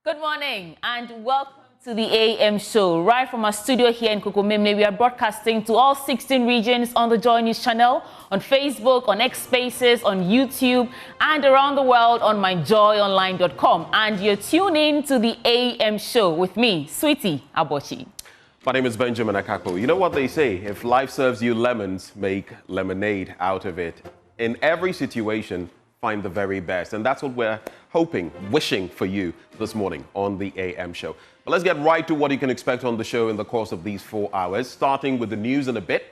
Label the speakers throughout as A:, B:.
A: Good morning and welcome to the AM show. Right from our studio here in Kokomemne, we are broadcasting to all 16 regions on the Joy News channel, on Facebook, on X Spaces, on YouTube, and around the world on myjoyonline.com. And you're tuning to the AM show with me, Sweetie Abochi.
B: My name is Benjamin Akakpo. You know what they say, if life serves you lemons, make lemonade out of it. In every situation, find the very best. And that's what we're hoping, wishing for you this morning on the AM show. But let's get right to what you can expect on the show in the course of these 4 hours, starting with the news in a bit,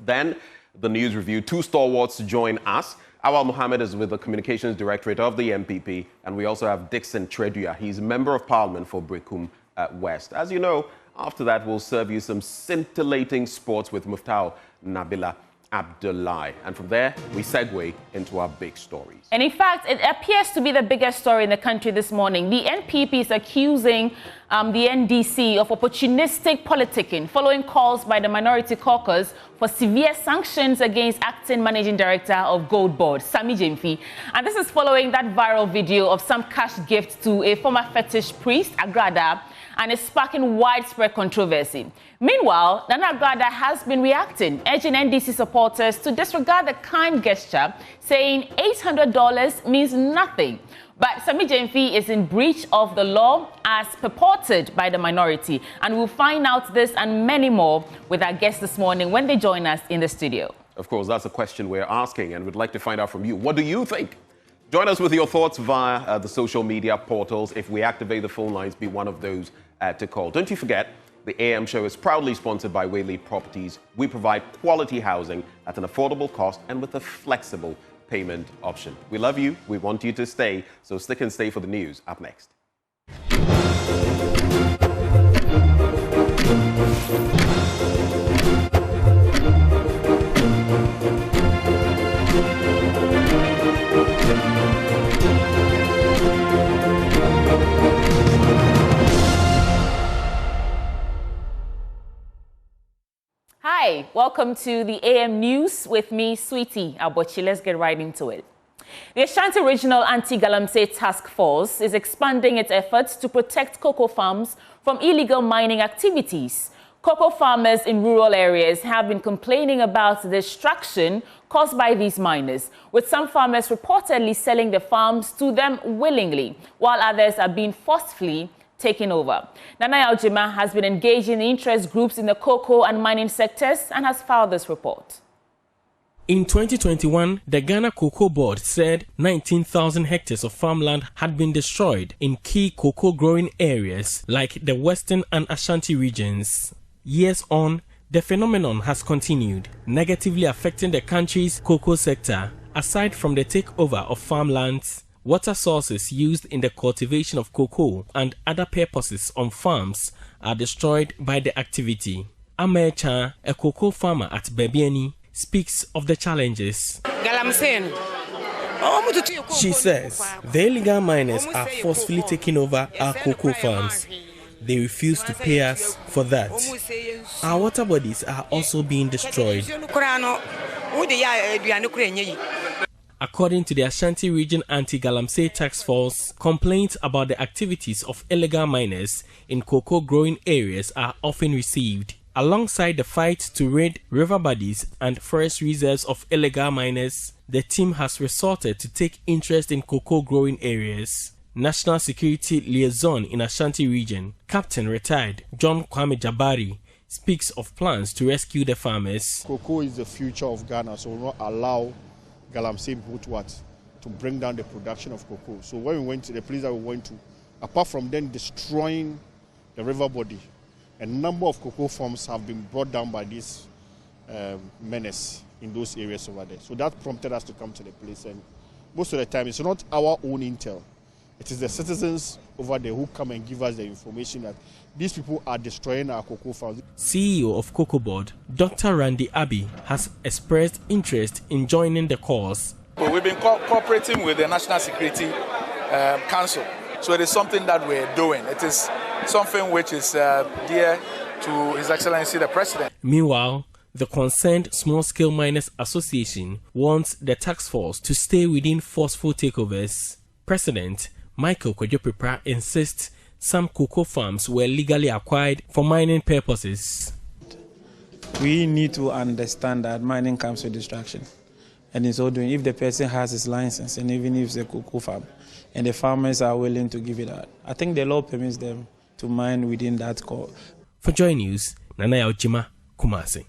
B: then the news review. Two stalwarts join us. Awal Mohammed is with the Communications Directorate of the MPP, and we also have Dixon Tredua. He's a Member of Parliament for Brekum West. As you know, after that, we'll serve you some scintillating sports with Muftau Nabila Abdullahi. And from there, we segue into our big stories.
A: And in fact, it appears to be the biggest story in the country this morning. The NPP is accusing the NDC of opportunistic politicking following calls by the Minority Caucus for severe sanctions against acting Managing Director of Gold Board, Sami Gyamfi. And this is following that viral video of some cash gift to a former fetish priest, Agradaa, and is sparking widespread controversy. Meanwhile, Nana Agradaa has been reacting, urging NDC supporters to disregard the kind gesture, saying $800 means nothing. But Sami Gyamfi is in breach of the law as purported by the minority. And we'll find out this and many more with our guests this morning when they join us in the studio.
B: Of course, that's a question we're asking, and we'd like to find out from you. What do you think? Join us with your thoughts via the social media portals. If we activate the phone lines, be one of those to call. Don't you forget, the AM show is proudly sponsored by Whaley Properties. We provide quality housing at an affordable cost and with a flexible payment option. We love you. We want you to stay. So stick and stay for the news. Up next.
A: Hi, welcome to the AM News with me, Sweetie Abochi. Let's get right into it. The Ashanti Regional Anti-Galamsey Task Force is expanding its efforts to protect cocoa farms from illegal mining activities. Cocoa farmers in rural areas have been complaining about the destruction caused by these miners, with some farmers reportedly selling their farms to them willingly, while others are being forcefully taken over. Nana Aljima has been engaging the interest groups in the cocoa and mining sectors and has filed this report.
C: In 2021, the Ghana Cocoa Board said 19,000 hectares of farmland had been destroyed in key cocoa growing areas like the Western and Ashanti regions. Years on, the phenomenon has continued, negatively affecting the country's cocoa sector. Aside from the takeover of farmlands, water sources used in the cultivation of cocoa and other purposes on farms are destroyed by the activity. Amecha, a cocoa farmer at Bebiani, speaks of the challenges. She says the illegal miners are forcefully taking over our cocoa farms. They refuse to pay us for that. Our water bodies are also being destroyed. According to the Ashanti Region Anti-Galamsey Task Force, complaints about the activities of illegal miners in cocoa growing areas are often received. Alongside the fight to rid river bodies and forest reserves of illegal miners, the team has resorted to take interest in cocoa growing areas. National Security Liaison in Ashanti Region, Captain Retired John Kwame Jabari, speaks of plans to rescue the farmers.
D: Cocoa is the future of Ghana, so we'll not allow Galamsey people to bring down the production of cocoa. So when we went to the place that we went to, apart from them destroying the river body, a number of cocoa farms have been brought down by these menace in those areas over there. So that prompted us to come to the place, and most of the time it's not our own intel. It is the citizens over there who come and give us the information that these people are destroying our cocoa farms.
C: CEO of Cocoa Board, Dr. Randy Abbey, has expressed interest in joining the cause.
E: Well, we've been cooperating with the National Security Council, so it is something that we're doing. It is something which is dear to His Excellency the President.
C: Meanwhile, the concerned Small-Scale Miners Association wants the task force to stay within forceful takeovers. President Michael Kwadwo Prepra insists some cocoa farms were legally acquired for mining purposes.
F: We need to understand that mining comes with distraction. And in so doing, if the person has his license, and even if it's a cocoa farm, and the farmers are willing to give it out, I think the law permits them to mine within that core.
C: For Joy News, Nana Ojima, Kumasi.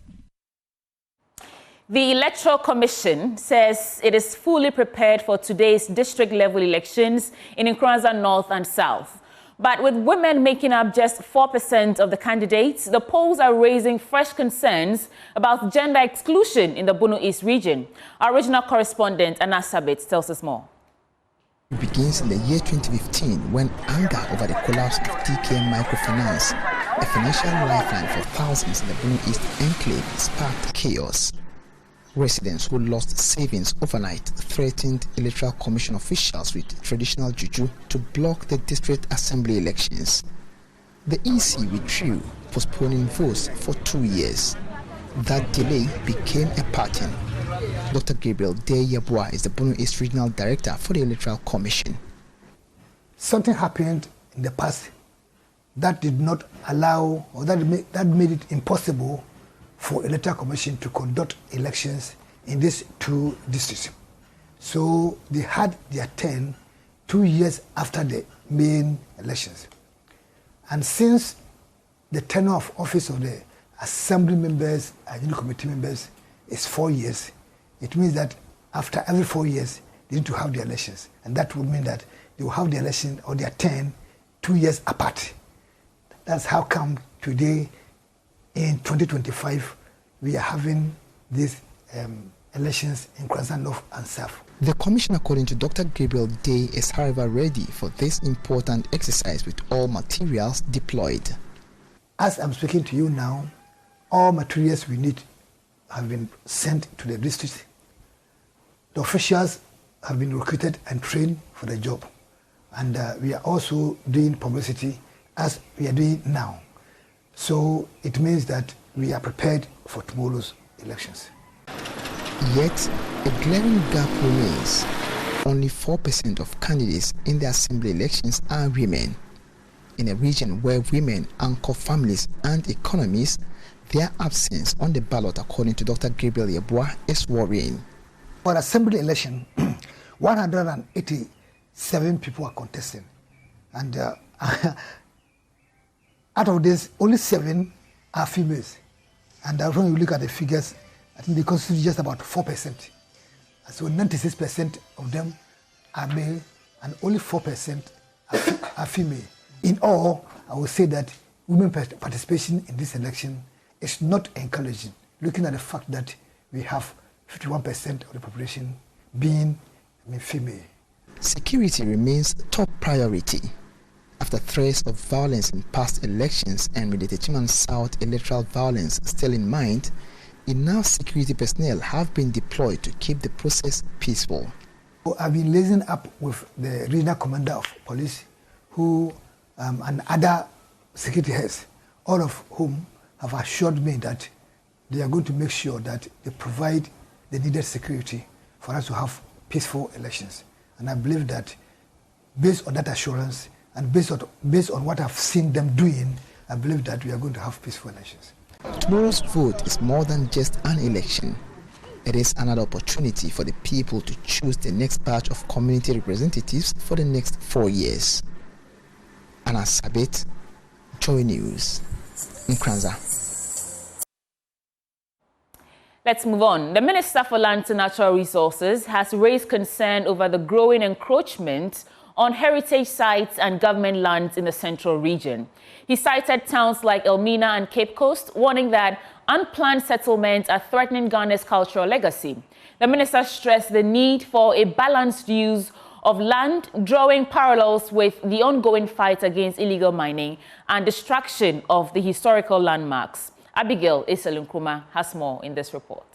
A: The Electoral Commission says it is fully prepared for today's district-level elections in Agradaa North and South. But with women making up just 4% of the candidates, the polls are raising fresh concerns about gender exclusion in the Bono East region. Our regional correspondent, Anna Sabit, tells us more.
G: It begins in the year 2015 when anger over the collapse of TKM Microfinance, a financial lifeline for thousands in the Bono East enclave, sparked chaos. Residents who lost savings overnight threatened Electoral Commission officials with traditional juju to block the district assembly elections. The EC withdrew, postponing votes for 2 years. That delay became a pattern. Dr. Gabriel Deyabwa is the Bono East Regional Director for the Electoral Commission.
H: Something happened in the past that did not allow, or that made it impossible for Electoral Commission to conduct elections in these 2 districts. So they had their turn 2 years after the main elections. And since the tenure of office of the assembly members and unit committee members is 4 years, it means that after every 4 years, they need to have the elections. And that would mean that they will have the election or their turn 2 years apart. That's how come today, in 2025, we are having these elections in Agradaa North and South.
G: The commission, according to Dr. Gabriel Day, is however ready for this important exercise with all materials deployed.
H: As I'm speaking to you now, all materials we need have been sent to the district. The officials have been recruited and trained for the job. And we are also doing publicity as we are doing now. So it means that we are prepared for tomorrow's elections.
G: Yet, a glaring gap remains. Only 4% of candidates in the assembly elections are women. In a region where women anchor families and economies, their absence on the ballot, according to Dr. Gabriel Yeboah, is worrying.
H: For assembly election, 187 people are contesting. And out of this, only 7 are females. And when you look at the figures, I think they constitute just about 4%. So 96% of them are male and only 4% are female. In all, I would say that women participation in this election is not encouraging, looking at the fact that we have 51% of the population being female.
G: Security remains top priority. After threats of violence in past elections and with the Techiman South electoral violence still in mind, enough security personnel have been deployed to keep the process peaceful.
H: I've been liaising up with the regional commander of police and other security heads, all of whom have assured me that they are going to make sure that they provide the needed security for us to have peaceful elections. And I believe that based on that assurance, and based on what I've seen them doing, I believe that we are going to have peaceful elections.
G: Tomorrow's vote is more than just an election. It is another opportunity for the people to choose the next batch of community representatives for the next 4 years. Anna Sabit, Joy News, Agradaa.
A: Let's move on. The Minister for Lands and Natural Resources has raised concern over the growing encroachment on heritage sites and government lands in the central region. He cited towns like Elmina and Cape Coast, warning that unplanned settlements are threatening Ghana's cultural legacy. The minister stressed the need for a balanced use of land, drawing parallels with the ongoing fight against illegal mining and destruction of the historical landmarks. Abigail Iselunkruma has more in this report.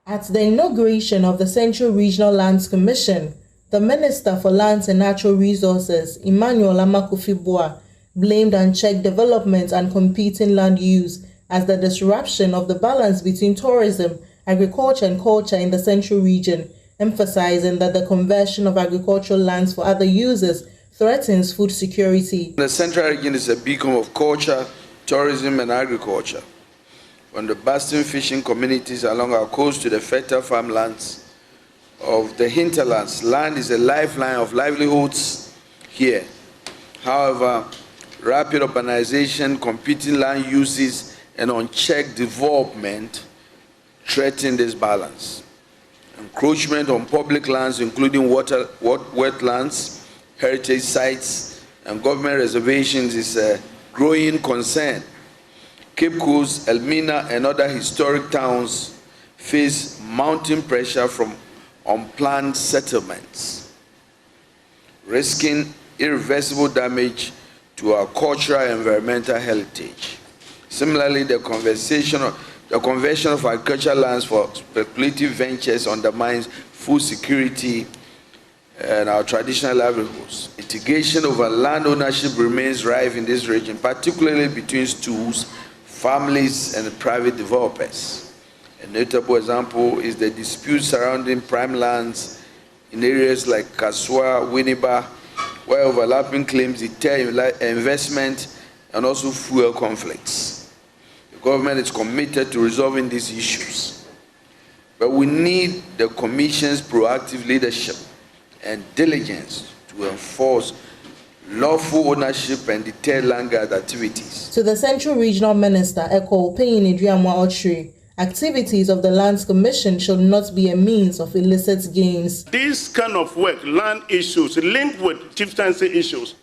I: At the inauguration of the Central Regional Lands Commission, the Minister for Lands and Natural Resources, Emmanuel Amakofi-Boa, blamed unchecked development and competing land use as the disruption of the balance between tourism, agriculture and culture in the central region, emphasizing that the conversion of agricultural lands for other uses threatens food security.
J: The central region is a beacon of culture, tourism and agriculture. From the bustling fishing communities along our coast to the fertile farmlands of the hinterlands, land is a lifeline of livelihoods here. However, rapid urbanization, competing land uses, and unchecked development threaten this balance. Encroachment on public lands, including wetlands, heritage sites, and government reservations is a growing concern. Cape Coast, Elmina, and other historic towns face mounting pressure from unplanned settlements, risking irreversible damage to our cultural and environmental heritage. Similarly, the conversion of agricultural lands for speculative ventures undermines food security and our traditional livelihoods. Litigation over land ownership remains rife in this region, particularly between stools, families, and private developers. A notable example is the dispute surrounding prime lands in areas like Kaswa, Winneba, where overlapping claims deter investment and also fuel conflicts. The government is committed to resolving these issues, but we need the Commission's proactive leadership and diligence to enforce lawful ownership and deter land guard activities.
I: To the Central Regional Minister, Eko Payinidriamwa Ochri, activities of the Lands Commission should not be a means of illicit gains.
K: This kind of work, land issues, linked with chieftaincy issues,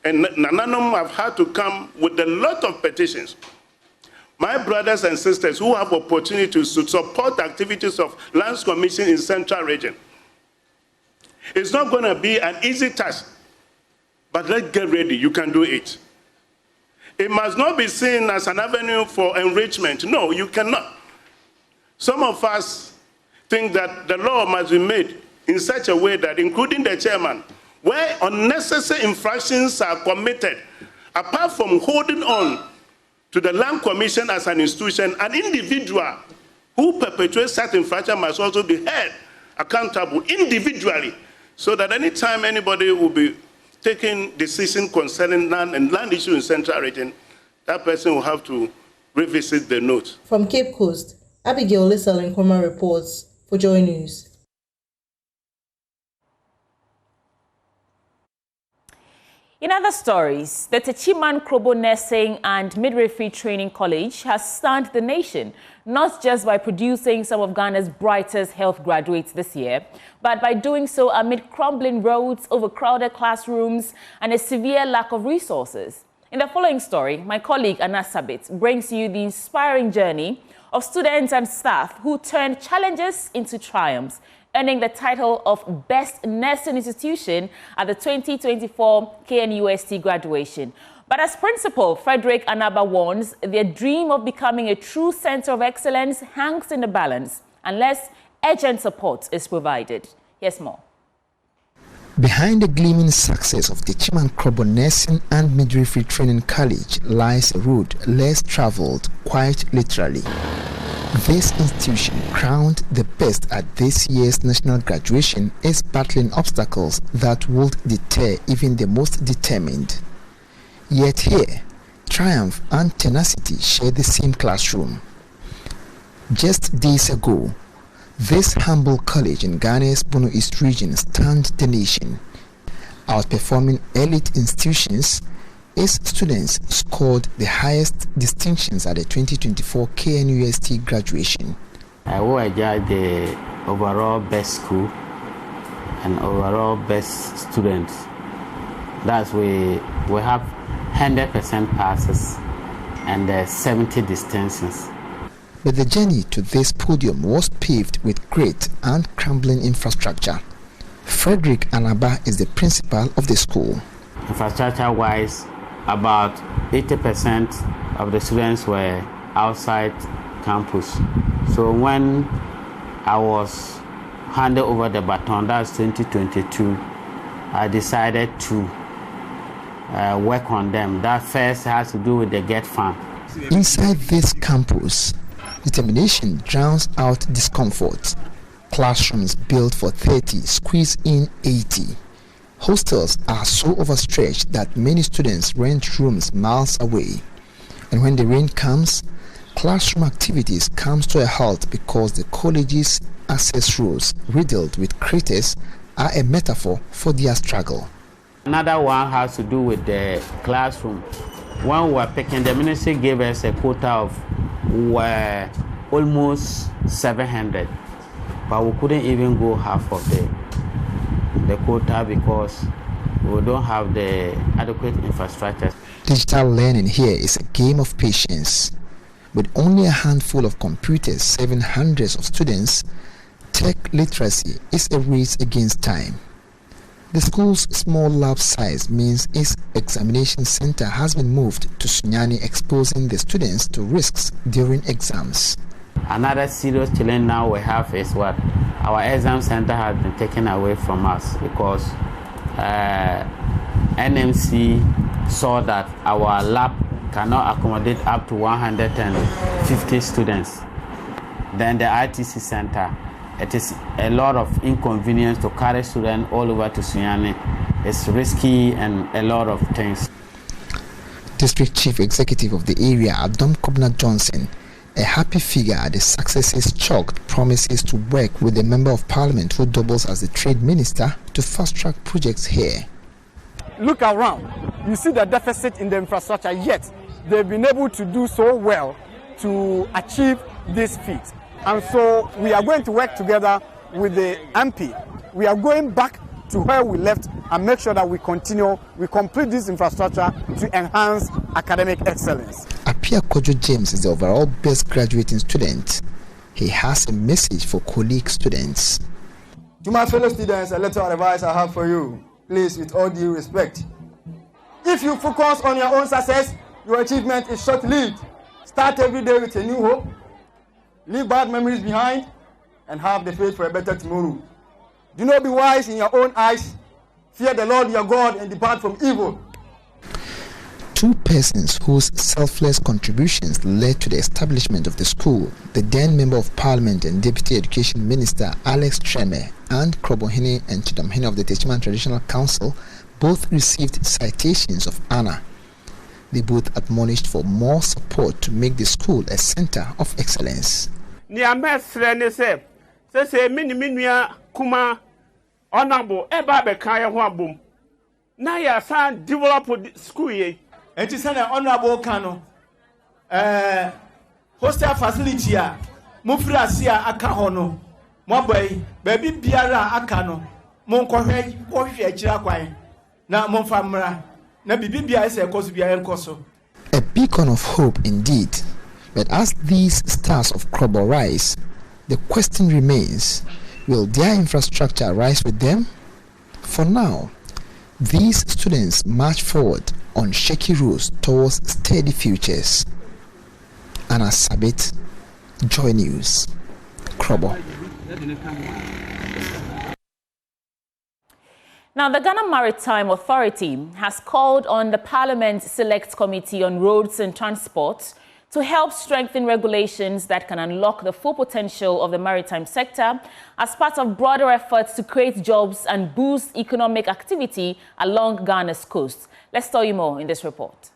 K: and Nananum have had to come with a lot of petitions. My brothers and sisters who have opportunities to support the activities of Lands Commission in Central Region, it's not going to be an easy task, but let's get ready. You can do it. It must not be seen as an avenue for enrichment. No, you cannot. Some of us think that the law must be made in such a way that, including the chairman, where unnecessary infractions are committed, apart from holding on to the Land Commission as an institution, an individual who perpetuates such infraction must also be held accountable individually, so that anytime anybody will be taking decisions concerning land and land issues in Central Region, that person will have to revisit the note. From
I: Cape Coast, Abigail Lissel Nkrumah reports for Joy News.
A: In other stories, the Techiman Krobo Nursing and Midwifery Training College has stunned the nation, not just by producing some of Ghana's brightest health graduates this year, but by doing so amid crumbling roads, overcrowded classrooms, and a severe lack of resources. In the following story, my colleague Anna Sabit brings you the inspiring journey of students and staff who turned challenges into triumphs, earning the title of Best Nursing Institution at the 2024 KNUST graduation. But as Principal Frederick Anaba warns, their dream of becoming a true center of excellence hangs in the balance unless urgent support is provided. Here's more.
G: Behind the gleaming success of the Techiman Krobo Nursing and Midwifery Training College lies a road less traveled, quite literally. This institution, crowned the best at this year's national graduation, is battling obstacles that would deter even the most determined. Yet here, triumph and tenacity share the same classroom. Just days ago, this humble college in Ghana's Bono East region stunned the nation. Outperforming elite institutions, its students scored the highest distinctions at the 2024 KNUST graduation.
L: I will judge the overall best school and overall best students. That's we have 100% passes and 70 distinctions.
G: But the journey to this podium was paved with great and crumbling infrastructure. Frederick Anaba is the principal of the school.
L: Infrastructure-wise, about 80% of the students were outside campus. So when I was handed over the baton, that's 2022, I decided to work on them. That first has to do with the GET fund.
G: Inside this campus, determination drowns out discomfort. Classrooms built for 30 squeeze in 80. Hostels are so overstretched that many students rent rooms miles away. And when the rain comes, classroom activities comes to a halt because the college's access roads, riddled with craters, are a metaphor for their struggle.
L: Another one has to do with the classroom. When we were picking, the ministry gave us a quota of almost 700, but we couldn't even go half of the quota because we don't have the adequate infrastructure.
G: Digital learning here is a game of patience. With only a handful of computers serving hundreds of students, tech literacy is a race against time. The school's small lab size means its examination center has been moved to Sunyani, exposing the students to risks during exams.
L: Another serious challenge now we have is what our exam center has been taken away from us because NMC saw that our lab cannot accommodate up to 150 students. Then the ITC center, it is a lot of inconvenience to carry students all over to Sunyani. It's risky and a lot of things.
G: District Chief Executive of the area, Adam Kobna Johnson, a happy figure at the successes chalked, promises to work with the Member of Parliament who doubles as the Trade Minister to fast-track projects here.
M: Look around. You see the deficit in the infrastructure, yet they've been able to do so well to achieve this feat. And so we are going to work together with the MP. We are going back to where we left and make sure that we complete this infrastructure to enhance academic excellence.
G: Apia Kojo James is the overall best graduating student. He has a message for colleague students.
N: To my fellow students, a little advice I have for you. Please, with all due respect, if you focus on your own success, your achievement is short-lived. Start every day with a new hope. Leave bad memories behind and have the faith for a better tomorrow. Do not be wise in your own eyes. Fear the Lord your God and depart from evil.
G: Two persons whose selfless contributions led to the establishment of the school, the then Member of Parliament and Deputy Education Minister Alex Treme and Krobohene and Chidamhene of the Techiman Traditional Council, both received citations of honor. They both admonished for more support to make the school a center of excellence.
K: Honorable eba kaya ho abom na ya san develop school ye
O: enti say na honorable kano hostel facility a mofiri ase a aka ho no mobai baby biara aka no monkohwe akira kwan na monfa mra na bibibia ese ekoso bia enkoso.
G: A beacon of hope indeed, but as these stars of Krobo rise, the question remains, will their infrastructure rise with them? For now, these students march forward on shaky roads towards steady futures. Anna Sabit, Joy News, Krobo.
A: Now, the Ghana Maritime Authority has called on the Parliament Select Committee on Roads and Transport to help strengthen regulations that can unlock the full potential of the maritime sector as part of broader efforts to create jobs and boost economic activity along Ghana's coast. Let's tell you more in this report.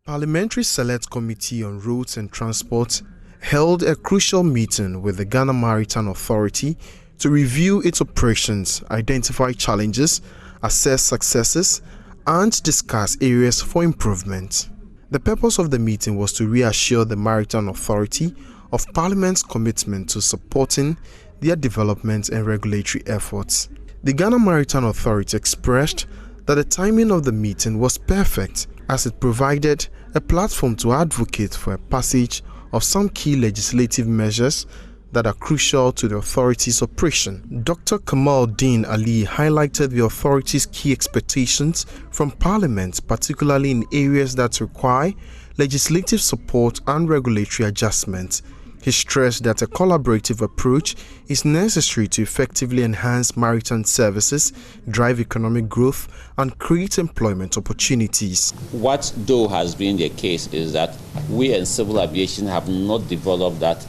P: Parliamentary Select Committee on Roads and Transport held a crucial meeting with the Ghana Maritime Authority to review its operations, identify challenges, assess successes, and discuss areas for improvement. The purpose of the meeting was to reassure the Maritime Authority of Parliament's commitment to supporting their development and regulatory efforts. The Ghana Maritime Authority expressed that the timing of the meeting was perfect as it provided a platform to advocate for a passage of some key legislative measures that are crucial to the authority's operation. Dr. Kamal Din Ali highlighted the authority's key expectations from Parliament, particularly in areas that require legislative support and regulatory adjustment. He stressed that a collaborative approach is necessary to effectively enhance maritime services, drive economic growth, and create employment opportunities.
Q: What though has been the case is that we in civil aviation have not developed that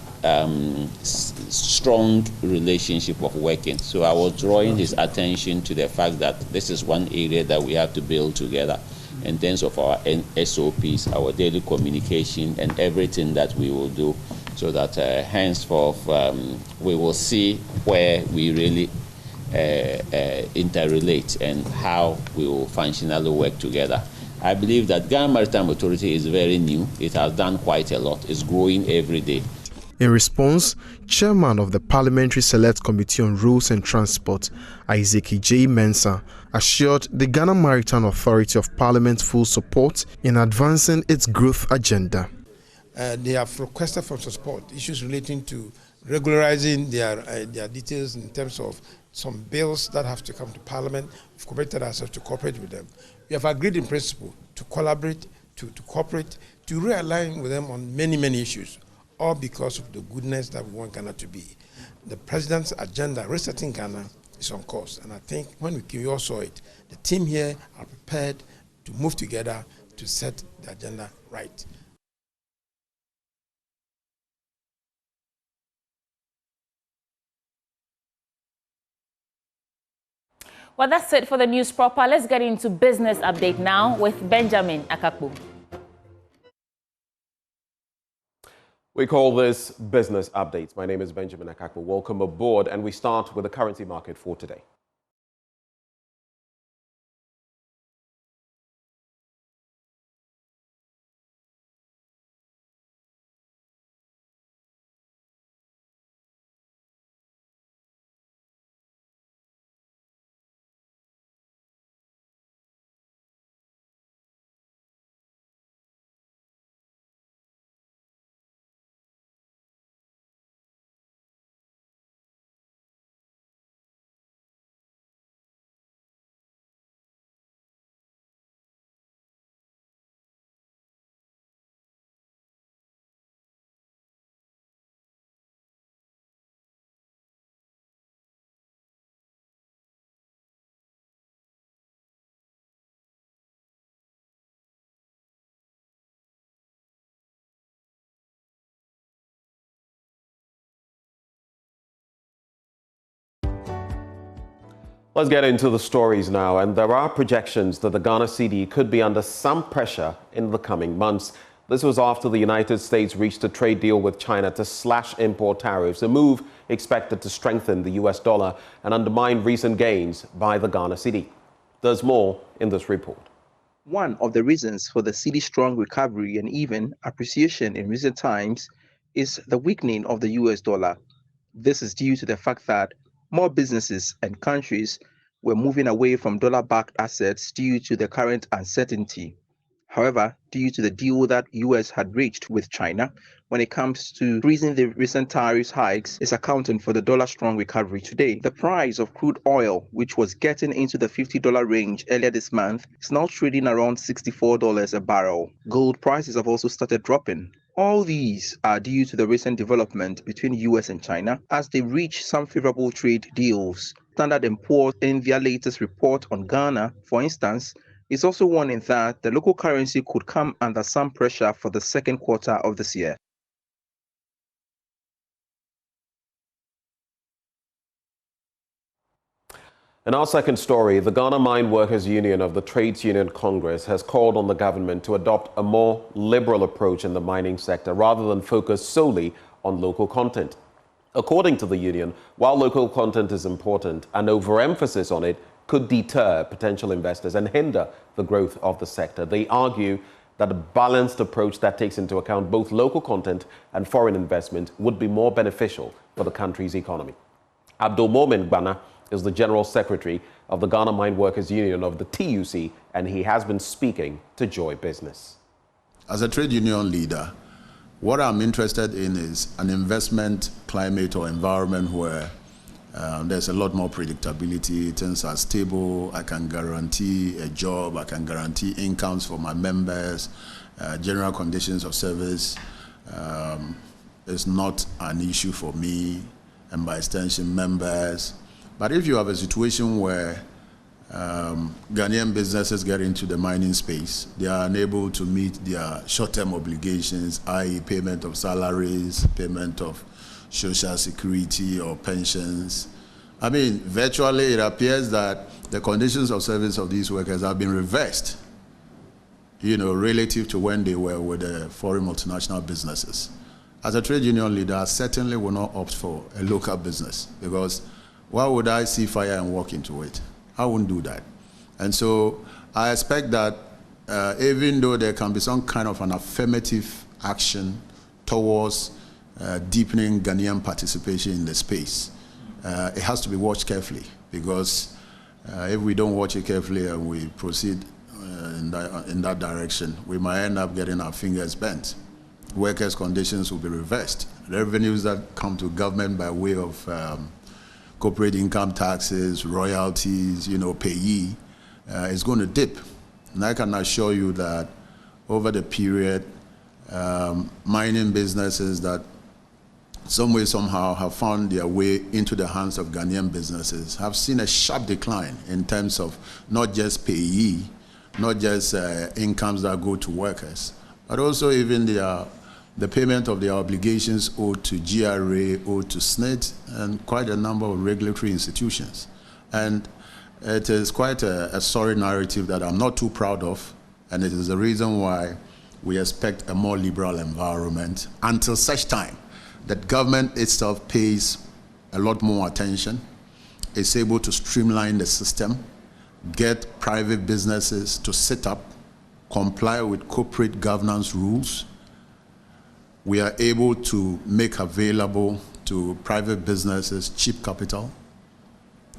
Q: strong relationship of working. So I was drawing his attention to the fact that this is one area that we have to build together in terms of our SOPs, our daily communication, and everything that we will do, so that henceforth we will see where we really interrelate and how we will functionally work together. I believe that Ghana Maritime Authority is very new. It has done quite a lot. It's growing every day.
P: In response, Chairman of the Parliamentary Select Committee on Roads and Transport, Isaac J. Mensah, assured the Ghana Maritime Authority of Parliament's full support in advancing its growth agenda.
R: They have requested for support issues relating to regularizing their details in terms of some bills that have to come to Parliament. We've committed ourselves to cooperate with them. We have agreed in principle to collaborate, to cooperate, to realign with them on many, many issues, all because of the goodness that we want Ghana to be. The President's agenda, resetting Ghana, is on course. And I think when we all saw it, the team here are prepared to move together to set the agenda right.
A: Well, that's it for the news proper. Let's get into business update now with Benjamin Akakpo.
B: We call this Business Updates. My name is Benjamin Akakpo. Welcome aboard, and we start with the currency market for today. Let's get into the stories now, and there are projections that the Ghana cedi could be under some pressure in the coming months. This was after the United States reached a trade deal with China to slash import tariffs, a move expected to strengthen the US dollar and undermine recent gains by the Ghana cedi. There's more in this report.
S: One of the reasons for the cedi's strong recovery and even appreciation in recent times is the weakening of the US dollar. This is due to the fact that more businesses and countries were moving away from dollar-backed assets due to the current uncertainty. However, due to the deal that US had reached with China, when it comes to freezing the recent tariffs hikes, is accounting for the dollar-strong recovery today. The price of crude oil, which was getting into the $50 range earlier this month, is now trading around $64 a barrel. Gold prices have also started dropping. All these are due to the recent development between US and China as they reach some favorable trade deals. Standard & Poor's, in their latest report on Ghana, for instance, is also warning that the local currency could come under some pressure for the second quarter of this year.
B: In our second story, the Ghana Mine Workers Union of the Trades Union Congress has called on the government to adopt a more liberal approach in the mining sector rather than focus solely on local content. According to the union, while local content is important, an overemphasis on it could deter potential investors and hinder the growth of the sector. They argue that a balanced approach that takes into account both local content and foreign investment would be more beneficial for the country's economy. Abdul Momin Gbana is the General Secretary of the Ghana Mine Workers Union of the TUC, and he has been speaking to Joy Business.
T: As a trade union leader, what I'm interested in is an investment climate or environment where there's a lot more predictability, things are stable, I can guarantee a job, I can guarantee incomes for my members, general conditions of service is not an issue for me and by extension members. But if you have a situation where Ghanaian businesses get into the mining space, they are unable to meet their short-term obligations, i.e. payment of salaries, payment of social security or pensions. I mean, virtually it appears that the conditions of service of these workers have been reversed, you know, relative to when they were with the foreign multinational businesses. As a trade union leader, I certainly will not opt for a local business, because why would I see fire and walk into it? I wouldn't do that. And so I expect that even though there can be some kind of an affirmative action towards deepening Ghanaian participation in the space, it has to be watched carefully, because if we don't watch it carefully and we proceed in that direction, we might end up getting our fingers bent. Workers' conditions will be reversed. Revenues that come to government by way of corporate income taxes, royalties, you know, payee, is going to dip. And I can assure you that over the period, mining businesses that some way, somehow have found their way into the hands of Ghanaian businesses have seen a sharp decline in terms of not just payee, not just incomes that go to workers, but also even the payment of their obligations owed to GRA, owed to SNIT, and quite a number of regulatory institutions. And it is quite a sorry narrative that I'm not too proud of, and it is the reason why we expect a more liberal environment until such time that government itself pays a lot more attention, is able to streamline the system, get private businesses to set up, comply with corporate governance rules. We are able to make available to private businesses cheap capital.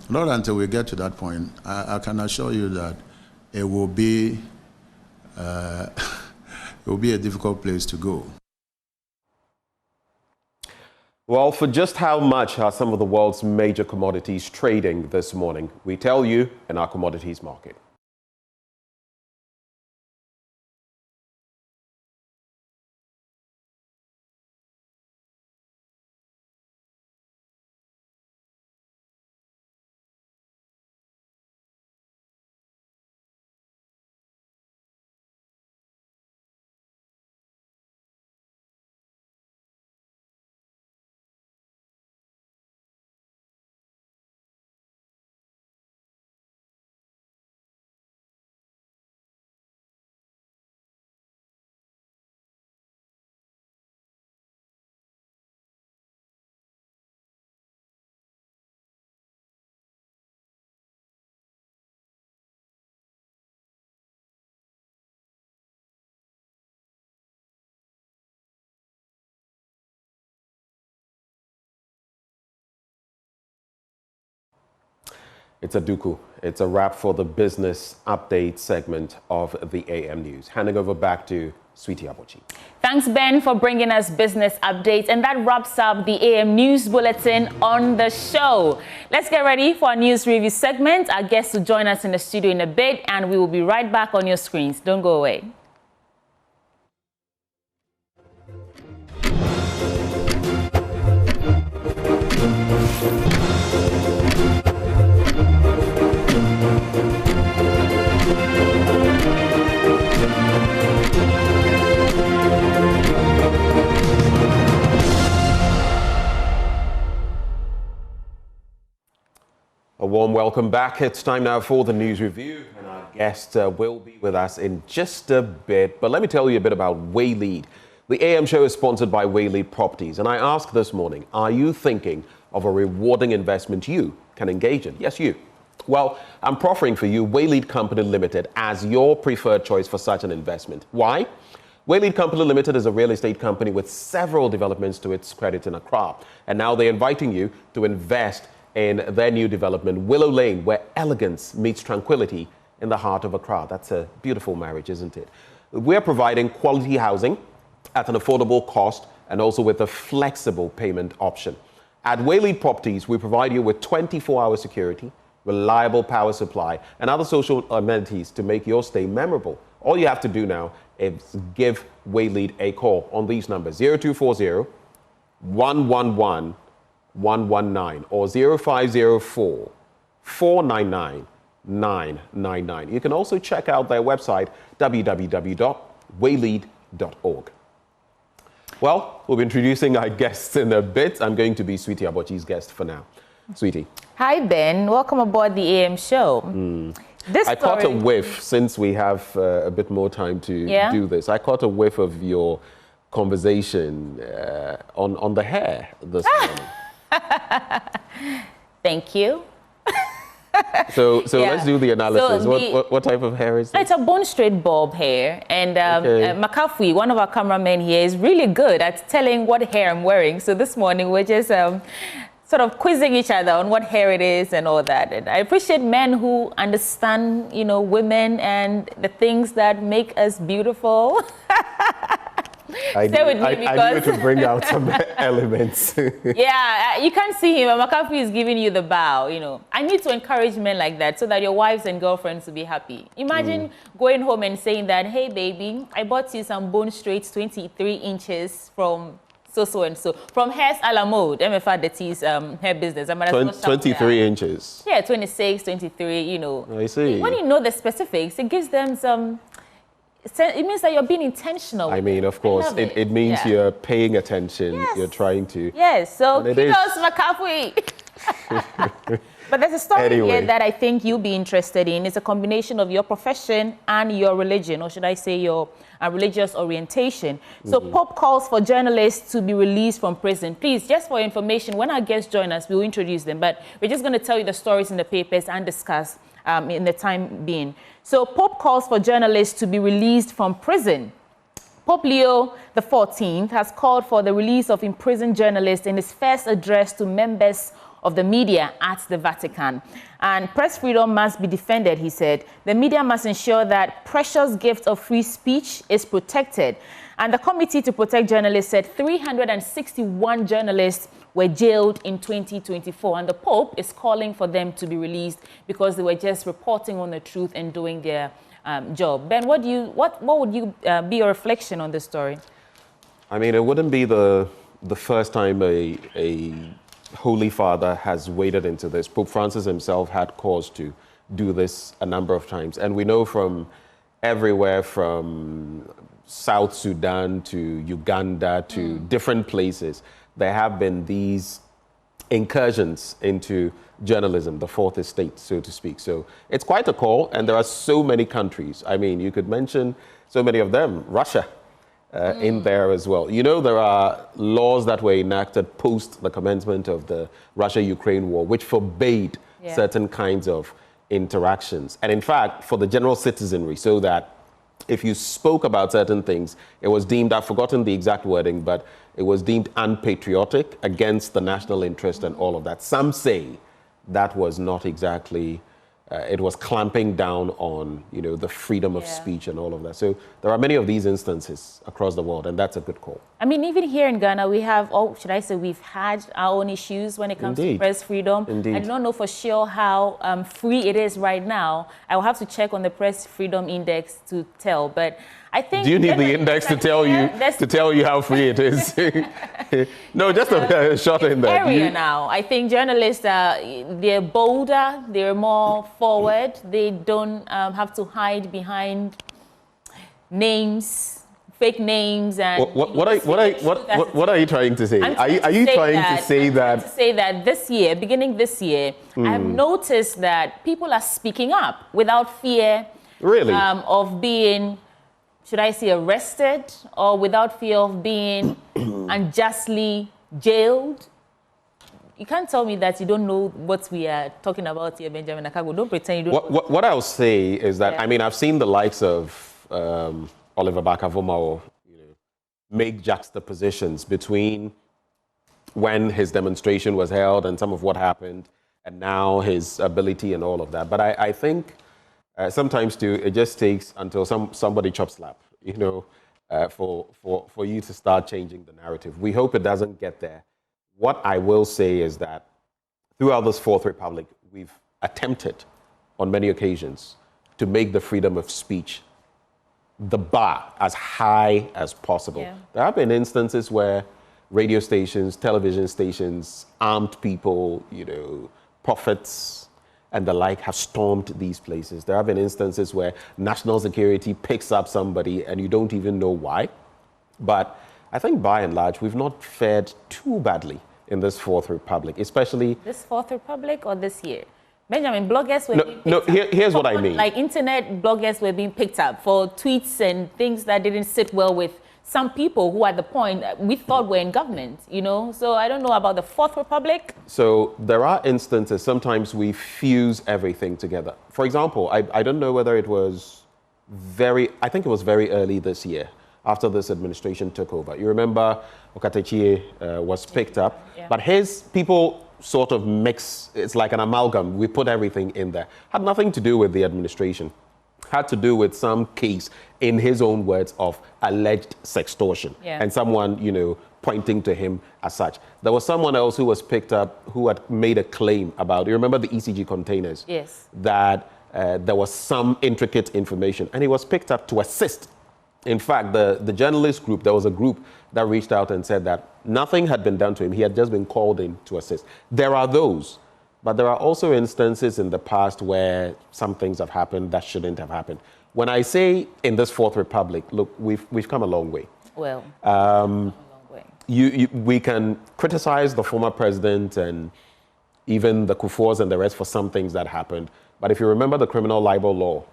T: Not until we get to that point, I can assure you that it will be a difficult place to go.
B: Well, for just how much are some of the world's major commodities trading this morning? We tell you in our commodities market. It's a duku. It's a wrap for the business update segment of the AM News. Handing over back to Sweetie Abochi.
A: Thanks, Ben, for bringing us business updates. And that wraps up the AM News Bulletin on the show. Let's get ready for our news review segment. Our guests will join us in the studio in a bit, and we will be right back on your screens. Don't go away.
B: A warm welcome back. It's time now for the news review, and our guest will be with us in just a bit. But let me tell you a bit about Waylead. The AM show is sponsored by Waylead Properties, and I asked this morning, are you thinking of a rewarding investment you can engage in? Yes, you. Well, I'm proffering for you Waylead Company Limited as your preferred choice for such an investment. Why? Waylead Company Limited is a real estate company with several developments to its credit in Accra, and now they're inviting you to invest in their new development, Willow Lane, where elegance meets tranquility in the heart of Accra. That's a beautiful marriage, isn't it? We're providing quality housing at an affordable cost and also with a flexible payment option. At Waylead Properties, we provide you with 24-hour security, reliable power supply, and other social amenities to make your stay memorable. All you have to do now is give Waylead a call on these numbers, 0240 111 119 or 0504 499 999. You can also check out their website, www.waylead.org. Well, we'll be introducing our guests in a bit. I'm going to be Sweetie Abochi's guest for now. Sweetie.
A: Hi, Ben. Welcome aboard the AM show.
B: I caught a whiff, since we have a bit more time to do this. I caught a whiff of your conversation on the hair this morning.
A: Thank you.
B: So let's do the analysis.
A: So
B: what type of hair is this?
A: It's a bone straight bob hair. And Makafui, one of our cameramen here, is really good at telling what hair I'm wearing. So this morning we're just sort of quizzing each other on what hair it is and all that. And I appreciate men who understand, you know, women and the things that make us beautiful.
B: I knew to bring out some elements.
A: Yeah, you can't see him, but Makafi is giving you the bow, you know. I need to encourage men like that so that your wives and girlfriends will be happy. Imagine going home and saying that, hey, baby, I bought you some bone straights 23 inches from so and so. From Hairs a la Mode, MFA Detti's hair business.
B: 23 inches.
A: Yeah, 26, 23, you know.
B: I see.
A: When you know the specifics, it gives them some... It means that you're being intentional.
B: I mean, of course, it means you're paying attention. Yes. You're trying to.
A: Yes, so kudos, Makafui. But there's a story here that I think you'll be interested in. It's a combination of your profession and your religion, or should I say your religious orientation. So Pope calls for journalists to be released from prison. Please, just for information, when our guests join us, we'll introduce them. But we're just going to tell you the stories in the papers and discuss in the time being. So Pope calls for journalists to be released from prison. Pope Leo XIV has called for the release of imprisoned journalists in his first address to members of the media at the Vatican. And press freedom must be defended, he said. The media must ensure that precious gift of free speech is protected. And the Committee to Protect Journalists said 361 journalists were jailed in 2024. And the Pope is calling for them to be released because they were just reporting on the truth and doing their job. Ben, what would you be your reflection on this story?
B: I mean, it wouldn't be the first time a Holy Father has waded into this. Pope Francis himself had cause to do this a number of times. And we know from everywhere from South Sudan to Uganda to different places, there have been these incursions into journalism, the fourth estate, so to speak. So it's quite a call, and there are so many countries. I mean, you could mention so many of them, Russia in there as well. You know, there are laws that were enacted post the commencement of the Russia-Ukraine war, which forbade certain kinds of interactions. And in fact, for the general citizenry, so that if you spoke about certain things, it was deemed, I've forgotten the exact wording, but it was deemed unpatriotic, against the national interest and all of that. Some say that was not exactly, it was clamping down on, you know, the freedom of speech and all of that. So there are many of these instances across the world, and that's a good call.
A: I mean, even here in Ghana, we have, should I say, we've had our own issues when it comes to press freedom.
B: Indeed.
A: I do not know for sure how free it is right now. I will have to check on the Press Freedom Index to tell, but I think...
B: Do you need the index to tell you how free it is? No, just a short in there.
A: Area now. I think journalists they're bolder, they're more forward. They don't have to hide behind names, fake names, and
B: what are you trying to say? Are you trying to say that
A: this year, beginning this year, I've noticed that people are speaking up without fear of being, should I say, arrested, or without fear of being unjustly jailed? You can't tell me that you don't know what we are talking about here, Benjamin Akago. Don't pretend you don't know.
B: What I'll say is that, I mean, I've seen the likes of Oliver Barker-Vormawor, you know, make juxtapositions between when his demonstration was held and some of what happened, and now his ability and all of that. But I think sometimes too, it just takes until somebody chops slap, you know, for you to start changing the narrative. We hope it doesn't get there. What I will say is that throughout this Fourth Republic, we've attempted on many occasions to make the freedom of speech the bar as high as possible. Yeah. There have been instances where radio stations, television stations, armed people, you know, prophets and the like have stormed these places. There have been instances where national security picks up somebody and you don't even know why. But I think by and large, we've not fared too badly in this Fourth Republic, especially...
A: This Fourth Republic or this year? Benjamin, bloggers were being picked up.
B: Here's what I mean.
A: Like internet bloggers were being picked up for tweets and things that didn't sit well with some people who at the point we thought were in government, you know? So I don't know about the Fourth Republic.
B: So there are instances, sometimes we fuse everything together. For example, I don't know whether it was I think it was very early this year after this administration took over. You remember Okatechie was picked up, but his people sort of mix, it's like an amalgam. We put everything in there. Had nothing to do with the administration. Had to do with some case, in his own words, of alleged sextortion. And someone, you know, pointing to him as such. There was someone else who was picked up who had made a claim about, you remember the ECG containers?
A: Yes.
B: That there was some intricate information, and he was picked up to assist. In fact, the journalist group, there was a group that reached out and said that nothing had been done to him. He had just been called in to assist. There are those, but there are also instances in the past where some things have happened that shouldn't have happened. When I say in this Fourth Republic, look, we've come a long way.
A: Well,
B: we can criticize the former president and even the Kufors and the rest for some things that happened. But if you remember the criminal libel law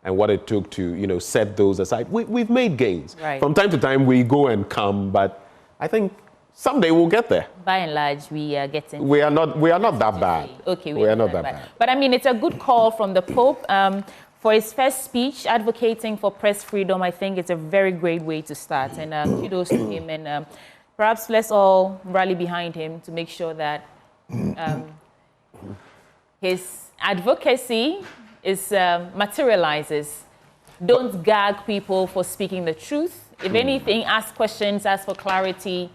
B: and what it took to, you know, set those aside, we've made gains.
A: Right.
B: From time to time, we go and come, but I think someday we'll get there.
A: By and large, we are getting...
B: We are not that bad.
A: Okay,
B: we are not that bad.
A: But I mean, it's a good call from the Pope. For his first speech advocating for press freedom, I think it's a very great way to start. And kudos to him. And perhaps let's all rally behind him to make sure that his advocacy materializes. Don't gag people for speaking the truth. If anything, ask questions, ask for clarity.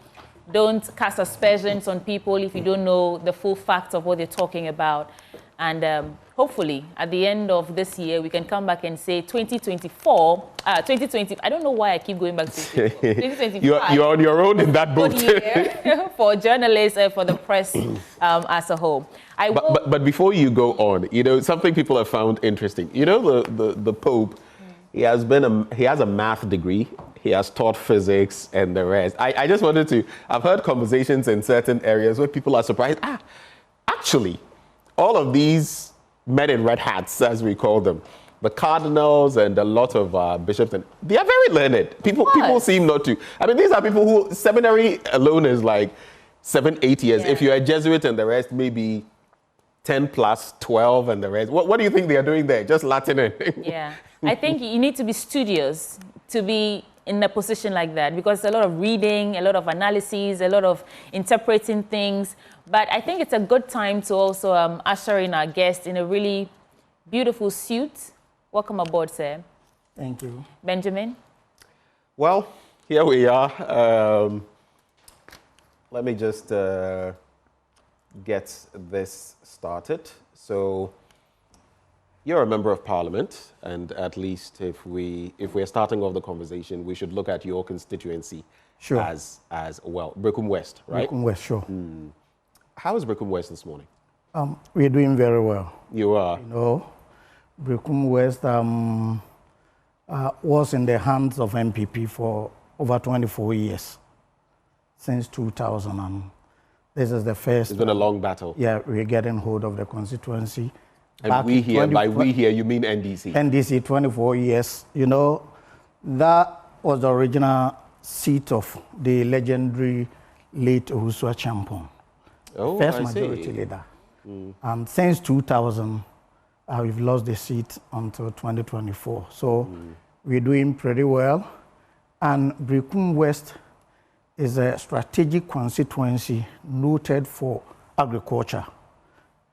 A: Don't cast aspersions on people if you don't know the full facts of what they're talking about. And hopefully, at the end of this year, we can come back and say 2024, 2020, I don't know why I keep going back to 2025.
B: You're on your own in that boat.
A: For journalists and for the press as a whole.
B: But before you go on, you know, something people have found interesting. You know, the Pope, he has a math degree. He has taught physics and the rest. I just wanted to, I've heard conversations in certain areas where people are surprised. Actually, all of these men in red hats, as we call them, the cardinals and a lot of bishops, and they are very learned. People seem not to. I mean, these are people who, seminary alone is like 7-8 years. If you're a Jesuit and the rest, maybe 10 plus 12 and the rest. What do you think they are doing there? Just Latin and...
A: Yeah, I think you need to be studious to be in a position like that, because a lot of reading, a lot of analysis, a lot of interpreting things. But I think it's a good time to also usher in our guest in a really beautiful suit. Welcome aboard, sir.
U: Thank you.
A: Benjamin?
B: Well, here we are. Let me just get this started. So, you're a member of Parliament, and at least if we're starting off the conversation, we should look at your constituency as well. Brekum West, right?
U: Brekum West, sure.
B: How is Brekum West this morning?
U: We're doing very well.
B: You are?
U: You know, Brekum West was in the hands of MPP for over 24 years, since 2000. And this is the first...
B: It's been a long battle.
U: Yeah, we're getting hold of the constituency.
B: And we here, by we here, you mean NDC?
U: NDC, 24 years. You know, that was the original seat of the legendary late Ohusua Champon, first majority leader. And since 2000, we've lost the seat until 2024. So we're doing pretty well. And Brekum West is a strategic constituency noted for agriculture.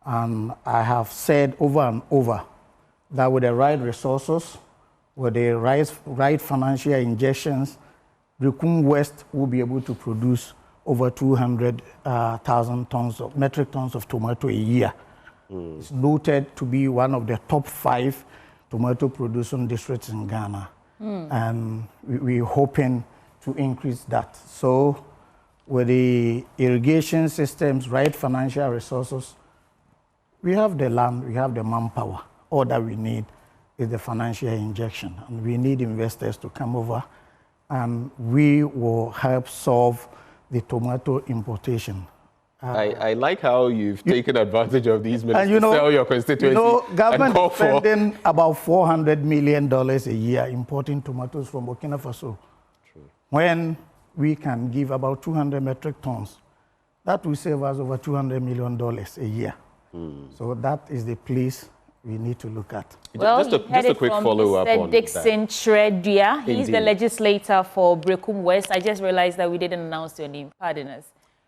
U: And I have said over and over that with the right resources, with the right financial injections, Brekum West will be able to produce over 200,000 metric tons of tomato a year. It's noted to be one of the top 5 tomato producing districts in Ghana. And we're hoping to increase that. So with the irrigation systems, right financial resources, we have the land, we have the manpower. All that we need is the financial injection. And we need investors to come over and we will help solve the tomato importation.
B: I like how you've taken advantage of these minutes to sell your constituency.
U: Government is spending about $400 million a year importing tomatoes from Burkina Faso.
B: True.
U: When we can give about 200 metric tons, that will save us over $200 million a year. So that is the place we need to look at.
A: Well,
B: just a quick follow-up on
A: Dixon Tredia. He's the
B: Indeed.
A: legislator for Brekum West. I just realized that we didn't announce your name. Pardon us.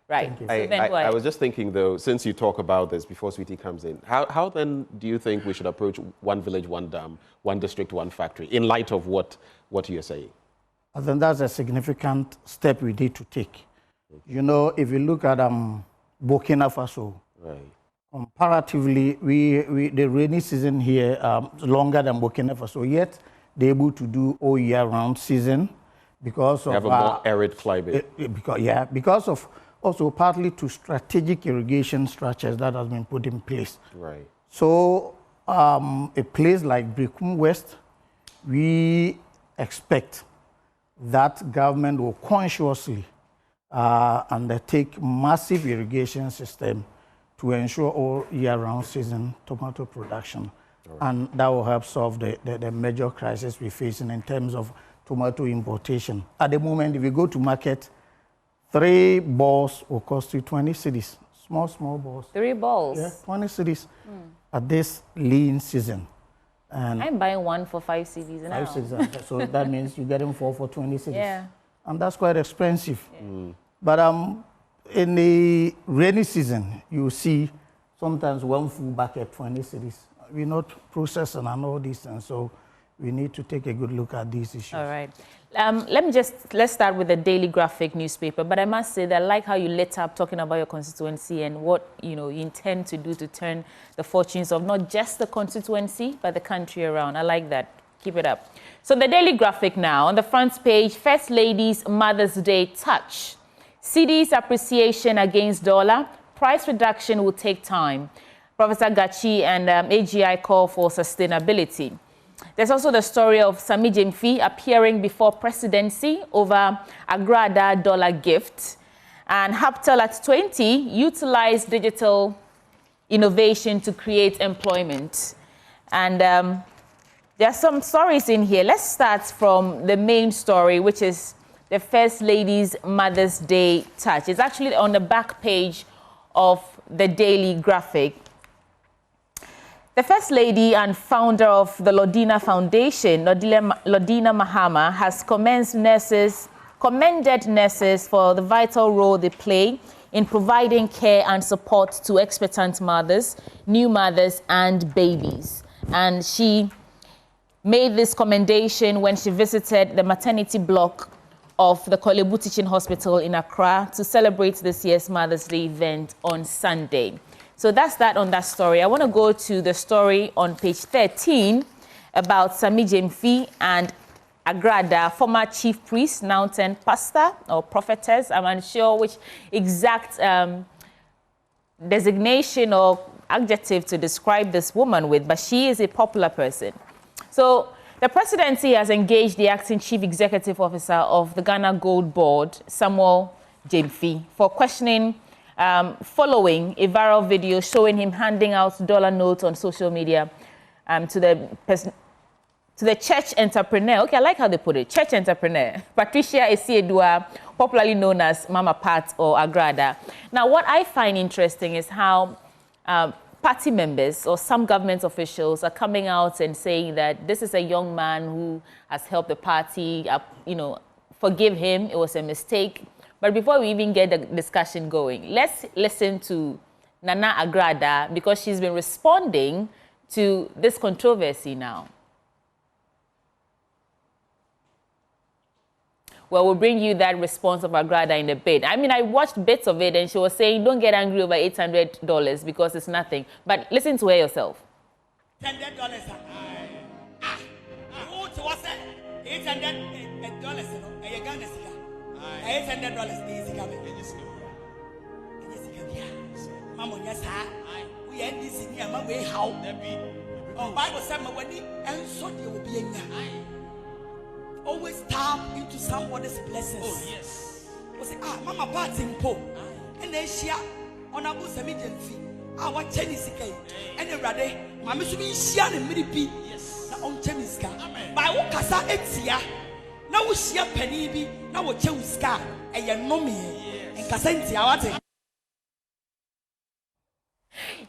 A: Right. So
B: I was just thinking, though, since you talk about this before Sweetie comes in, how then do you think we should approach one village, one dam, one district, one factory, in light of what you're saying?
U: I think that's a significant step we need to take. You know, if you look at Burkina Faso,
B: right.
U: Comparatively, the rainy season here is longer than Burkina Faso, yet they're able to do all year-round season because of...
B: Have a more arid climate.
U: Because of also partly to strategic irrigation structures that has been put in place.
B: Right.
U: So a place like Brekum West, we expect that government will consciously undertake massive irrigation system to ensure all year-round season tomato production. Right. And that will help solve the major crisis we're facing in terms of tomato importation. At the moment, if you go to market, 3 balls will cost you 20 cedis. Small balls.
A: 3 balls?
U: Yeah, 20 cedis at this lean season. And
A: I'm buying 1 for 5 cedis now.
U: 5 cedis. So that means you're getting 4 for 20 cedis.
A: Yeah.
U: And that's quite expensive. Yeah. But in the rainy season, you see sometimes 1 full bucket, 20 cedis. We're not processing and all these things. So we need to take a good look at these issues.
A: All right. Let's start with the Daily Graphic newspaper. But I must say that I like how you lit up talking about your constituency and what you intend to do to turn the fortunes of not just the constituency, but the country around. I like that. Keep it up. So the Daily Graphic now, on the front page, First Lady's Mother's Day touch. Cedi's appreciation against dollar. Price reduction will take time. Professor Gachi and AGI call for sustainability. There's also the story of Sami Gyamfi appearing before presidency over Agradaa dollar gift. And Haptel at 20 utilized digital innovation to create employment. And there are some stories in here. Let's start from the main story, which is the First Lady's Mother's Day touch. It's actually on the back page of the Daily Graphic. The First Lady and founder of the Lodina Foundation, Lodina Mahama, has commended nurses for the vital role they play in providing care and support to expectant mothers, new mothers, and babies. And she made this commendation when she visited the maternity block of the Kolebu Teaching Hospital in Accra to celebrate this year's Mother's Day event on Sunday. So that's that on that story. I want to go to the story on page 13 about Sami Gyamfi and Agradaa, former chief priest, now turned pastor or prophetess. I'm unsure which exact designation or adjective to describe this woman with, but she is a popular person. So the presidency has engaged the acting chief executive officer of the Ghana Gold Board, Samuel Gyamfi, for questioning following a viral video showing him handing out dollar notes on social media to the church entrepreneur. Okay, I like how they put it. Church entrepreneur, Patricia Esiedua, popularly known as Mama Pat or Agradaa. Now, what I find interesting is how party members or some government officials are coming out and saying that this is a young man who has helped the party, forgive him, it was a mistake. But before we even get the discussion going, let's listen to Nana Agradaa because she's been responding to this controversy now. Well, we'll bring you that response of Agradaa in a bit. I mean, I watched bits of it and she was saying, don't get angry over $800 because it's nothing. But listen to her yourself.
D: $800. Mama, yes, we end this in here. Mama, how? Oh, Bible said, "My wedding and so there will be a always tap into on to somebody's blessings. Oh, yes. We say, Mama party impo. And then she on Abu Sami Gyamfi. What Chinese guy. And then rather, Mamma should be sharing a millipi. Yes. Now on Chinese guy. By what Casa Etia. Now we share penny. Now we choose car. And you know me. And Casentia, what?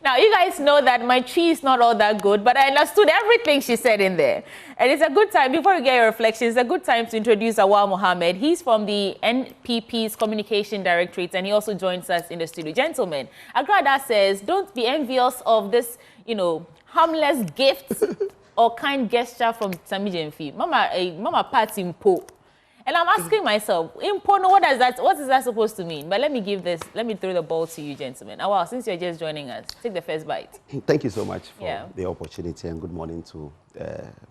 A: Now, you guys know that my tree is not all that good, but I understood everything she said in there. And it's a good time, before we get your reflections, it's a good time to introduce Awal Mohammed. He's from the NPP's Communication Directorate, and he also joins us in the studio. Gentlemen, Agradaa says, don't be envious of this, harmless gift or kind gesture from Sami Gyamfi. Mama party impo. And I'm asking myself, impo, what is that supposed to mean? But let me throw the ball to you, gentlemen. Awal, since you're just joining us, take the first bite.
E: Thank you so much for the opportunity, and good morning to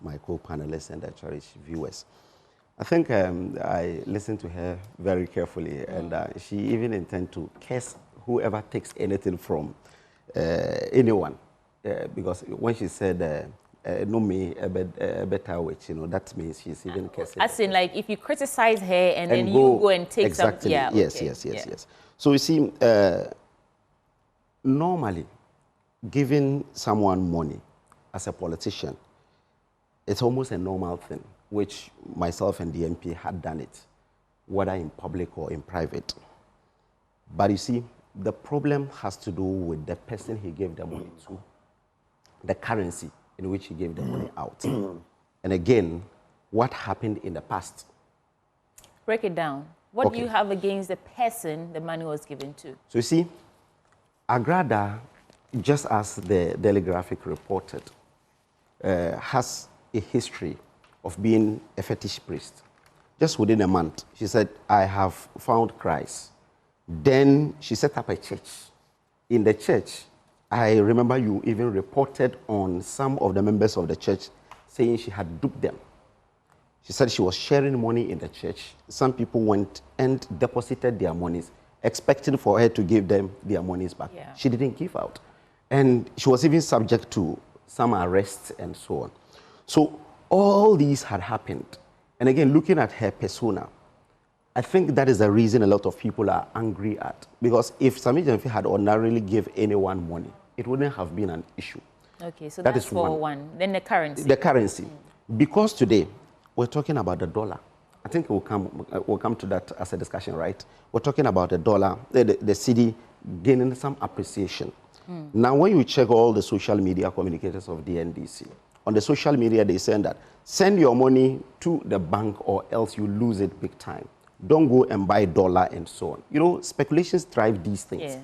E: my co-panelists and the cherished viewers. I think I listened to her very carefully, and she even intends to curse whoever takes anything from anyone. Because when she said, no me a better witch, that means she's even cursing.
A: As in, like, if you criticize her and then you go and take
E: exactly.
A: something.
E: Yes. So you see, normally, giving someone money as a politician, it's almost a normal thing, which myself and the MP had done it, whether in public or in private. But you see, the problem has to do with the person he gave the money to, the currency in which he gave the money out. And again, what happened in the past?
A: Break it down. What do you have against the person the money was given to?
E: So you see, Agradaa, just as the Daily Graphic reported, has a history of being a fetish priest. Just within a month, she said, I have found Christ. Then she set up a church. In the church, I remember you even reported on some of the members of the church saying she had duped them. She said she was sharing money in the church. Some people went and deposited their monies, expecting for her to give them their monies back. Yeah. She didn't give out. And she was even subject to some arrests and so on. So all these had happened. And again, looking at her persona, I think that is the reason a lot of people are angry at. Because if Sami Gyamfi had ordinarily given anyone money, it wouldn't have been an issue.
A: Okay, so that's for one. Then the currency.
E: The currency. Because today, we're talking about the dollar. I think we'll come to that as a discussion, right? We're talking about the dollar, the cedi gaining some appreciation. Now, when you check all the social media communicators of the NDC, on the social media, they say that send your money to the bank or else you lose it big time. Don't go and buy dollar and so on. Speculations drive these things. Yeah.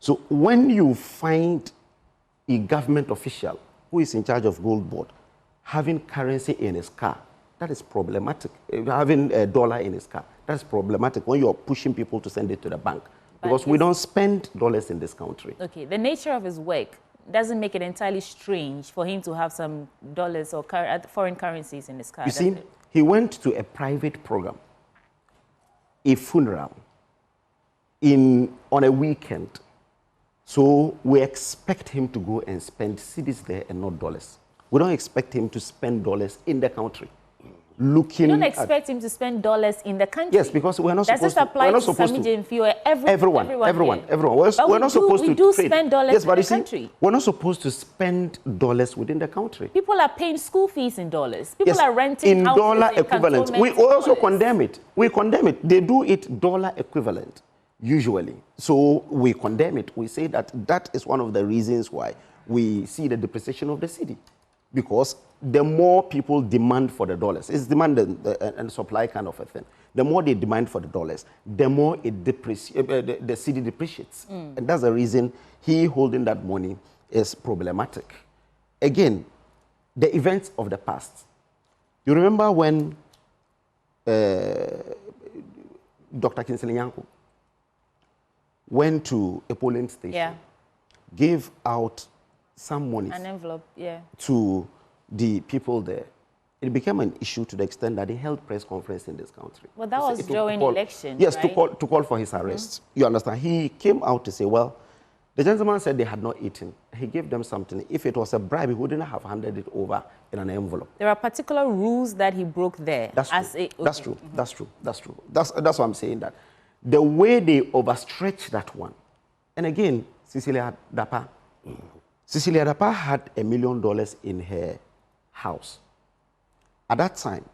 E: So when you find a government official who is in charge of gold board having currency in his car, that is problematic. Having a dollar in his car, that's problematic when you're pushing people to send it to the bank. Because we don't spend dollars in this country. Okay,
A: the nature of his work doesn't make it entirely strange for him to have some dollars or foreign currencies in his car.
E: You see, he went to a private program, a funeral, on a weekend. So we expect him to go and spend cedis there and not dollars. We don't expect him to spend dollars in the country. You
A: don't expect him to spend dollars in the country?
E: Yes, because we're not supposed to.
A: Does this apply to Sami Gyamfi or everyone?
E: We're not supposed to.
A: We do spend dollars in the country.
E: We're not supposed to spend dollars within the country.
A: People are paying school fees in dollars. People are renting
E: in
A: houses
E: dollar equivalent. We also condemn it. We condemn it. They do it dollar equivalent, usually. So we condemn it. We say that is one of the reasons why we see the depreciation of the cedi. Because the more people demand for the dollars, it's demand and supply kind of a thing. The more they demand for the dollars, the more the cedi depreciates. And that's the reason he holding that money is problematic. Again, the events of the past. You remember when Dr. Kinsley Nyanko went to a polling station, gave out some money,
A: an envelope,
E: to the people there. It became an issue to the extent that they held press conference in this country.
A: Well, that was during election,
E: yes,
A: right?
E: to call for his arrest. You understand? He came out to say, well, The gentleman said they had not eaten. He gave them something. If it was a bribe, he wouldn't have handed it over in an envelope.
A: There are particular rules that he broke there.
E: That's true. That's true. That's true. That's true. That's why I'm saying that. The way they overstretched that one. And again, Cecilia Dapa had $1 million in her house. At that time,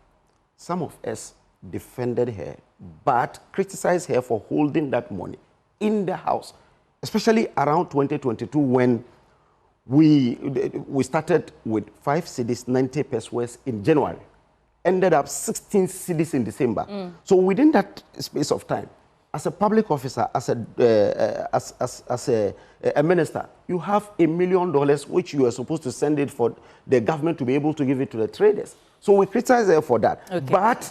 E: some of us defended her, but criticized her for holding that money in the house, especially around 2022 when we started with 5 cedis, 90 pesos in January, ended up 16 cedis in December. So within that space of time, as a public officer, as a minister, you have $1 million which you are supposed to send it for the government to be able to give it to the traders. So we criticize her for that. Okay. But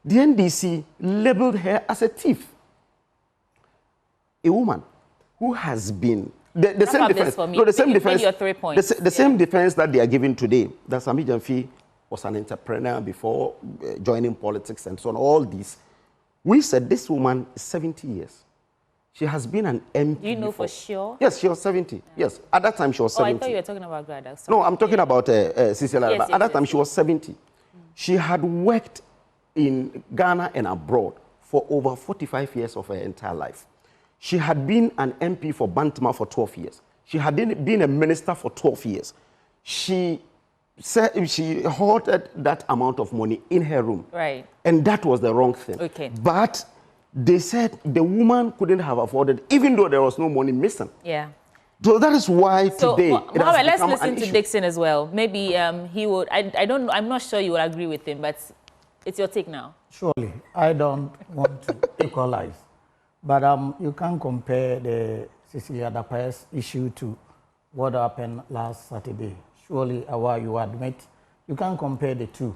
E: the NDC labeled her as a thief. A woman who has been the same defense. No, the same defense.
A: Your 3 points.
E: The same defense that they are giving today. That Sami Gyamfi was an entrepreneur before joining politics and so on. All these. We said this woman is 70 years. She has been an MP.
A: Do you know for sure?
E: Yes, she was 70. Yeah. Yes, at that time she was 70.
A: Oh, I thought you were talking about Agradaa.
E: No, I'm talking about Cecilia. Yes, at that time she was 70. She had worked in Ghana and abroad for over 45 years of her entire life. She had been an MP for Bantama for 12 years. She had been a minister for 12 years. She said she hoarded that amount of money in her room.
A: Right.
E: And that was the wrong thing.
A: Okay.
E: But they said the woman couldn't have afforded, even though there was no money missing.
A: Yeah.
E: So that is why today.
A: Mohammed, let's listen to Dixon as well. Maybe he would. I'm not sure you will agree with him, but it's your take now.
U: Surely, I don't want to equalize, but you can't compare the Cecilia Dapa's issue to what happened last Saturday. Surely, you admit you can't compare the two.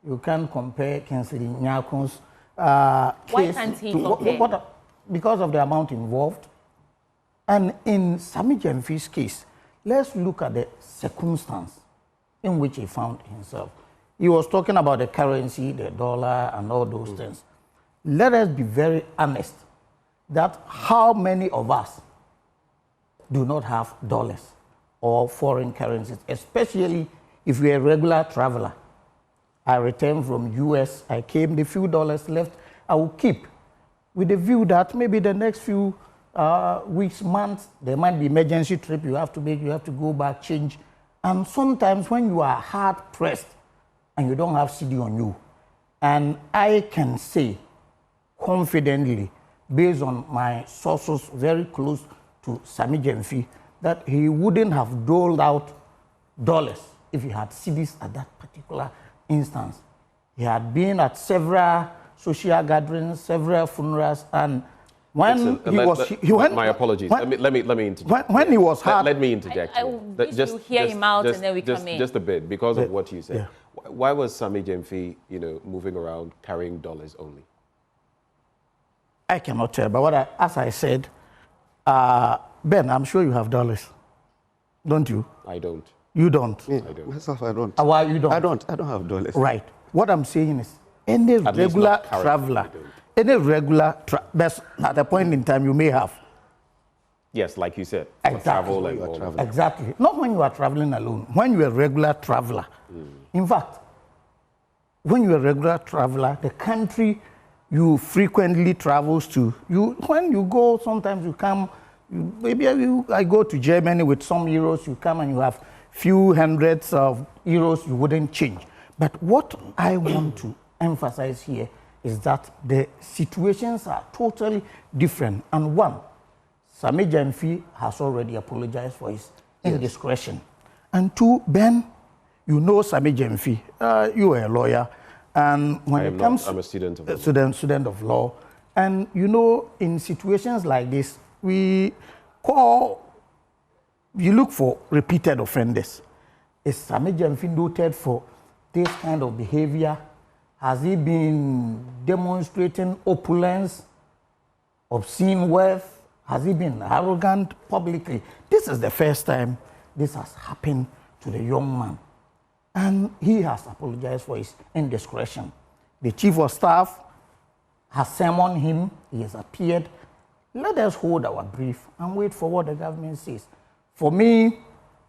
U: You can't compare Kingsley Nyakun's
A: Why can't he compare?
U: Because of the amount involved. And in Sami Gyamfi's case, let's look at the circumstance in which he found himself. He was talking about the currency, the dollar, and all those things. Let us be very honest that how many of us do not have dollars or foreign currencies, especially if you're a regular traveler. I returned from US, I came, the few dollars left, I will keep with the view that maybe the next few weeks, months, there might be emergency trip you have to make, you have to go back, change. And sometimes when you are hard pressed and you don't have CD on you, and I can say confidently, based on my sources very close to Sami Gyamfi, that he wouldn't have doled out dollars if he had CDs at that particular instance. He had been at several social gatherings, several funerals, and when
B: my apologies. Let me interject.
U: When he was hard,
B: let me interject.
A: I wish you hear him out and then we come in.
B: Just a bit, because of what you said. Yeah. Why was Sami Gyamfi, moving around carrying dollars only?
U: I cannot tell, but as I said, Ben, I'm sure you have dollars, don't you?
B: I don't.
U: You don't?
E: Yeah, I don't. Myself, I don't.
U: Why you don't?
E: I don't have dollars.
U: Right. What I'm saying is, any regular traveler, at a point in time you may have.
B: Yes, like you said.
U: Exactly. Exactly. Not when you are traveling alone. When you are a regular traveler. In fact, when you are a regular traveler, the country you frequently travels to, when you go, sometimes you come, I go to Germany with some euros, you come and you have few hundreds of euros you wouldn't change. But what I want to emphasize here is that the situations are totally different. And one, Sami Gyamfi has already apologized for his indiscretion. And two, Ben, you know Sami Gyamfi, you are a lawyer. And when it comes,
B: I'm a student of law.
U: Student of law. And in situations like this, you look for repeated offenders. Is Sami Gyamfi noted for this kind of behavior? Has he been demonstrating opulence, obscene wealth? Has he been arrogant publicly? This is the first time this has happened to the young man. And he has apologized for his indiscretion. The chief of staff has summoned him. He has appeared. let us hold our brief and wait for what the government says. For me,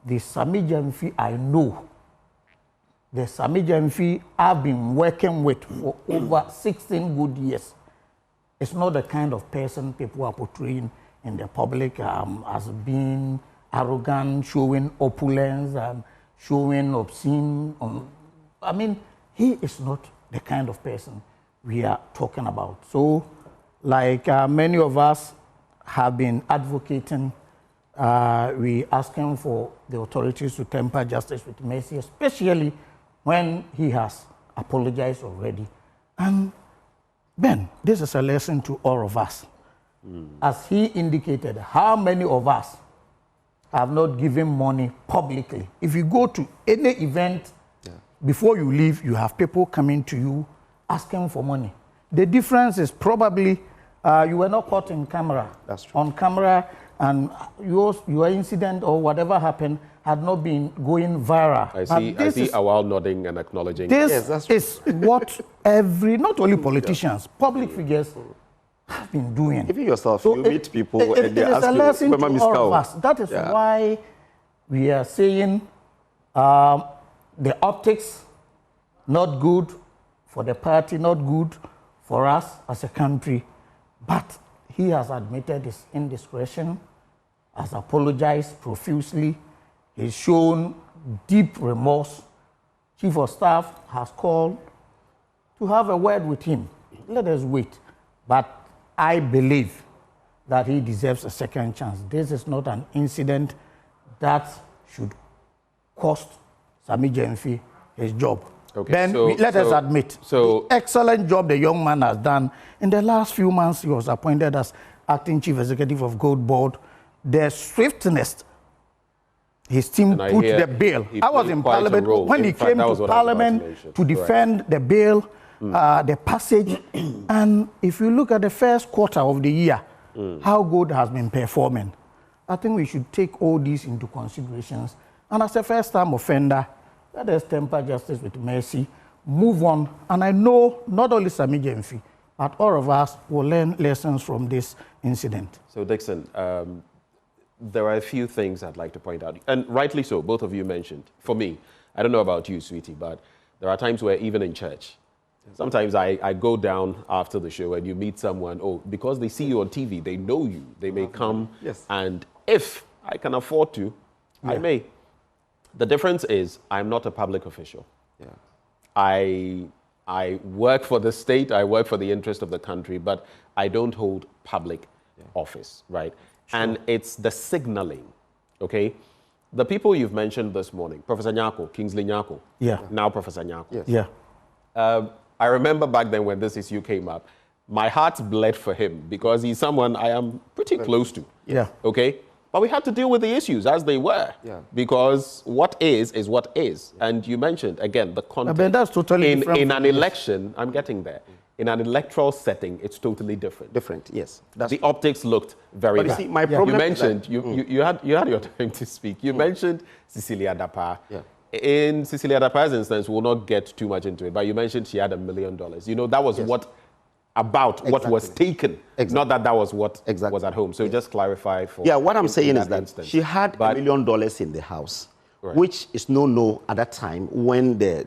U: the Sami Gyamfi I know, the Sami Gyamfi I've been working with for over 16 good years, it's not the kind of person people are portraying in the public as being arrogant, showing opulence, and showing obscene. I mean, he is not the kind of person we are talking about. So, like many of us have been advocating, we asking for the authorities to temper justice with mercy, especially when he has apologized already. And Ben, this is a lesson to all of us. As he indicated, how many of us have not given money publicly? If you go to any event, before you leave, you have people coming to you asking for money. The difference is probably you were not caught in camera.
E: That's true.
U: On camera, and your incident or whatever happened had not been going viral.
B: I see Awal nodding and acknowledging.
U: This is what not only politicians, public figures have been doing.
E: Even yourself, you meet people and they ask
U: a lesson
E: you,
U: to all of us. That is why we are saying the optics, not good for the party, not good for us as a country. But he has admitted his indiscretion, has apologized profusely, he's shown deep remorse. Chief of Staff has called to have a word with him. Let us wait. But I believe that he deserves a second chance. This is not an incident that should cost Sami Gyamfi his job.
B: Okay,
U: Then let us admit the excellent job the young man has done. In the last few months, he was appointed as acting chief executive of Gold Board. The swiftness his team put the bill. I was in Parliament when he came to Parliament to defend the bill, the passage. And if you look at the first quarter of the year, how good has been performing, I think we should take all these into considerations. And as a first-time offender, let us temper justice with mercy, move on. And I know not only Sami Gyamfi, but all of us will learn lessons from this incident.
B: So, Dixon, there are a few things I'd like to point out. And rightly so, both of you mentioned. For me, I don't know about you, sweetie, but there are times where even in church, sometimes I go down after the show and you meet someone, because they see you on TV, they know you, they may come.
E: Yes.
B: And if I can afford to, I may. The difference is I'm not a public official.
E: Yeah.
B: I work for the state, I work for the interest of the country, but I don't hold public office, right? Sure. And it's the signaling, okay? The people you've mentioned this morning, Professor Nyako, Kingsley Nyako, now Professor Nyako.
E: Yes.
U: Yeah.
B: I remember back then when this issue came up, my heart bled for him because he's someone I am pretty close to.
U: Yeah.
B: Okay? But we had to deal with the issues as they were.
E: Yeah.
B: Because what is what is. And you mentioned, again, the context.
U: I mean, that's totally different.
B: In an election, I'm getting there. In an electoral setting, it's totally different.
E: Different, yes.
B: The optics looked very bad.
E: You see, my problem
B: you mentioned, you had your time to speak. You mentioned Cecilia Dapa.
E: Yeah.
B: In Cecilia Dapa's instance, we'll not get too much into it, but you mentioned she had $1 million. You know, that was what was taken, not that was what was at home. So just clarify for...
E: Yeah, what I'm saying is that
B: instance.
E: she had $1 million in the house, which is no at that time when the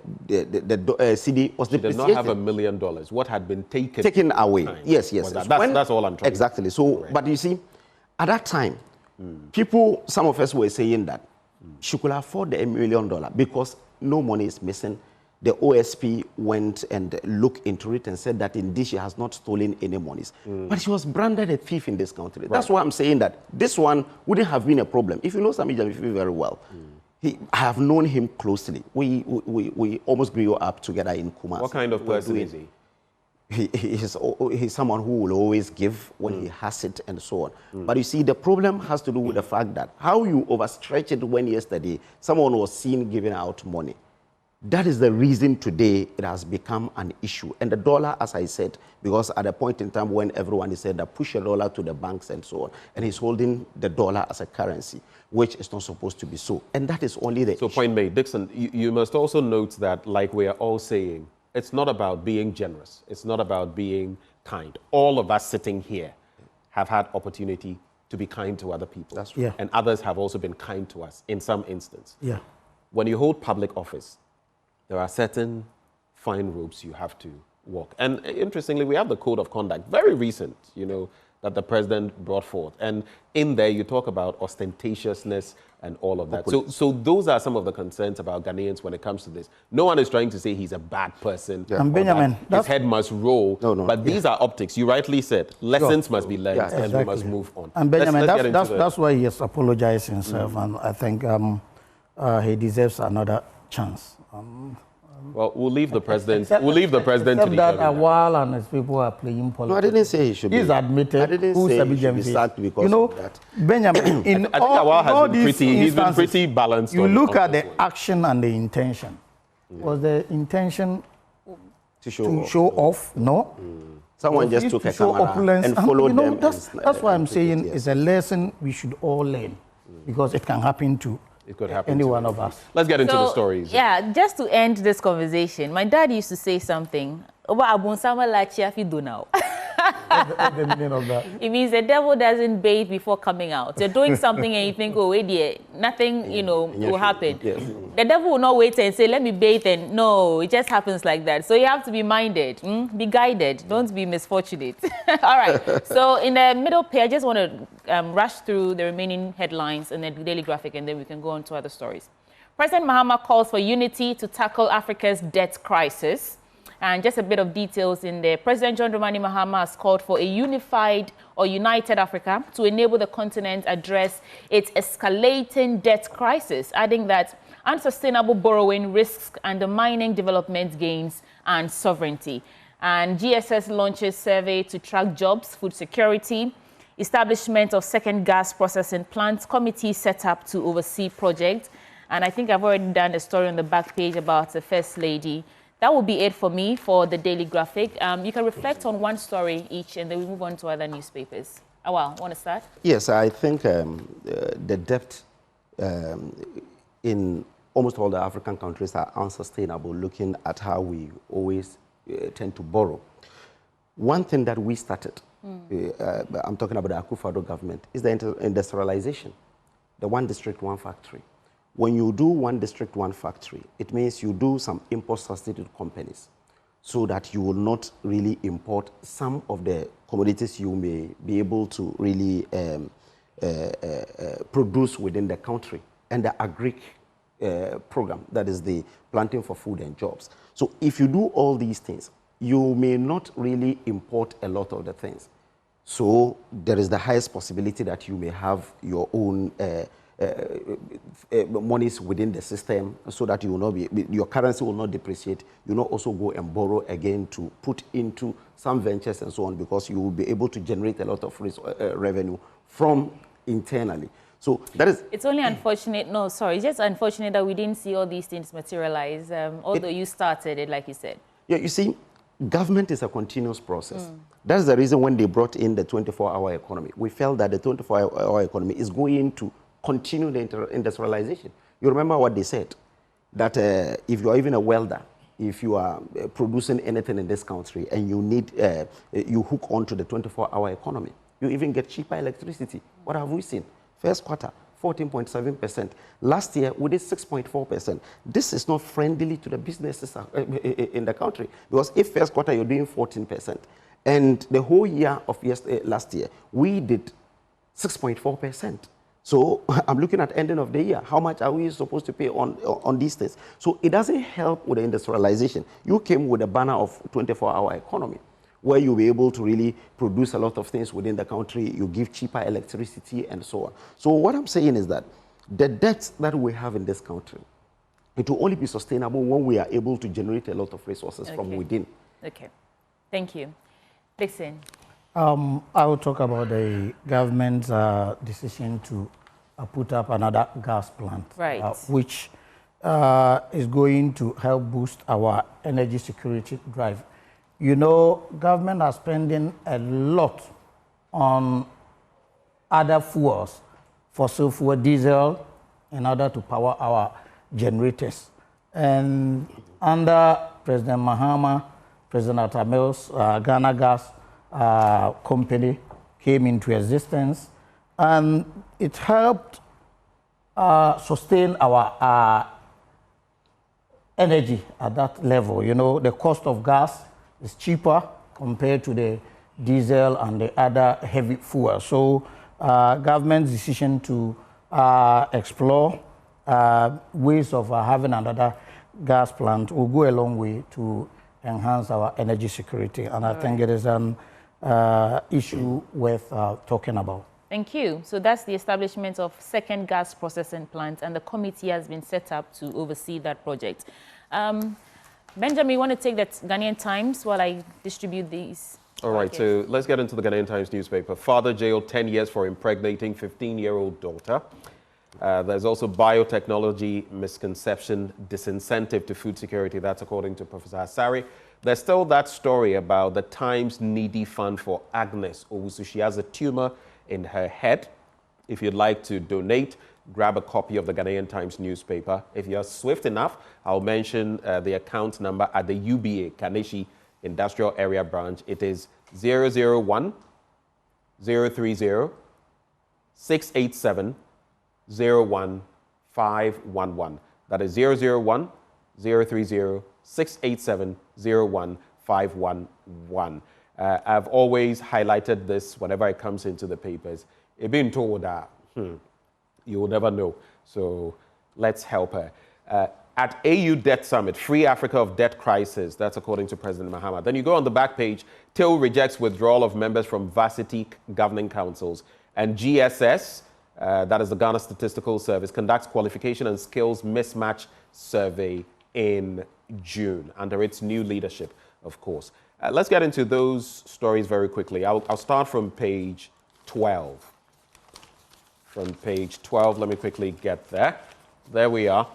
E: CD was depreciated.
B: She did not have $1 million. What had been taken
E: away. Yes.
B: That's all I'm trying
E: exactly. So, but you see, at that time, some of us were saying that she could afford the $1 million because no money is missing. The OSP went and looked into it and said that indeed she has not stolen any monies. But she was branded a thief in this country. Right. That's why I'm saying that this one wouldn't have been a problem. If you know Sami Gyamfi very well, I have known him closely. We almost grew up together in Kumasi.
B: What kind of person is he?
E: He's someone who will always give when he has it and so on. But you see, the problem has to do with the fact that how you overstretch it when yesterday someone was seen giving out money. That is the reason today it has become an issue. And the dollar, as I said, because at a point in time when everyone is said that push a dollar to the banks and so on, and he's holding the dollar as a currency, which is not supposed to be so. And that is only the issue.
B: Point made. Dixon, you must also note that, like we are all saying, it's not about being generous. It's not about being kind. All of us sitting here have had opportunity to be kind to other people.
U: That's true. Yeah.
B: And others have also been kind to us in some instance.
U: Yeah.
B: When you hold public office, there are certain fine ropes you have to walk. And interestingly, we have the code of conduct, very recent, that the president brought forth. And in there, you talk about ostentatiousness and all of that. So those are some of the concerns about Ghanaians when it comes to this. No one is trying to say he's a bad person.
U: Yeah. And Benjamin,
B: his head must roll. But these are optics. You rightly said, lessons must be learned and we must move on.
U: And Benjamin, that's why he has apologized himself. And I think he deserves another chance.
B: Well, we'll leave the president. We'll leave the president to
U: that a while and his people are playing politics.
E: No, I didn't say he should be.
U: He's admitted.
E: I didn't say he should be sacked because of that.
U: Benjamin, in
B: I think
U: all these
B: he's been pretty balanced.
U: You look at the action and the intention. Was the intention to show off? No.
E: Someone just took a camera and followed them.
U: That's why I'm saying it's a lesson we should all learn, because it can happen to any one of us.
B: Let's get into the stories.
A: Yeah, just to end this conversation, my dad used to say something about Abunsama Lachiafi do now.
U: What's the meaning of that?
A: It means the devil doesn't bathe before coming out. You're doing something and you think, oh, wait, yeah, nothing, will happen. Yes. The devil will not wait and say, let me bathe, and no, it just happens like that. So you have to be minded, be guided, don't be misfortunate. All right, so in the middle page, I just want to rush through the remaining headlines in the Daily Graphic, and then we can go on to other stories. President Mahama calls for unity to tackle Africa's debt crisis. And just a bit of details in there. President John Dramani Mahama has called for a unified or united Africa to enable the continent address its escalating debt crisis, adding that unsustainable borrowing risks undermining development gains and sovereignty. And GSS launches survey to track jobs, food security, establishment of second gas processing plants, committee set up to oversee project. And I think I've already done a story on the back page about the First Lady. That will be it for me for the Daily Graphic. You can reflect on one story each, and then we move on to other newspapers. Awal, want to start?
E: Yes, I think the debt in almost all the African countries are unsustainable, looking at how we always tend to borrow. One thing that we started, I'm talking about the Akufo-Addo government, is the industrialization, the one district, one factory. When you do one district, one factory, it means you do some import substitute companies so that you will not really import some of the commodities you may be able to really produce within the country. And the agric program, that is the planting for food and jobs. So if you do all these things, you may not really import a lot of the things. So there is the highest possibility that you may have your own monies within the system, so that you will not be, your currency will not depreciate. You will not also go and borrow again to put into some ventures and so on, because you will be able to generate a lot of revenue from internally. So that is...
A: It's only unfortunate, no, sorry, it's just unfortunate that we didn't see all these things materialize, although you started it, like you said.
E: Yeah, you see, government is a continuous process. That's the reason when they brought in the 24-hour economy, we felt that the 24-hour economy is going to continue the industrialization. You remember what they said, that if you are even a welder, if you are producing anything in this country and you need, you hook onto the 24-hour economy, you even get cheaper electricity. What have we seen? First quarter, 14.7%. Last year, we did 6.4%. This is not friendly to the businesses in the country, because if first quarter you're doing 14%, and the whole year of last year, we did 6.4%. So I'm looking at ending of the year. How much are we supposed to pay on these things? So it doesn't help with the industrialization. You came with a banner of 24-hour economy, where you'll be able to really produce a lot of things within the country. You give cheaper electricity and so on. So what I'm saying is that the debts that we have in this country, it will only be sustainable when we are able to generate a lot of resources from within.
A: Okay. Thank you. Listen.
U: I will talk about the government's decision to put up another gas plant, which is going to help boost our energy security drive. You know, government are spending a lot on other fuels, fossil fuel, diesel, in order to power our generators. And under President Mahama, President Atamil's Ghana Gas company came into existence, and it helped sustain our energy at that level. You know, the cost of gas is cheaper compared to the diesel and the other heavy fuel. So government's decision to explore ways of having another gas plant will go a long way to enhance our energy security. And I think it is an issue worth talking about.
A: Thank you. So that's the establishment of second gas processing plant, and the committee has been set up to oversee that project. Benjamin, you want to take that Ghanaian Times while I distribute these?
B: All right, so let's get into the Ghanaian Times newspaper. Father jailed 10 years for impregnating 15-year-old daughter. There's also biotechnology misconception, disincentive to food security. That's according to Professor Asari. There's still that story about the Times needy fund for Agnes Owusu. She has a tumor in her head. If you'd like to donate, grab a copy of the Ghanaian Times newspaper. If you're swift enough, I'll mention the account number at the UBA, Kaneshi Industrial Area Branch. It is 001 030 687 01511. That is 001 030 687 01511. I've always highlighted this whenever it comes into the papers. It's been told that you will never know. So let's help her. At AU Debt Summit, Free Africa of Debt Crisis. That's according to President Mahama. Then you go on the back page. TIL rejects withdrawal of members from varsity governing councils. And GSS, that is the Ghana Statistical Service, conducts qualification and skills mismatch survey in June under its new leadership, of course. Let's get into those stories very quickly. I'll start from page 12. From page 12, let me quickly get there. There we are.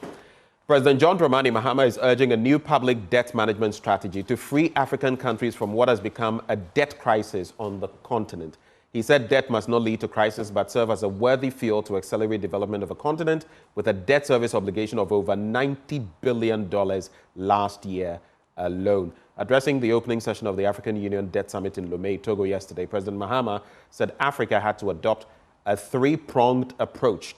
B: President John Dramani Mahama is urging a new public debt management strategy to free African countries from what has become a debt crisis on the continent. He said debt must not lead to crisis, but serve as a worthy fuel to accelerate development of a continent with a debt service obligation of over $90 billion last year alone. Addressing the opening session of the African Union Debt Summit in Lomé, Togo yesterday, President Mahama said Africa had to adopt a three-pronged approach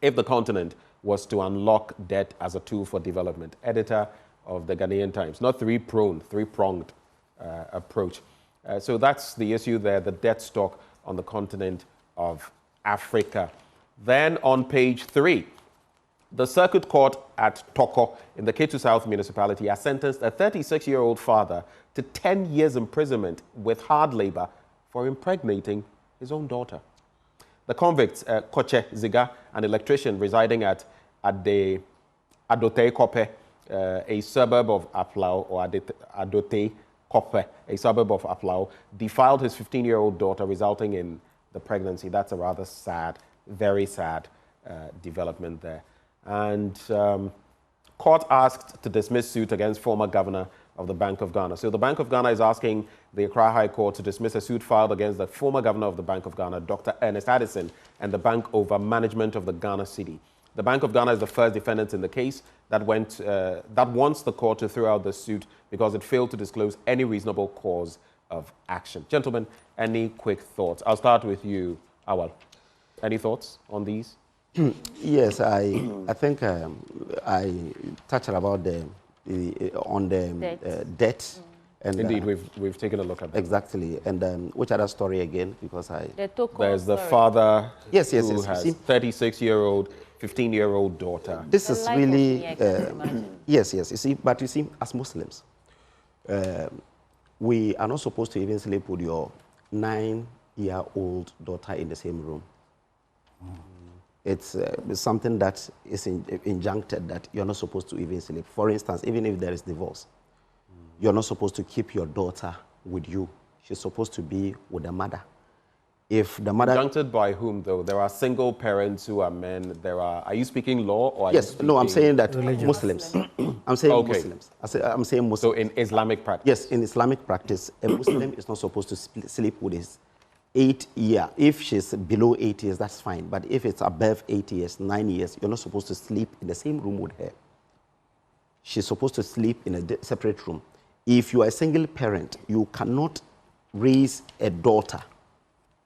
B: if the continent was to unlock debt as a tool for development. Editor of the Ghanaian Times. Not three-pronged approach. So that's the issue there, the debt stock on the continent of Africa. Then on page 3, the Circuit Court at Toko in the Ketu South municipality has sentenced a 36-year-old father to 10 years imprisonment with hard labor for impregnating his own daughter. The convicts, Koche Ziga, an electrician residing at the Adote Kope, a suburb of Aflao, or Adote Kope, a suburb of Aflao, defiled his 15-year-old daughter, resulting in the pregnancy. That's a rather sad, very sad development there. And court asked to dismiss suit against former governor of the Bank of Ghana. So the Bank of Ghana is asking the Accra High Court to dismiss a suit filed against the former governor of the Bank of Ghana, Dr. Ernest Addison, and the bank over management of the Ghana City. The Bank of Ghana is the first defendant in the case that wants the court to throw out the suit because it failed to disclose any reasonable cause of action. Gentlemen, any quick thoughts? I'll start with you, Awal. Any thoughts on these?
E: Yes, I think I touched about the debt. And,
B: indeed, we've taken a look at that.
E: Exactly. And which other story again? Because
B: there's the father who has 36-year-old, 15-year-old daughter.
E: This is really yes. You see, but you see, as Muslims, we are not supposed to even sleep with your 9-year-old daughter in the same room. It's something that is injuncted that you're not supposed to even sleep. For instance, even if there is divorce, you're not supposed to keep your daughter with you. She's supposed to be with the mother. If the mother...
B: Injuncted by whom, though? There are single parents who are men. Are you speaking law or are
E: yes, no, I'm saying that Muslims. I'm saying Muslims. I'm saying Muslims.
B: So in Islamic practice?
E: Yes, in Islamic practice, a Muslim is not supposed to sleep with his 8 year. If she's below 8 years, that's fine. But if it's above 8 years, 9 years, you're not supposed to sleep in the same room with her. She's supposed to sleep in a separate room. If you are a single parent, you cannot raise a daughter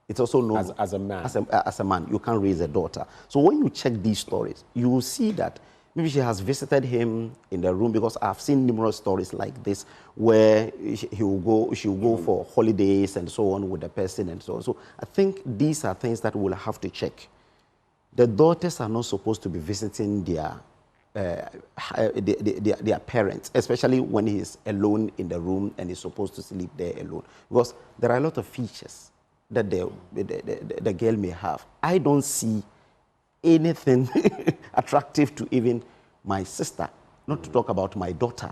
E: It's also known
B: as a man.
E: As a man, you can't raise a daughter. So when you check these stories, you will see that maybe she has visited him in the room, because I've seen numerous stories like this where she will go for holidays and so on with the person and so on. So I think these are things that we'll have to check. The daughters are not supposed to be visiting their parents, especially when he's alone in the room and he's supposed to sleep there alone, because there are a lot of features that the girl may have. I don't see anything attractive to even my sister, not to talk about my daughter.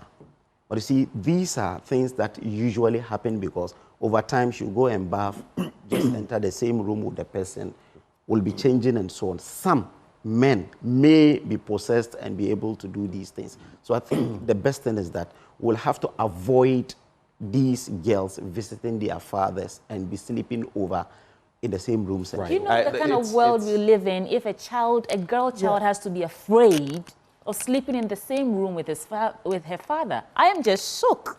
E: But you see, these are things that usually happen because over time she'll go and bath, just enter the same room with the person, will be changing and so on. Some men may be possessed and be able to do these things. So I think the best thing is that we'll have to avoid these girls visiting their fathers and be sleeping over in the same rooms.
A: Right. You know the kind of world we live in, if a girl child has to be afraid of sleeping in the same room with her father. I am just shook.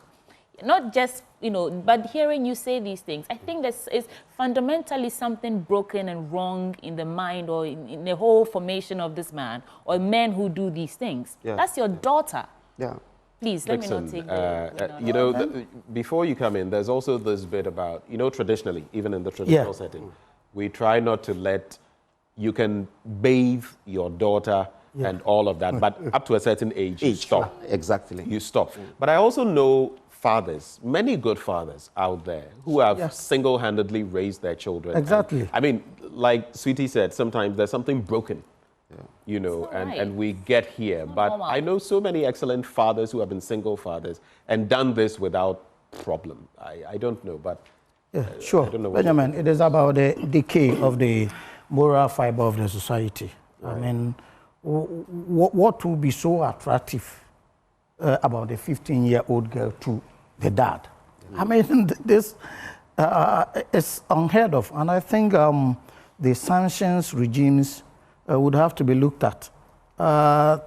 A: Not just, but hearing you say these things, I think this is fundamentally something broken and wrong in the mind or in the whole formation of this man or men who do these things. Yeah. That's your daughter.
E: Yeah.
A: Please, let me not take the...
B: before you come in, there's also this bit about, traditionally, even in the traditional setting, we try not to let, you can bathe your daughter and all of that, but up to a certain age, you stop.
E: Exactly.
B: You stop. But I also know fathers, many good fathers out there who have single-handedly raised their children.
U: Exactly.
B: And, I mean, like Sweetie said, sometimes there's something broken. And we get here. But I know so many excellent fathers who have been single fathers and done this without problem. I don't know, but...
U: sure.
B: I don't know
U: Benjamin, it is about the decay of the moral fiber of the society. Right. I mean, what will be so attractive about a 15-year-old girl to the dad? I mean, this is unheard of. And I think the sanctions regimes would have to be looked at.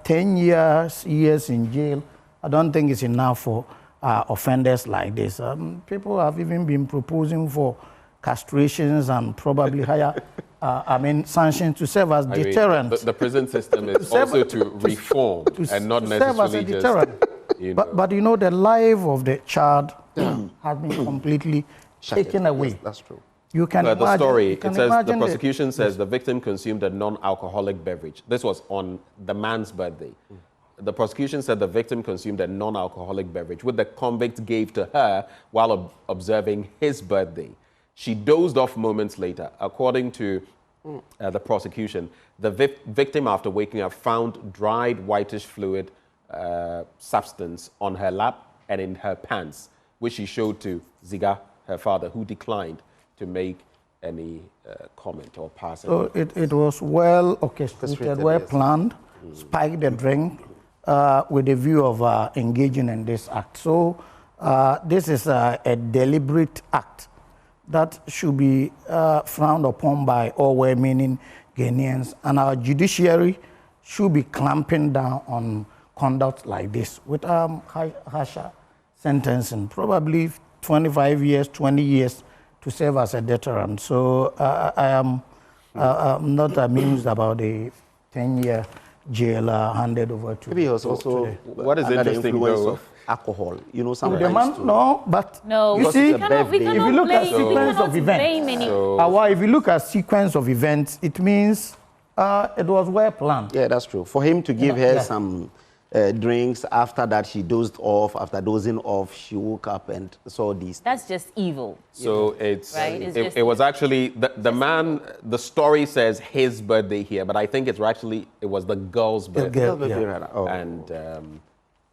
U: 10 years in jail, I don't think it's enough for offenders like this. People have even been proposing for castrations and probably higher sanctions to serve as deterrent.
B: The prison system is also to reform and not necessarily just...
U: But the life of the child has been completely taken away.
E: That's true.
U: You can imagine,
B: the story, it says, the prosecution says the victim consumed a non-alcoholic beverage. This was on the man's birthday. The prosecution said the victim consumed a non-alcoholic beverage, which the convict gave to her while observing his birthday. She dozed off moments later. According to the prosecution, the victim, after waking up, found dried whitish fluid substance on her lap and in her pants, which she showed to Ziga, her father, who declined to make any comment or pass.
U: So it was well orchestrated, well planned, spiked the drink with the view of engaging in this act. So this is a deliberate act that should be frowned upon by all well-meaning Ghanaians, and our judiciary should be clamping down on conduct like this with harsher sentencing, probably 25 years, 20 years to serve as a deterrent. So I am not amused about the 10-year jail handed over to...
E: Maybe also
B: what is interesting though
E: of alcohol, some
U: no, but you see, if you look at sequence of events, if you look at sequence of events, it means it was well planned.
E: Yeah, that's true. For him to give her some drinks, after that she dozed off. After dozing off, she woke up and saw these.
A: That's just evil.
B: So it was actually the man. The story says his birthday here, but I think it was the girl's birthday. And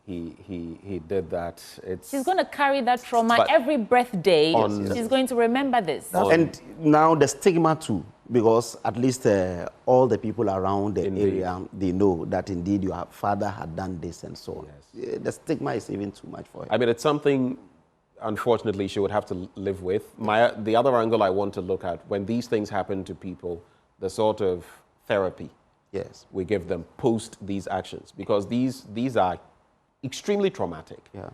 B: he did that.
A: She's going to carry that trauma every birthday. She's going to remember this.
E: And now the stigma too, because at least all the people around the area, they know that indeed your father had done this and so on. Yes. The stigma is even too much for her.
B: I mean, it's something, unfortunately, she would have to live with. The other angle I want to look at, when these things happen to people, the sort of therapy we give them post these actions, because these are extremely traumatic.
E: Yeah.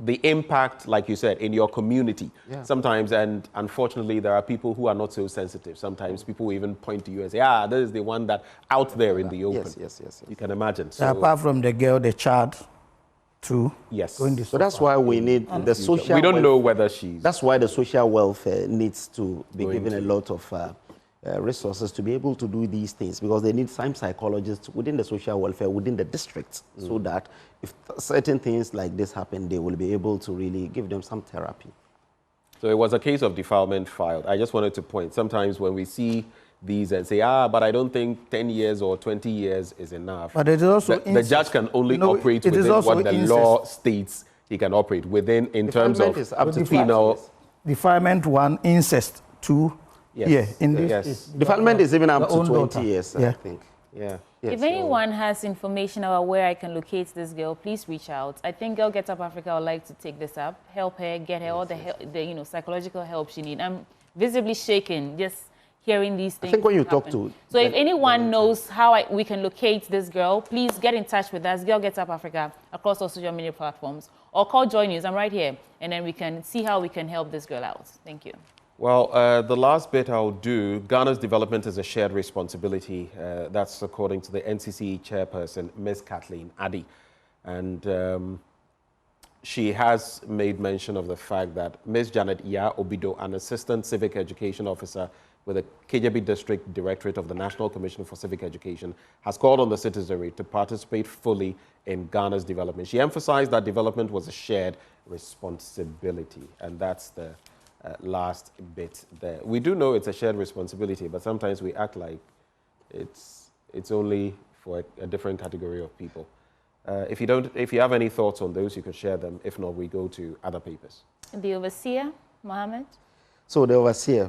B: the impact, like you said, in your community.
E: Yeah.
B: Sometimes, and unfortunately, there are people who are not so sensitive. Sometimes people will even point to you and say, this is the one that out there in the open.
E: Yes.
B: You can imagine.
U: So apart from the girl, the child, too.
B: Yes.
E: So that's why we need the social.
B: We don't know whether she's.
E: That's why the social welfare needs to be given a lot of resources to be able to do these things, because they need some psychologists within the social welfare, within the districts, so that if certain things like this happen, they will be able to really give them some therapy.
B: So it was a case of defilement filed. I just wanted to point, sometimes when we see these and say, but I don't think 10 years or 20 years is enough.
U: But it is also
B: the judge can only operate within what the law states he can operate within in terms of penal.
U: Defilement 1, incest 2.
B: Yes.
U: Yeah, in this
E: defilement is even up to 20 years, I think.
B: Yeah.
A: If anyone has information about where I can locate this girl, please reach out. I think Girl Gets Up Africa would like to take this up, help her, get her all the psychological help she needs. I'm visibly shaken just hearing these things.
E: I think when you talk to...
A: So if anyone knows how we can locate this girl, please get in touch with us, Girl Gets Up Africa, across all social media platforms, or call Joy News. I'm right here, and then we can see how we can help this girl out. Thank you.
B: Well, the last bit I'll do, Ghana's development is a shared responsibility. That's according to the NCC chairperson, Ms. Kathleen Addy. And she has made mention of the fact that Ms. Janet Iya Obido, an assistant civic education officer with the Kejabi District Directorate of the National Commission for Civic Education, has called on the citizenry to participate fully in Ghana's development. She emphasized that development was a shared responsibility, and that's the last bit there. We do know it's a shared responsibility, but sometimes we act like it's only for a different category of people. If you have any thoughts on those, you can share them. If not, we go to other papers.
A: The overseer, Mohammed.
E: So the overseer,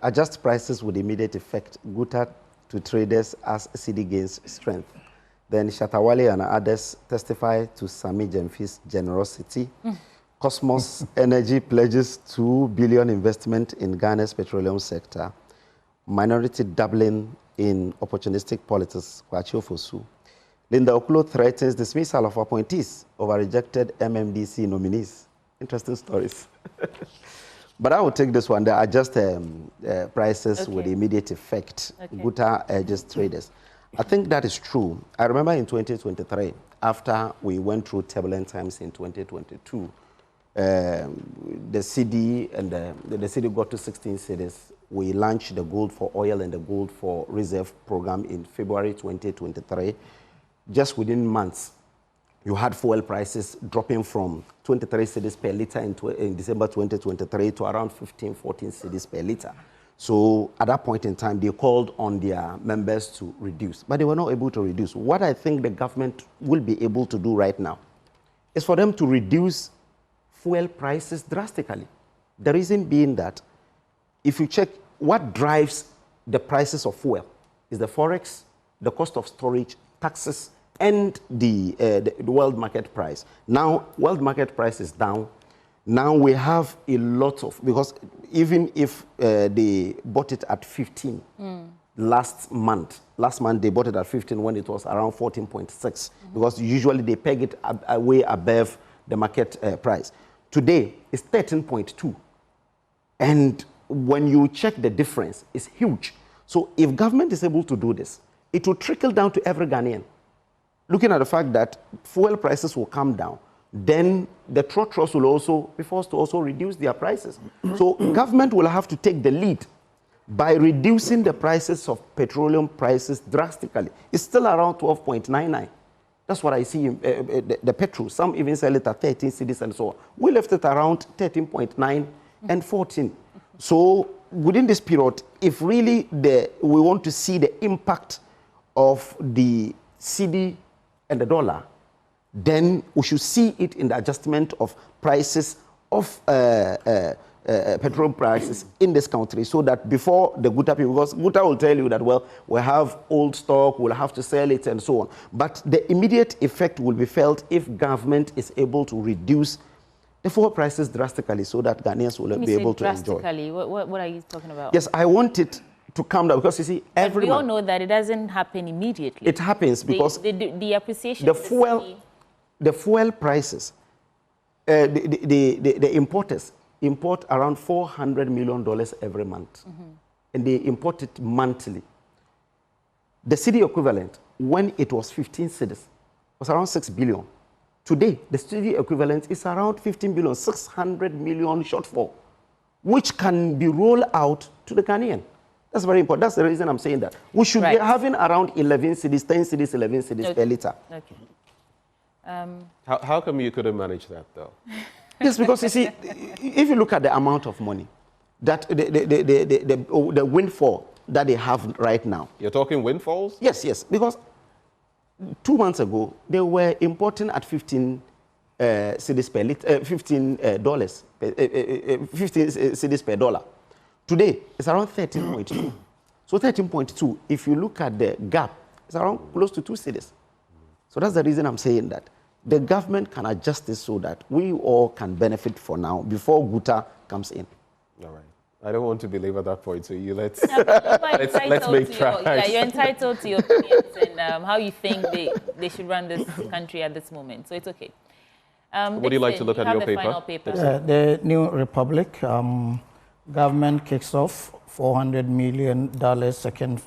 E: adjust prices with immediate effect. Guta to traders as cedi gains strength. Then Shatawale and others testify to Sami Gyamfi's generosity. Cosmos Energy pledges $2 billion investment in Ghana's petroleum sector. Minority doubling in opportunistic politics. Kwachi Linda Okulo threatens dismissal of appointees over rejected MMDC nominees. Interesting stories. But I will take this one. There are just prices with immediate effect. Guta urges traders. I think that is true. I remember in 2023, after we went through turbulent times in 2022, the cedi and the cedi got to 16 cedis. We launched the gold for oil and the gold for reserve program in February 2023. Just within months, you had fuel prices dropping from 23 cedis per liter in December 2023 to around 15, 14 cedis per liter. So at that point in time, they called on their members to reduce, but they were not able to reduce. What I think the government will be able to do right now is for them to reduce fuel prices drastically. The reason being that if you check what drives the prices of fuel is the forex, the cost of storage, taxes, and the world market price. Now, world market price is down. Now we have a lot of, because even if they bought it at 15 last month they bought it at 15 when it was around 14.6, because usually they peg it way above the market price. Today, it's 13.2. And when you check the difference, it's huge. So if government is able to do this, it will trickle down to every Ghanaian. Looking at the fact that fuel prices will come down, then the trotros will also be forced to also reduce their prices. So government will have to take the lead by reducing the prices of petroleum prices drastically. It's still around 12.99. That's what I see in the petrol. Some even sell it at 13 cedis and so on. We left it around 13.9 and 14. So within this period, if really we want to see the impact of the cedi and the dollar, then we should see it in the adjustment of prices of petrol prices in this country, so that before the Guta people, because Guta will tell you that, well, we have old stock, we'll have to sell it and so on. But the immediate effect will be felt if government is able to reduce the fuel prices drastically, so that Ghanaians will be able to enjoy.
A: Drastically, what are you talking about?
E: Yes, I want it to come down, because you see,
A: we all know that it doesn't happen immediately.
E: It happens because
A: the appreciation
E: the fuel prices, the importers import around $400 million every month. And they import it monthly. The cedi equivalent, when it was 15 cedis, was around 6 billion. Today, the cedi equivalent is around 15 billion, 600 million shortfall, which can be rolled out to the Ghanaian. That's very important. That's the reason I'm saying that. We should be having around 11 cedis, 10 cedis, 11 cedis per litre.
A: Okay.
B: How come you couldn't manage that, though?
E: Yes, because you see, if you look at the amount of money, that the windfall that they have right now.
B: You're talking windfalls?
E: Yes, yes, because 2 months ago, they were importing at 15 cedis per liter, $15 cedis per dollar. Today, it's around 13.2. So 13.2, if you look at the gap, it's around close to 2 cedis. So that's the reason I'm saying that. The government can adjust this so that we all can benefit for now before Guta comes in.
B: All right. I don't want to belabor that point, so let's make tracks.
A: Yeah, you're entitled to your opinions and how you think they should run this country at this moment. So it's okay.
B: Would you like to look at your paper?
U: The New Republic government kicks off $400 million second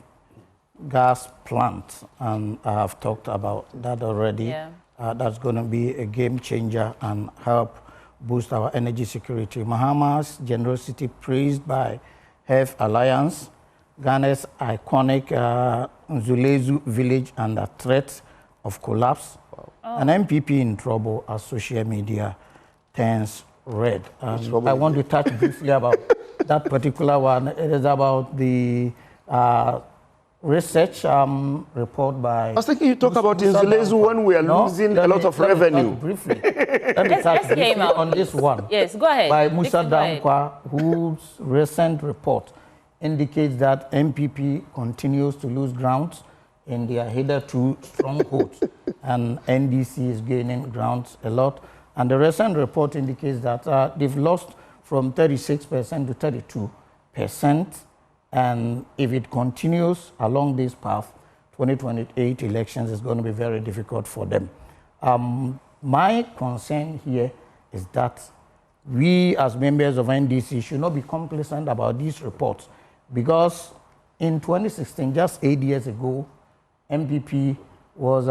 U: gas plant, and I have talked about that already.
A: Yeah.
U: That's going to be a game changer and help boost our energy security. Mahama's generosity praised by Health Alliance, Ghana's iconic Nzulezu village under threat of collapse, an MPP in trouble as social media turns red. I want to touch briefly about that particular one. It is about the research report by...
E: I was thinking you talk about Nzulezu when we are losing a lot of revenue.
U: Briefly. Let me touch briefly on this one.
A: Yes, go ahead.
U: By Musa Dankwa, whose recent report indicates that MPP continues to lose ground in their hitherto strongholds, and NDC is gaining ground a lot. And the recent report indicates that they've lost from 36% to 32%. And if it continues along this path, 2028 elections is going to be very difficult for them. My concern here is that we as members of NDC should not be complacent about these reports, because in 2016, just 8 years ago, MPP was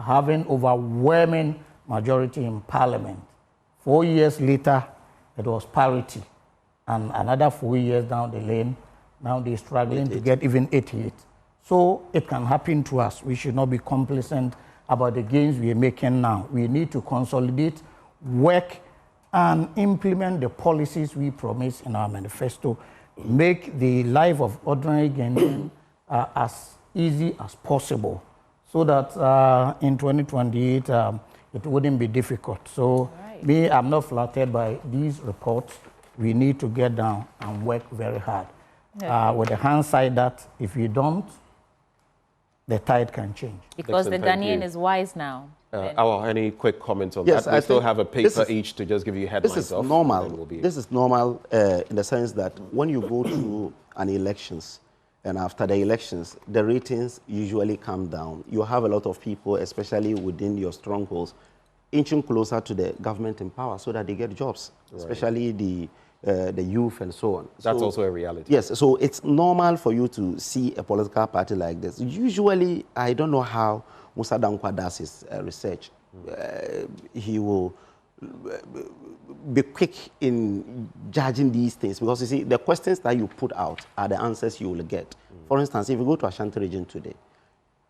U: having overwhelming majority in parliament. 4 years later, it was parity. And another 4 years down the lane, now they're struggling to get even 88. So it can happen to us. We should not be complacent about the gains we are making now. We need to consolidate, work, and implement the policies we promise in our manifesto. Make the life of ordinary Ghanaians as easy as possible, so that in 2028 it wouldn't be difficult. So me, I'm not flattered by these reports. We need to get down and work very hard. With the hindsight that if you don't, the tide can change.
A: Because the Ghanaian is wise now.
B: Any quick comments on that? We still have a paper each to just give you headlines.
E: This is normal. This is normal in the sense that when you go to an elections, and after the elections, the ratings usually come down. You have a lot of people, especially within your strongholds, inching closer to the government in power so that they get jobs, especially the youth and so on.
B: That's also a reality.
E: Yes, so it's normal for you to see a political party like this. Usually, I don't know how Musa Dankwa does his research. He will be quick in judging these things, because you see, the questions that you put out are the answers you will get. For instance, if you go to Ashanti region today,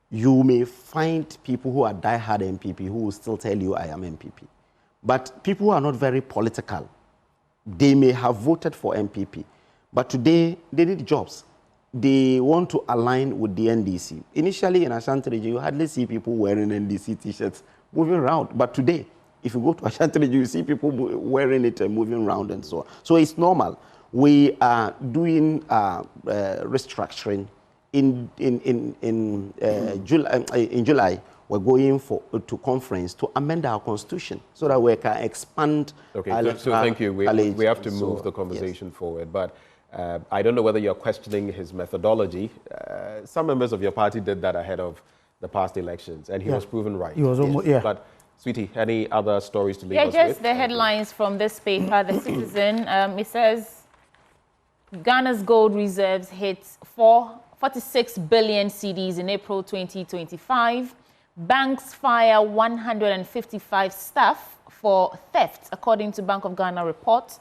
E: you may find people who are die-hard MPP who will still tell you, I am MPP. But people who are not very political, they may have voted for MPP, but today they need jobs. They want to align with the NDC. Initially in Ashanti region, you hardly see people wearing NDC t-shirts moving around. But today, if you go to Ashanti region, you see people wearing it and moving around and so on. So it's normal. We are doing restructuring in July. We're going to conference to amend our constitution so that we can expand.
B: Okay, so thank you. We have to move the conversation forward. But I don't know whether you're questioning his methodology. Some members of your party did that ahead of the past elections, and he was proven right.
U: He was almost,
B: But Sweetie, any other stories to leave us with?
A: Yeah, just the headlines from this paper, The Citizen. It says Ghana's gold reserves hit 46 billion cedis in April 2025. Banks fire 155 staff for theft, according to Bank of Ghana report.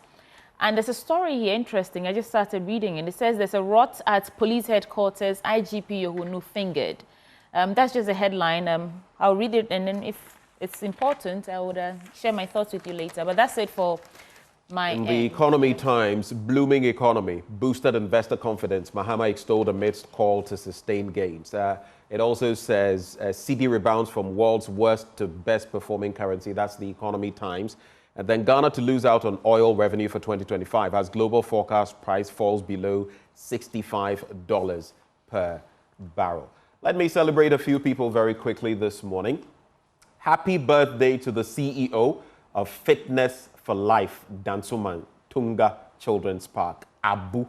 A: And there's a story here, interesting. I just started reading it. It says there's a rot at police headquarters, IGP Yohunu fingered. That's just a headline. I'll read it, and then if it's important, I would share my thoughts with you later. But that's it for my
B: In the Economy Times, blooming economy, boosted investor confidence. Mahama extolled amidst call to sustain gains. It also says CD rebounds from world's worst to best performing currency. That's the Economy Times. And then Ghana to lose out on oil revenue for 2025 as global forecast price falls below $65 per barrel. Let me celebrate a few people very quickly this morning. Happy birthday to the CEO of Fitness for Life, Dansoman Tunga Children's Park, Abu.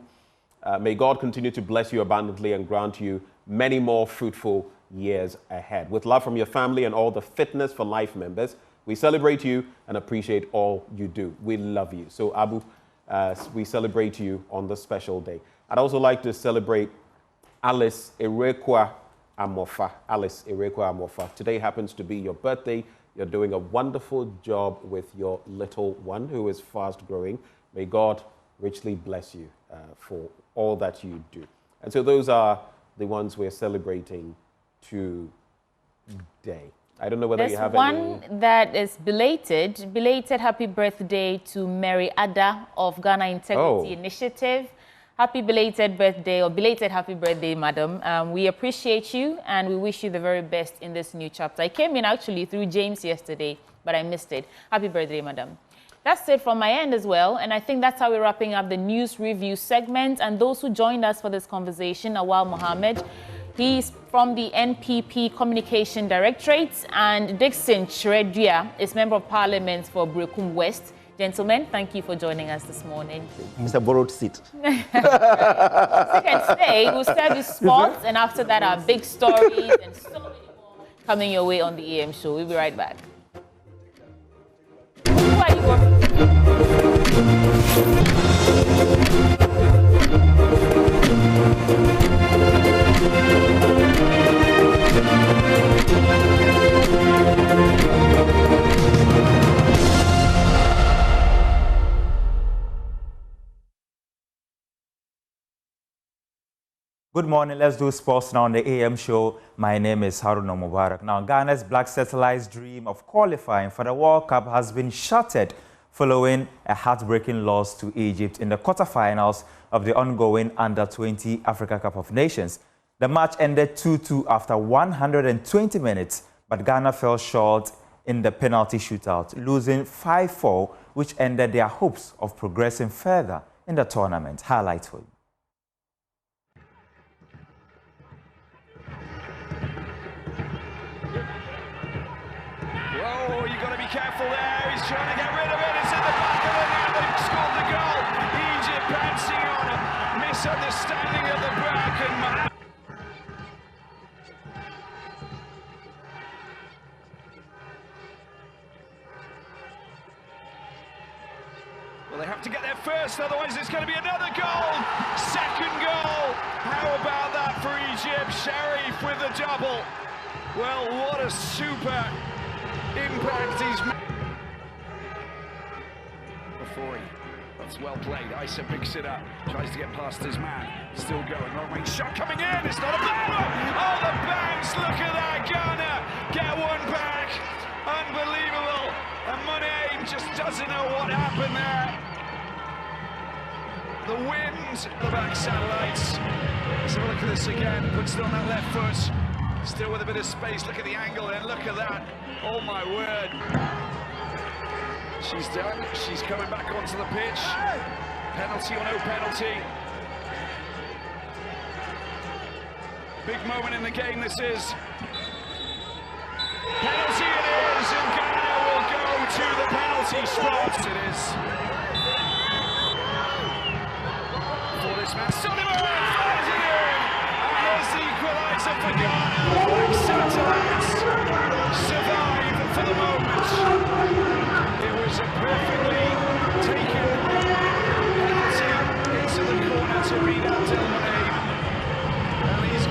B: May God continue to bless you abundantly and grant you many more fruitful years ahead. With love from your family and all the Fitness for Life members, we celebrate you and appreciate all you do. We love you. So, Abu, we celebrate you on this special day. I'd also like to celebrate Alice Erekwa Amofa. Alice Erekwa Amofa. Today happens to be your birthday. You're doing a wonderful job with your little one who is fast growing. May God richly bless you for all that you do. And so those are the ones we're celebrating today. I don't know whether you have
A: one that is belated. Belated happy birthday to Mary Ada of Ghana Integrity Initiative. Happy belated birthday, or belated happy birthday, madam. We appreciate you and we wish you the very best in this new chapter. I came in actually through James yesterday, but I missed it. Happy birthday, madam. That's it from my end as well. And I think that's how we're wrapping up the news review segment. And those who joined us for this conversation, Awal Mohammed, he's from the NPP Communication Directorate, and Dixon Chredria is Member of Parliament for Brekum West. Gentlemen, thank you for joining us this morning.
E: It's a borrowed seat.
A: Second today, we'll serve you sports, and after that, our big stories and so many more coming your way on the AM show. We'll be right back. Who are you?
F: Good morning. Let's do sports now on the AM show. My name is Haruna Mubarak. Now, Ghana's Black Satellites' dream of qualifying for the World Cup has been shattered following a heartbreaking loss to Egypt in the quarterfinals of the ongoing Under-20 Africa Cup of Nations. The match ended 2-2 after 120 minutes, but Ghana fell short in the penalty shootout, losing 5-4, which ended their hopes of progressing further in the tournament. Highlights for you.
V: Oh, you've got to be careful there. He's trying to get rid of it. It's in the back of the net. They've scored the goal. Egypt pouncing on a misunderstanding of the back. And well, they have to get there first, otherwise it's going to be another goal. Second goal. How about that for Egypt? Sharif with the double. Well, what a super impact he's made. Before that's well played. Isa picks it up, tries to get past his man. Still going, long range shot coming in. It's not a bad one. Oh, the bangs! Look at that, Ghana get one back. Unbelievable. And Monet just doesn't know what happened there. The wind, the back satellites. Let's have a look at this again. Puts it on that left foot. Still with a bit of space, look at the angle and look at that. Oh my word. She's done, she's coming back onto the pitch. Penalty or no penalty. Big moment in the game this is. Penalty it is, and Ghana will go to the penalty spot. It is. For this man, Sullivan fires it in. And there's the equaliser for Ghana. Black Satellites survive for the moment. Perfectly taken. Into the corner to read out Delmonade. And he's...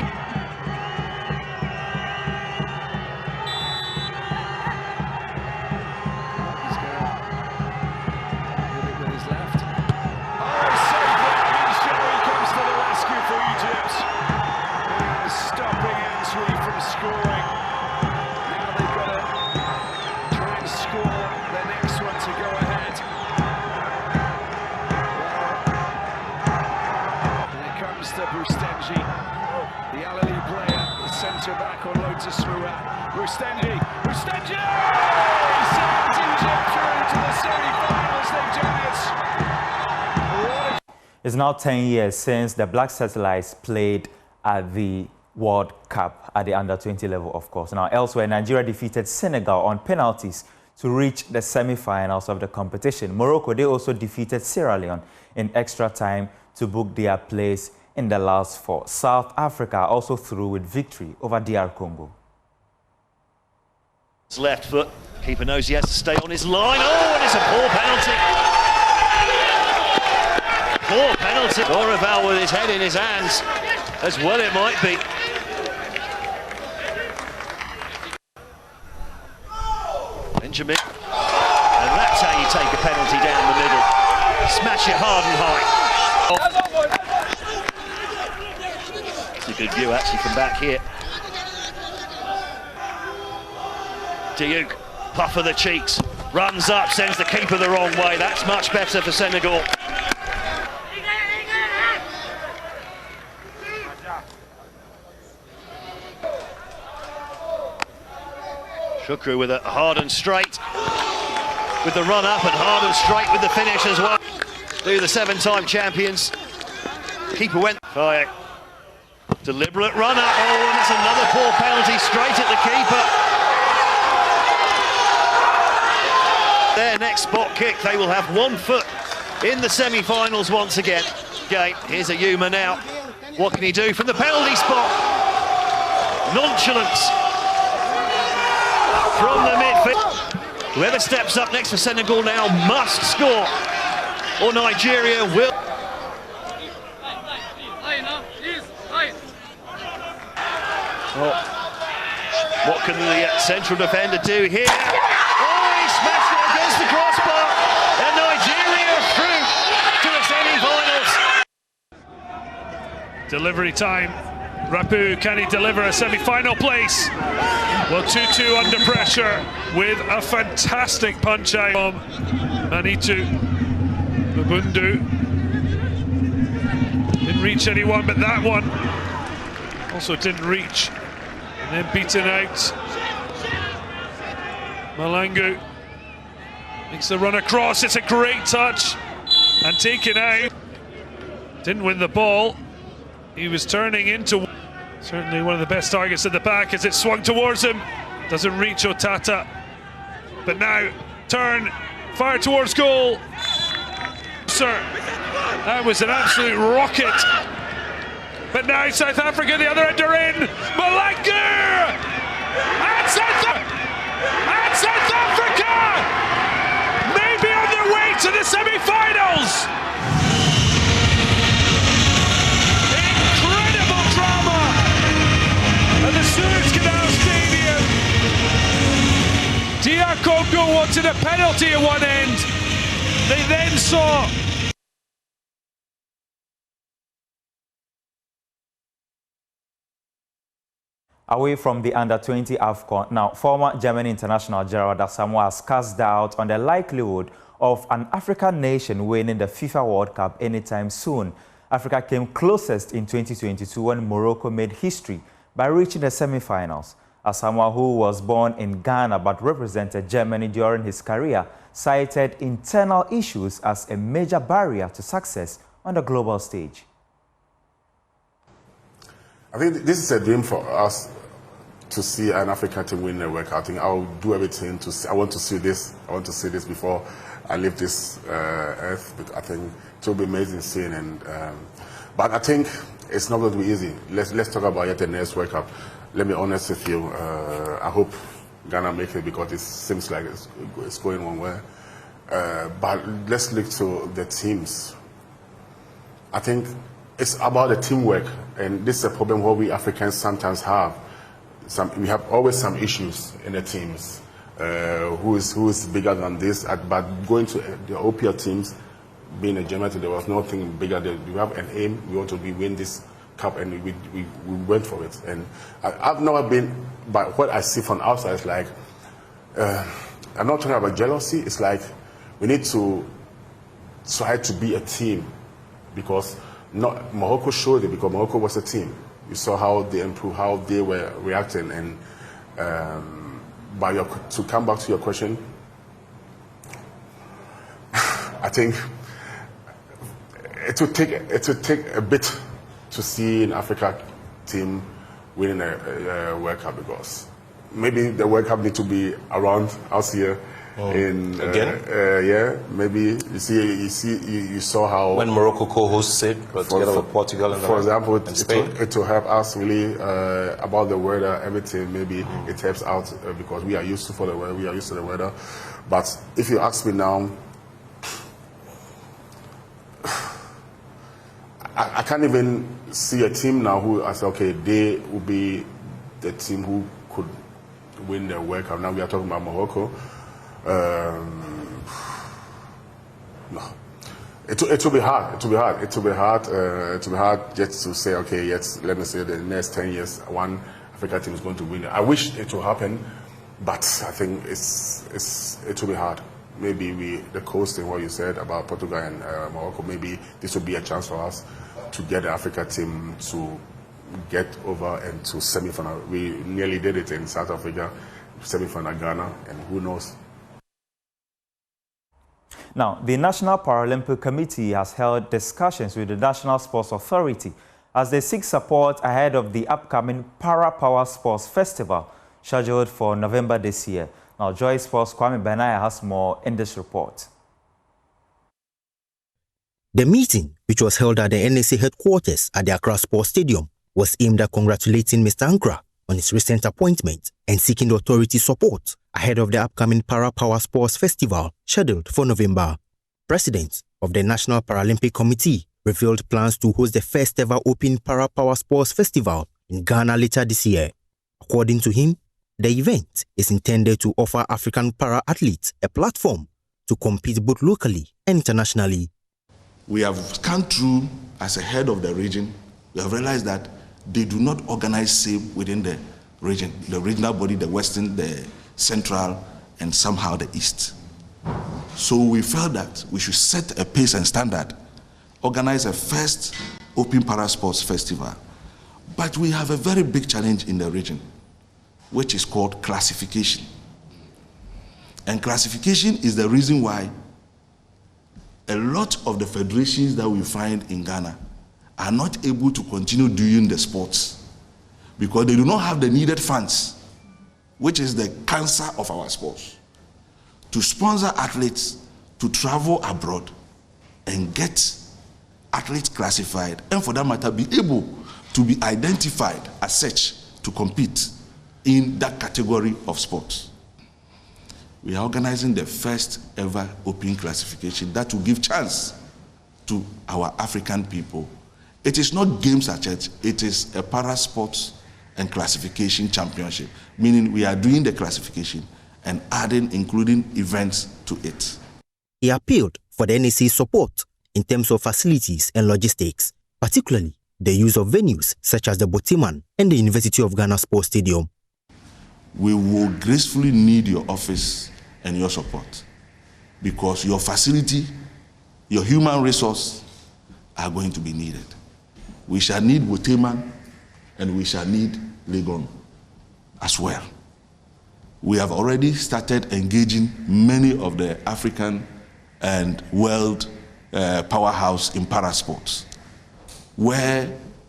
V: back on load to Smua. Rustenji! Sends Egypt through to the semi-finals. They've done it.
F: It's now 10 years since the Black Satellites played at the World Cup at the under-20 level, of course. Now, elsewhere, Nigeria defeated Senegal on penalties to reach the semi-finals of the competition. Morocco, they also defeated Sierra Leone in extra time to book their place in the last four. South Africa also through with victory over DR Congo.
C: His left foot. Keeper knows he has to stay on his line. Oh, and it's a poor penalty. Poor penalty. Dorival with his head in his hands. As well it might be. Benjamin. And that's how you take a penalty down the middle. Smash it hard and high. It's a good view actually from back here. Diuk, puff of the cheeks, runs up, sends the keeper the wrong way. That's much better for Senegal. Shukru with a hard and straight, with the run up, and hard and straight with the finish as well. Do the seven-time champions. Keeper went. Fire. Deliberate run up. Oh, and it's another poor penalty straight at the keeper. Their next spot kick, they will have 1 foot in the semi-finals once again. Here's a Yuma now. What can he do from the penalty spot? Nonchalance from the midfield. Whoever steps up next for Senegal now must score, or Nigeria will. Oh. What can the central defender do here? Oh, he smashed it against the crossbar, and Nigeria through to the semi-finals.
H: Delivery time. Rapu, can he deliver a semi-final place? Well, 2-2 under pressure with a fantastic punch out from Manitu Mbundu. Didn't reach anyone, but that one also didn't reach. And then beaten out. Malangu makes the run across. It's a great touch and taken out. Didn't win the ball. He was turning into certainly one of the best targets at the back as it swung towards him. Doesn't reach Otata. But now, turn, fire towards goal. Sir, that was an absolute rocket. But now South Africa, the other end are in. Malangu! And South Africa! Maybe on their way to the semi-finals! At the Suez Canal Stadium. DR Congo wanted a penalty at one end. They then saw
F: away from the under-20 AFCON. Now, former German international Gerard Asamoah has cast doubt on the likelihood of an African nation winning the FIFA World Cup anytime soon. Africa came closest in 2022 when Morocco made history by reaching the semi-finals. Asamoah, who was born in Ghana but represented Germany during his career, cited internal issues as a major barrier to success on the global stage.
W: I think this is a dream for us to see an African team win the World Cup. I think I'll do everything to see. I want to see this before I leave this earth. But I think it will be amazing seeing. But I think it's not going to be easy. Let's talk about yet the next World Cup. Let me be honest with you. I hope Ghana make it because it seems like it's going one way. But let's look to the teams. I think it's about the teamwork, and this is a problem where we Africans sometimes have. We have always some issues in the teams. Who is bigger than this? But going to the OPL teams, being a German, there was nothing bigger. We have an aim. We want to win this cup, and we went for it. And I've never been. But what I see from outside is like, I'm not talking about jealousy. It's like we need to try to be a team, because Morocco showed it, because Morocco was a team. You saw how they improved, how they were reacting, and to come back to your question, I think it would take a bit to see an Africa team winning a World Cup, because maybe the World Cup need to be around us here.
I: Again?
W: Maybe you saw how
I: when Morocco co-hosts it, together with Portugal and
W: for example,
I: and Spain.
W: It will help us really about the weather, everything. Maybe it helps out because we are used to the weather. But if you ask me now, I can't even see a team now who I say, okay, they will be the team who could win the World Cup. Now we are talking about Morocco. No, it will be hard. It will be hard just to say, okay, yes, let me say the next 10 years, one African team is going to win. I wish it will happen, but I think it will be hard. Maybe the coast and what you said about Portugal and Morocco, maybe this will be a chance for us to get the Africa team to get over and to semi-final. We nearly did it in South Africa, semi-final Ghana, and who knows.
F: Now, the National Paralympic Committee has held discussions with the National Sports Authority as they seek support ahead of the upcoming Para-Power Sports Festival, scheduled for November this year. Now, Joy Sports' Kwame Benaya has more in this report.
J: The meeting, which was held at the NSA headquarters at the Accra Sports Stadium, was aimed at congratulating Mr. Ankra on his recent appointment and seeking the authority's support ahead of the upcoming Para-Power Sports Festival scheduled for November. President of the National Paralympic Committee revealed plans to host the first ever Open Para-Power Sports Festival in Ghana later this year. According to him, the event is intended to offer African para-athletes a platform to compete both locally and internationally.
L: We have come through as a head of the region. We have realized that they do not organize same within the region, the regional body, the Western, the Central, and somehow the East. So we felt that we should set a pace and standard, organize a first Open Para Sports Festival. But we have a very big challenge in the region, which is called classification. And classification is the reason why a lot of the federations that we find in Ghana are not able to continue doing the sports because they do not have the needed funds, which is the cancer of our sports, to sponsor athletes to travel abroad and get athletes classified, and for that matter be able to be identified as such to compete in that category of sports. We are organizing the first ever open classification that will give chance to our African people. It is not games at church, it is a para sports and classification championship, meaning we are doing the classification and adding, including events to it.
J: He appealed for the NAC's support in terms of facilities and logistics, particularly the use of venues such as the Botiman and the University of Ghana Sports Stadium.
L: We will gracefully need your office and your support because your facility, your human resource are going to be needed. We shall need Botiman and we shall need Legon as well. We have already started engaging many of the African and world powerhouse in parasports, where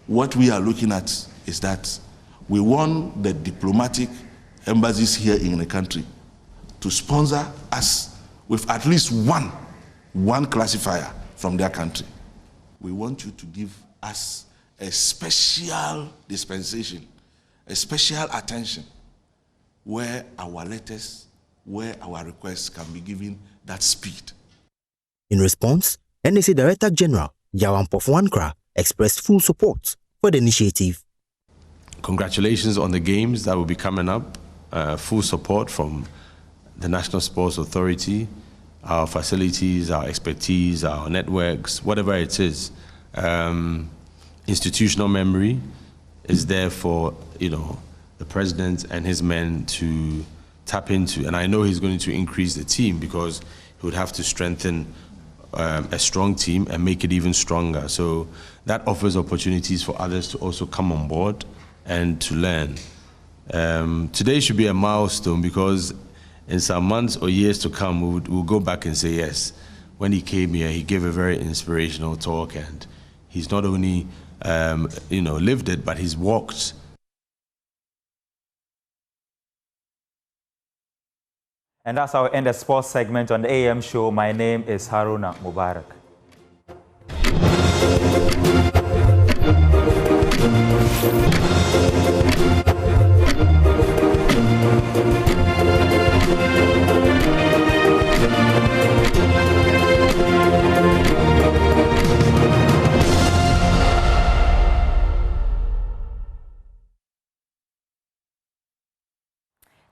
L: what we are looking at is that we want the diplomatic embassies here in the country to sponsor us with at least one classifier from their country. We want you to give us a special dispensation, a special attention, where our letters, where our requests can be given that speed.
J: In response, NSA Director General Yawan Pofwankra expressed full support for the initiative.
K: Congratulations on the games that will be coming up. Full support from the National Sports Authority, our facilities, our expertise, our networks, whatever it is. Institutional memory is there for, the president and his men to tap into. And I know he's going to increase the team because he would have to strengthen a strong team and make it even stronger. So that offers opportunities for others to also come on board and to learn. Today should be a milestone because in some months or years to come, we'll go back and say, yes, when he came here, he gave a very inspirational talk, and he's not only, lived it, but he's walked.
F: And that's how we end the sports segment on the AM show. My name is Haruna Mubarak.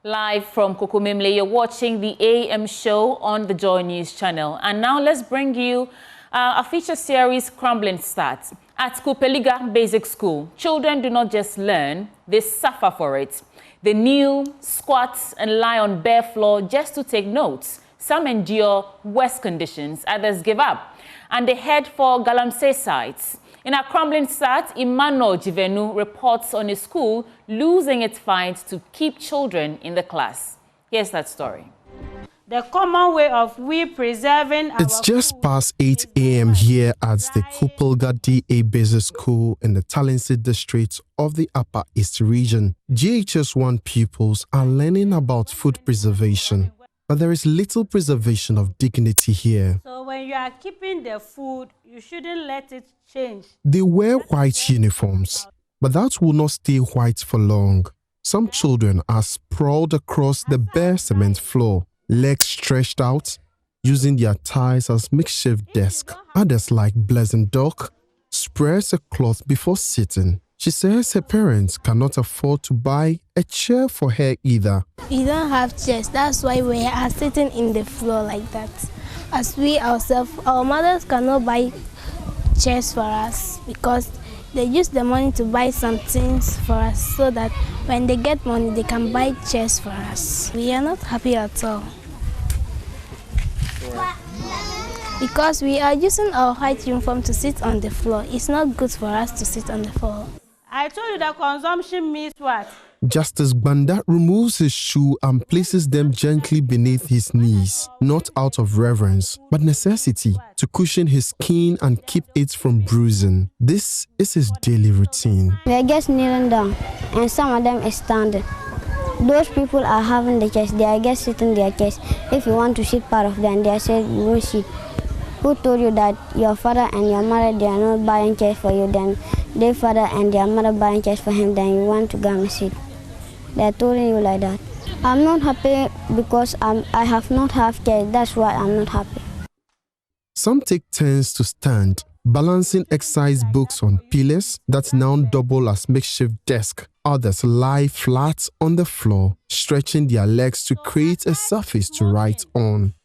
A: Live from Kokomimle, you're watching the AM show on the Joy News channel. And now let's bring you a feature series, Crumbling Starts. At Kupeliga Basic School, children do not just learn, they suffer for it. They kneel, squat, and lie on bare floor just to take notes. Some endure worse conditions, others give up. And they head for Galamsey sites. In a Crumbling Start, Emmanuel Jivenu reports on a school losing its fight to keep children in the class. Here's that story.
M: The common way of preserving our
P: It's just past 8 a.m. here at the Kupelga DA Basic School in the Talensi district of the Upper East region. GHS1 pupils are learning about food preservation, but there is little preservation of dignity here.
M: So when you are keeping the food, you shouldn't let it change.
P: They wear white uniforms, but that will not stay white for long. Some children are sprawled across the bare cement floor, legs stretched out, using their thighs as makeshift desk. Others, like Blessing Doc, spreads a cloth before sitting. She says her parents cannot afford to buy a chair for her either.
N: We don't have chairs, that's why we are sitting in the floor like that. As we ourselves, our mothers cannot buy chairs for us because they use the money to buy some things for us so that when they get money, they can buy chairs for us. We are not happy at all. Because we are using our white uniform to sit on the floor. It's not good for us to sit on the floor.
M: I told you that consumption means what?
P: Justice Banda removes his shoe and places them gently beneath his knees, not out of reverence, but necessity, to cushion his skin and keep it from bruising. This is his daily routine.
N: We are just kneeling down, and some of them is standing. Those people are having the chairs, they are just sitting their chairs. If you want to sit part of them, they are saying, you won't sit. Who told you that your father and your mother, they are not buying chairs for you, then their father and their mother buying chairs for him, then you want to go and sit? They are telling you like that. I'm not happy because I have not have chairs, that's why I'm not happy.
P: Some take turns to stand, balancing exercise books on pillars that now double as makeshift desk. Others lie flat on the floor, stretching their legs to create a surface to write on.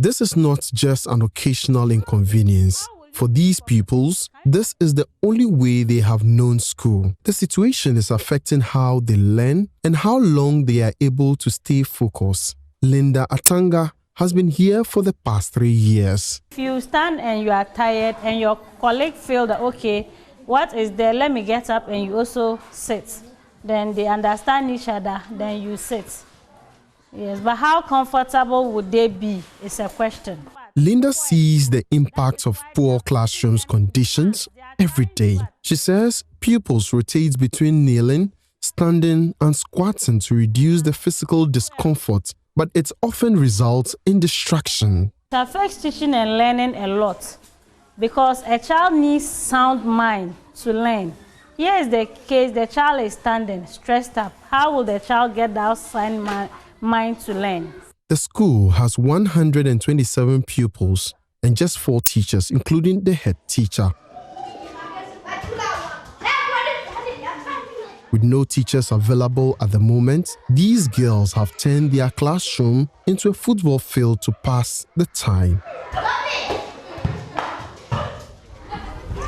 P: This is not just an occasional inconvenience. For these pupils, this is the only way they have known school. The situation is affecting how they learn and how long they are able to stay focused. Linda Atanga has been here for the past 3 years.
M: If you stand and you are tired and your colleague feel that, okay, what is there, let me get up, and you also sit. Then they understand each other, then you sit. Yes, but how comfortable would they be is a question.
P: Linda sees the impact of poor classrooms conditions every day. She says pupils rotate between kneeling, standing, and squatting to reduce the physical discomfort, but it often results in distraction.
M: It affects teaching and learning a lot because a child needs sound mind to learn. Here is the case, the child is standing, stressed up. How will the child get that sound mind to learn?
P: The school has 127 pupils and just 4 teachers, including the head teacher. With no teachers available at the moment, these girls have turned their classroom into a football field to pass the time.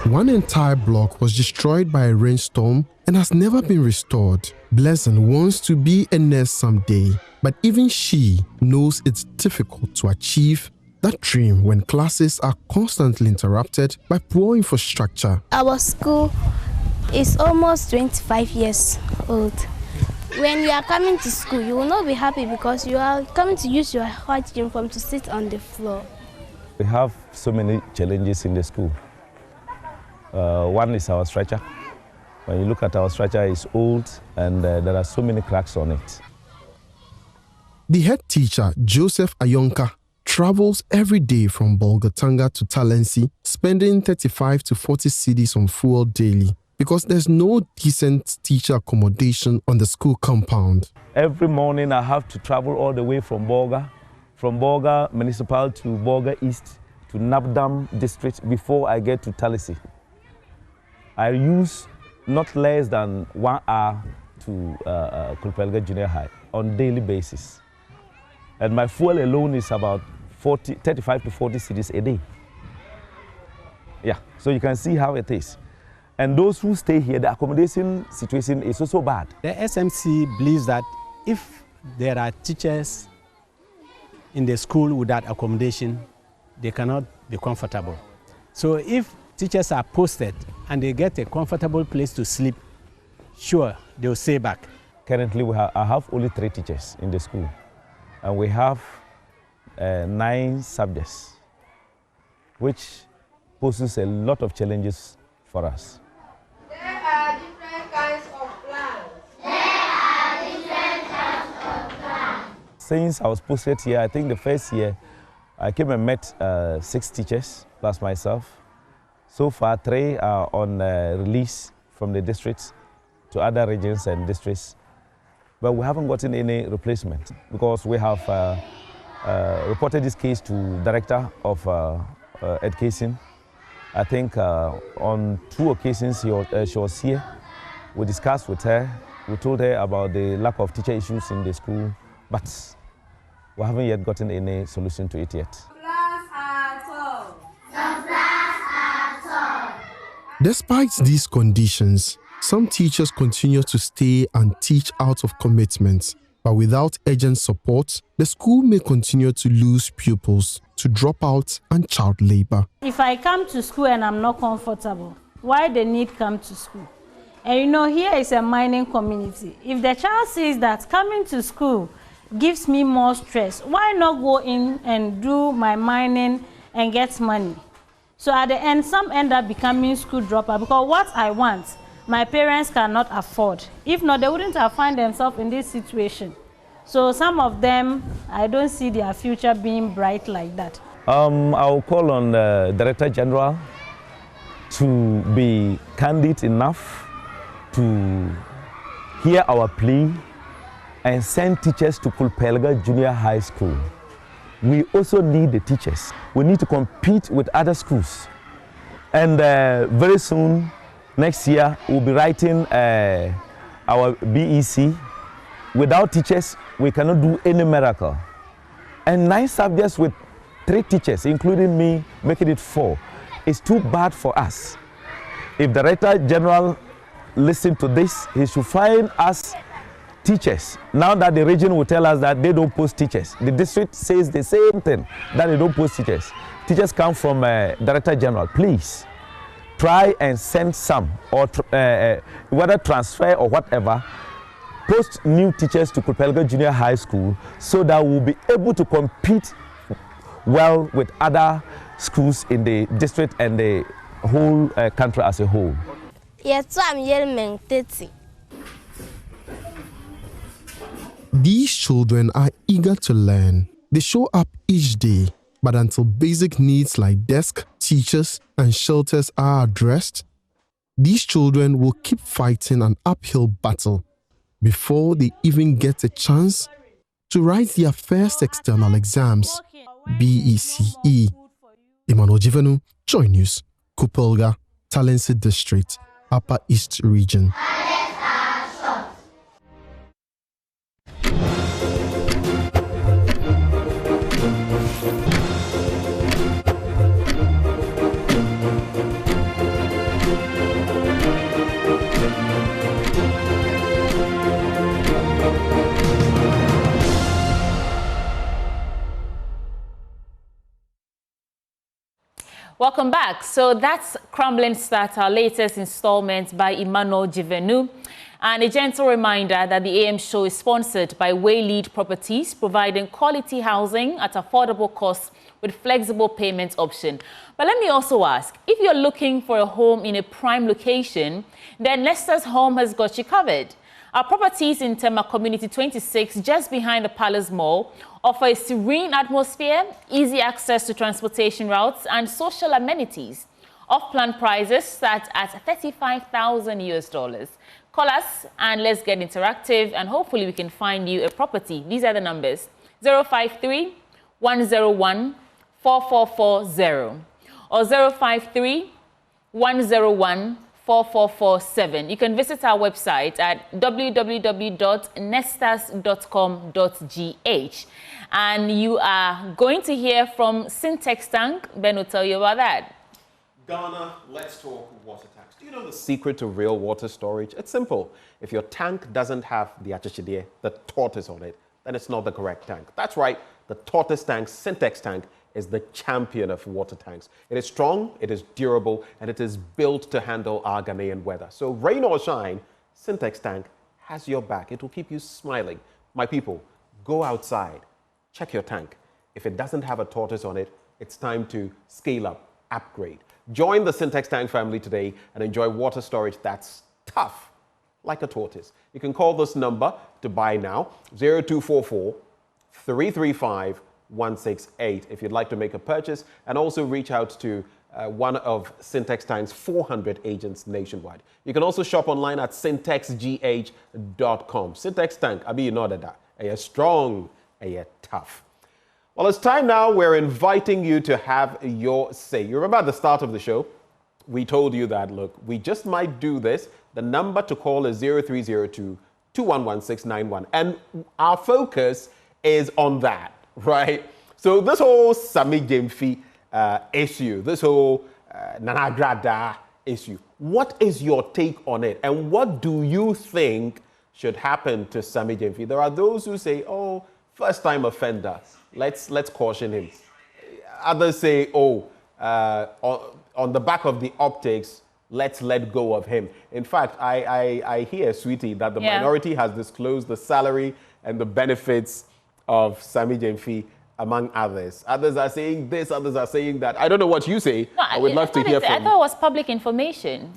P: One entire block was destroyed by a rainstorm and has never been restored. Blessing wants to be a nurse someday, but even she knows it's difficult to achieve that dream when classes are constantly interrupted by poor infrastructure.
G: Our school is almost 25 years old. When you are coming to school, you will not be happy because you are coming to use your white uniform to sit on the floor.
O: We have so many challenges in the school. One is our stretcher. When you look at our stretcher, it's old and there are so many cracks on it.
P: The head teacher, Joseph Ayonka, travels every day from Bolgatanga to Talensi, spending 35 to 40 cedis on fuel daily because there's no decent teacher accommodation on the school compound.
O: Every morning I have to travel all the way from Bolga Municipal to Bolga East to Nabdam district before I get to Talensi. I use not less than 1 hour to Kulpelga Junior High on daily basis. And my fuel alone is about 35 to 40 cedis a day. Yeah, so you can see how it is. And those who stay here, the accommodation situation is also bad.
Q: The SMC believes that if there are teachers in the school without accommodation, they cannot be comfortable. So if teachers are posted and they get a comfortable place to sleep, sure, they'll stay back.
O: Currently, I have only 3 teachers in the school, and we have 9 subjects, which poses a lot of challenges for us.
X: There are different kinds of plants.
O: Since I was posted here, I think the first year, I came and met 6 teachers plus myself. So far, 3 are on release from the districts to other regions and districts. But we haven't gotten any replacement because we have reported this case to Director of Education. I think on 2 occasions she was here. We discussed with her. We told her about the lack of teacher issues in the school, but we haven't yet gotten any solution to it yet.
P: Despite these conditions, some teachers continue to stay and teach out of commitment, but without urgent support, the school may continue to lose pupils to dropout and child labor.
M: If I come to school and I'm not comfortable, why the need come to school? And you know, here is a mining community. If the child sees that coming to school gives me more stress, why not go in and do my mining and get money? So at the end, some end up becoming school dropout because what I want, my parents cannot afford. If not, they wouldn't have found themselves in this situation. So some of them, I don't see their future being bright like that.
O: I'll call on the Director General to be candid enough to hear our plea and send teachers to Kulpelga Junior High School. We also need the teachers. We need to compete with other schools. And very soon, next year, we'll be writing our BEC. Without teachers, we cannot do any miracle. And 9 subjects with 3 teachers, including me, making it 4, is too bad for us. If the Director General listens to this, he should find us teachers. Now that the region will tell us that they don't post teachers, the district says the same thing, that they don't post teachers. Teachers come from Director General. Please try and send some, or whether transfer or whatever, post new teachers to Kulpelga Junior High School so that we'll be able to compete well with other schools in the district and the whole country as a whole.
P: These children are eager to learn. They show up each day, but until basic needs like desk, teachers, and shelters are addressed, these children will keep fighting an uphill battle before they even get a chance to write their first external exams, BECE. Emmanuel Jivenu, Joy News, Kupolga, Talensi District, Upper East Region.
A: Welcome back. So that's Crumbling Start, our latest installment by Emmanuel Jivenu. And a gentle reminder that the AM show is sponsored by Waylead Properties, providing quality housing at affordable costs with flexible payment option. But let me also ask, if you're looking for a home in a prime location, then Leicester's Home has got you covered. Our properties in Tema Community 26, just behind the Palace Mall, offer a serene atmosphere, easy access to transportation routes, and social amenities. Off-plan prices start at $35,000. Call us and let's get interactive, and hopefully we can find you a property. These are the numbers: 053 101 4440 or 053 101 4447. You can visit our website at www.nestas.com.gh. And you are going to hear from Syntex Tank. Ben will tell you about that.
B: Ghana, let's talk water tanks. Do you know the secret to real water storage? It's simple. If your tank doesn't have the achichidie, the tortoise on it, then it's not the correct tank. That's right, the tortoise tank, Syntex Tank, is the champion of water tanks. It is strong, it is durable, and it is built to handle our Ghanaian weather. So rain or shine, Syntex Tank has your back. It will keep you smiling. My people, go outside, check your tank. If it doesn't have a tortoise on it, it's time to scale up, upgrade. Join the Syntex Tank family today and enjoy water storage that's tough, like a tortoise. You can call this number to buy now, 0244 335 168 if you'd like to make a purchase, and also reach out to one of Syntex Tank's 400 agents nationwide. You can also shop online at syntexgh.com. Syntex Tank, I mean, you know that. Are strong, are tough. Well, it's time now. We're inviting you to have your say. You remember at the start of the show, we told you that, look, we just might do this. The number to call is 0302 211691. And our focus is on that. Right? So this whole Sami Gyamfi issue, this whole Agradaa issue, what is your take on it? And what do you think should happen to Sami Gyamfi? There are those who say, oh, first-time offender, let's caution him. Others say, oh, on the back of the optics, let's let go of him. In fact, I hear, sweetie, that the minority has disclosed the salary and the benefits of Sami Gyamfi, among others. Others are saying this, others are saying that. I don't know what you say. No, I would love to hear from you.
A: I thought it was public information.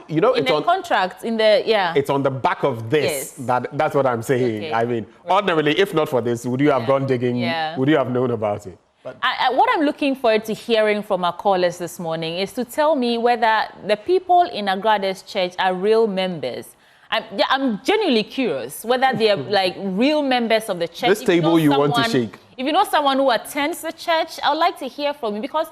B: You know,
A: it's on the contract,
B: It's on the back of this. Yes. That's what I'm saying. Okay. I mean, ordinarily, if not for this, would you have gone digging? Yeah. Would you have known about it? But
A: what I'm looking forward to hearing from our callers this morning is to tell me whether the people in Agrada's church are real members. I'm genuinely curious whether they're like real members of the church.
B: This table you want to shake.
A: If you know someone who attends the church, I would like to hear from you, because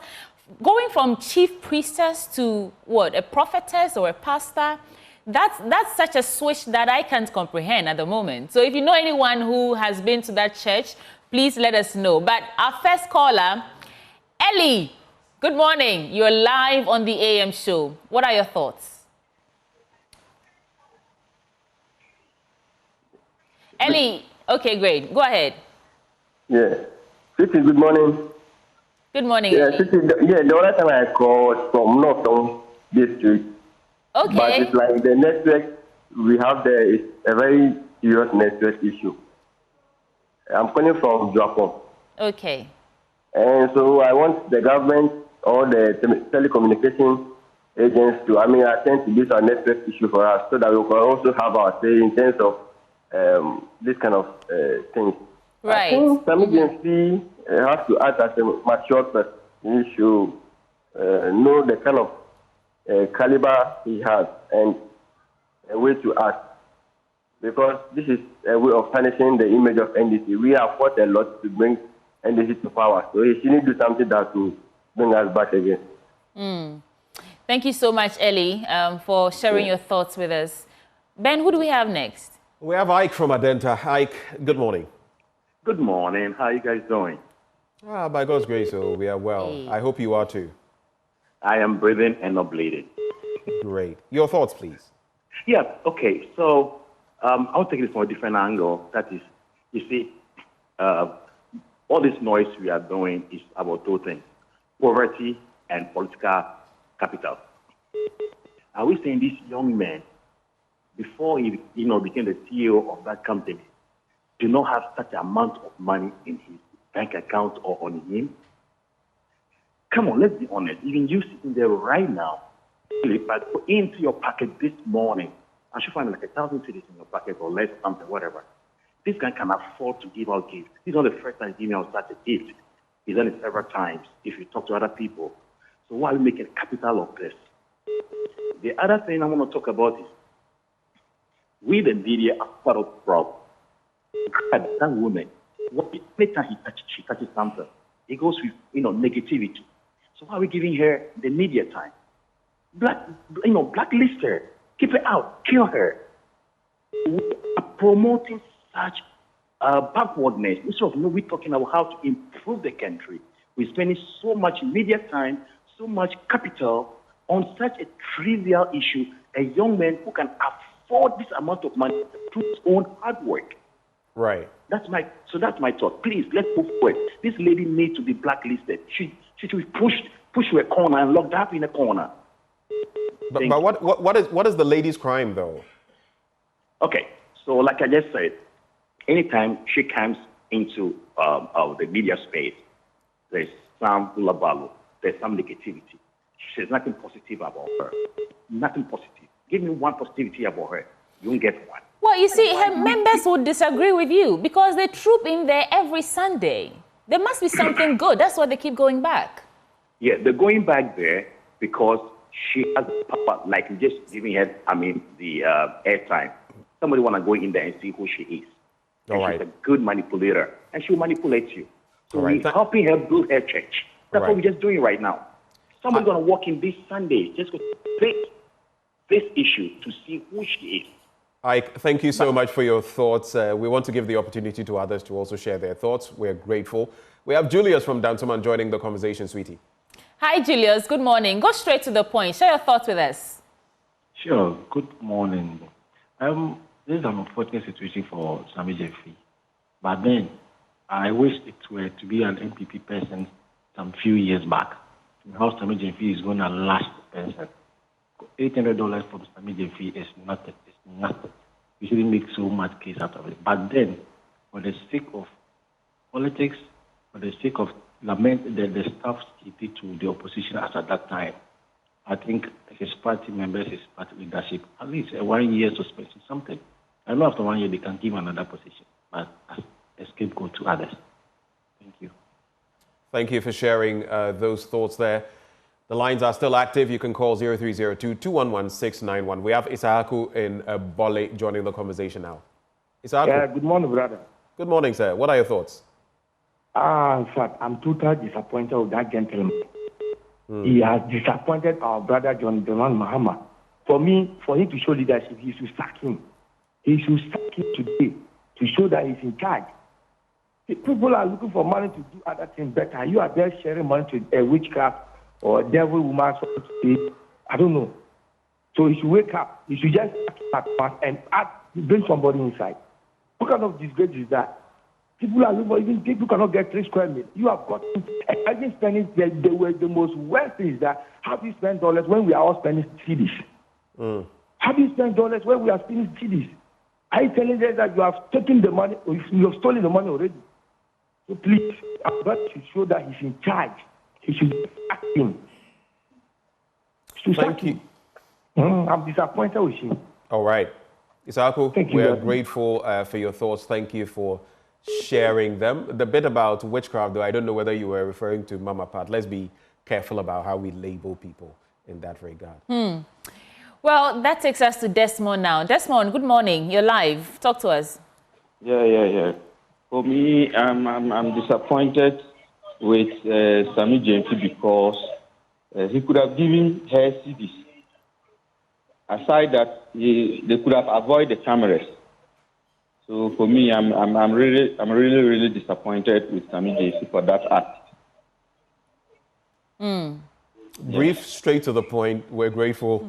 A: going from chief priestess to what, a prophetess or a pastor, that's such a switch that I can't comprehend at the moment. So if you know anyone who has been to that church, please let us know. But our first caller, Ellie, good morning. You're live on the AM show. What are your thoughts? Ellie, okay, great. Go ahead.
D: Yeah. City, good morning.
A: Good morning.
D: Yeah, City, the other time I called from Northern District.
A: Okay.
D: But it's like the network we have there is a very serious network issue. I'm calling from Japan.
A: Okay.
D: And so I want the government or the telecommunication agents to, attend to this network issue for us, so that we can also have our say in terms of this kind of things.
A: Right.
D: I think Sami Gyamfi has to act as a mature person. He should know the kind of caliber he has and a way to act. because this is a way of tarnishing the image of NDC. We have fought a lot to bring NDC to power, so he shouldn't do something that will bring us back again.
A: Thank you so much, Ellie, for sharing your thoughts with us. Ben, who do we have next?
B: We have Ike from Adenta. Ike, good morning.
R: Good morning. How are you guys doing?
B: By God's grace, we are well.
A: Hey.
B: I hope you are too.
R: I am breathing and not bleeding.
B: Great. Your thoughts, please.
R: Yeah, okay. So I'll take this from a different angle. That is, you see, all this noise we are doing is about two things: poverty and political capital. Are we saying this young man, before he became the CEO of that company, do not have such an amount of money in his bank account or on him? Come on, let's be honest. Even you sitting there right now, but go into your pocket this morning, I should find like 1,000 cedis in your pocket or less, something, whatever. This guy can afford to give out gifts. This is not the first time he's giving out such a gift. He's done it several times if you talk to other people. So why are we making capital of this? The other thing I want to talk about is we, the media, are part of the problem. That woman, every time she touches something, it goes with negativity. So why are we giving her the media time? Blacklist her, keep her out, kill her. We are promoting such backwardness. Instead of we're talking about how to improve the country, we're spending so much media time, so much capital on such a trivial issue. A young man who can afford this amount of money through his own hard work.
B: Right.
R: That's my thought. Please, let's move forward. This lady needs to be blacklisted. She should be pushed to a corner and locked up in a corner.
B: But what is the lady's crime, though?
R: Okay, so like I just said, anytime she comes into the media space, there's some ulabalu, there's some negativity. There's nothing positive about her. Nothing positive. Give me one positivity about her. You won't get one.
A: Well, you see, her members would disagree with you because they troop in there every Sunday. There must be something good. That's why they keep going back.
R: Yeah, they're going back there because she has power, like just giving her, the airtime. Somebody want to go in there and see who she is.
B: All right.
R: She's a good manipulator, and she'll manipulate you. So
B: All right.
R: we're helping her build her church. That's what we're just doing right now. Somebody's going to walk in this Sunday, just go take this issue to see who she is.
B: Ike, thank you so much for your thoughts. We want to give the opportunity to others to also share their thoughts. We're grateful. We have Julius from Dansoman joining the conversation, sweetie.
A: Hi, Julius. Good morning. Go straight to the point. Share your thoughts with us.
S: Sure. Good morning. This is an unfortunate situation for Sami Gyamfi. But then, I wish it were to be an MPP person some few years back. How Sami Gyamfi is going to last the person. $800 for Sami Gyamfi is nothing. It's nothing. We shouldn't make so much case out of it. But then, for the sake of politics, for the sake of lament the stuff he did to the opposition as at that time, I think his party members, his party leadership, at least a 1 year suspension, something. I know after 1 year they can give another position, but as a scapegoat to others. Thank you.
B: Thank you for sharing those thoughts there. The lines are still active. You can call 0302-211-691. We have Isahaku in Bole joining the conversation now. Isahaku.
T: Yeah, good morning, brother.
B: Good morning, sir. What are your thoughts?
T: In fact, I'm totally disappointed with that gentleman. He has disappointed our brother John Mahama. For me, for him to show leadership, he should sack him. He should sack him today to show that he's in charge. People are looking for money to do other things better. You are there sharing money to a witchcraft or a devil woman, I don't know. So he should wake up. He should just sack him and bring somebody inside. What kind of disgrace is that? People are looking for, even people cannot get 3 square meters. You have got, imagine spending, the most worst thing is that, how do you spend dollars when we are all spending cedis? How do you spend dollars when we are spending cedis? Are you telling them that you have taken the money, or you have stolen the money already? So please, I've got to show that he's in charge. He should act him.
B: Thank you.
T: I'm disappointed with him.
B: All right. Isaku,
T: Thank you,
B: we are
T: brother.
B: grateful for your thoughts. Thank you for sharing them. The bit about witchcraft, though, I don't know whether you were referring to Mama Pat. Let's be careful about how we label people in that regard.
A: Well, that takes us to Desmond now. Desmond, good morning. You're live. Talk to us.
C: Yeah. For me, I'm disappointed with Sami Gyamfi because he could have given her CDs. Aside that, they could have avoided the cameras. So for me, I'm really disappointed with Sami Gyamfi for that act.
B: Brief, straight to the point. We're grateful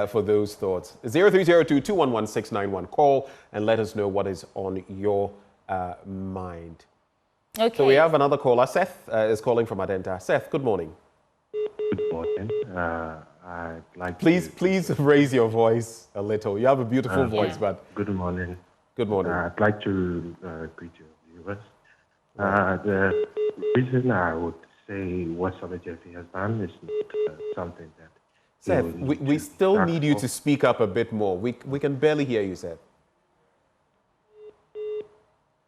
B: for those thoughts. 0302-211-691. Call and let us know what is on your mind.
A: Okay.
B: So we have another caller. Seth is calling from Adenta. Seth, good morning.
E: Good morning. I'd like
B: please raise your voice a little. You have a beautiful voice, but
E: good morning.
B: Good morning.
E: I'd like to greet your viewers. The reason I would say what Sami Gyamfi has done is not something that...
B: Seth, we still need you to speak up a bit more. We can barely hear you, Seth.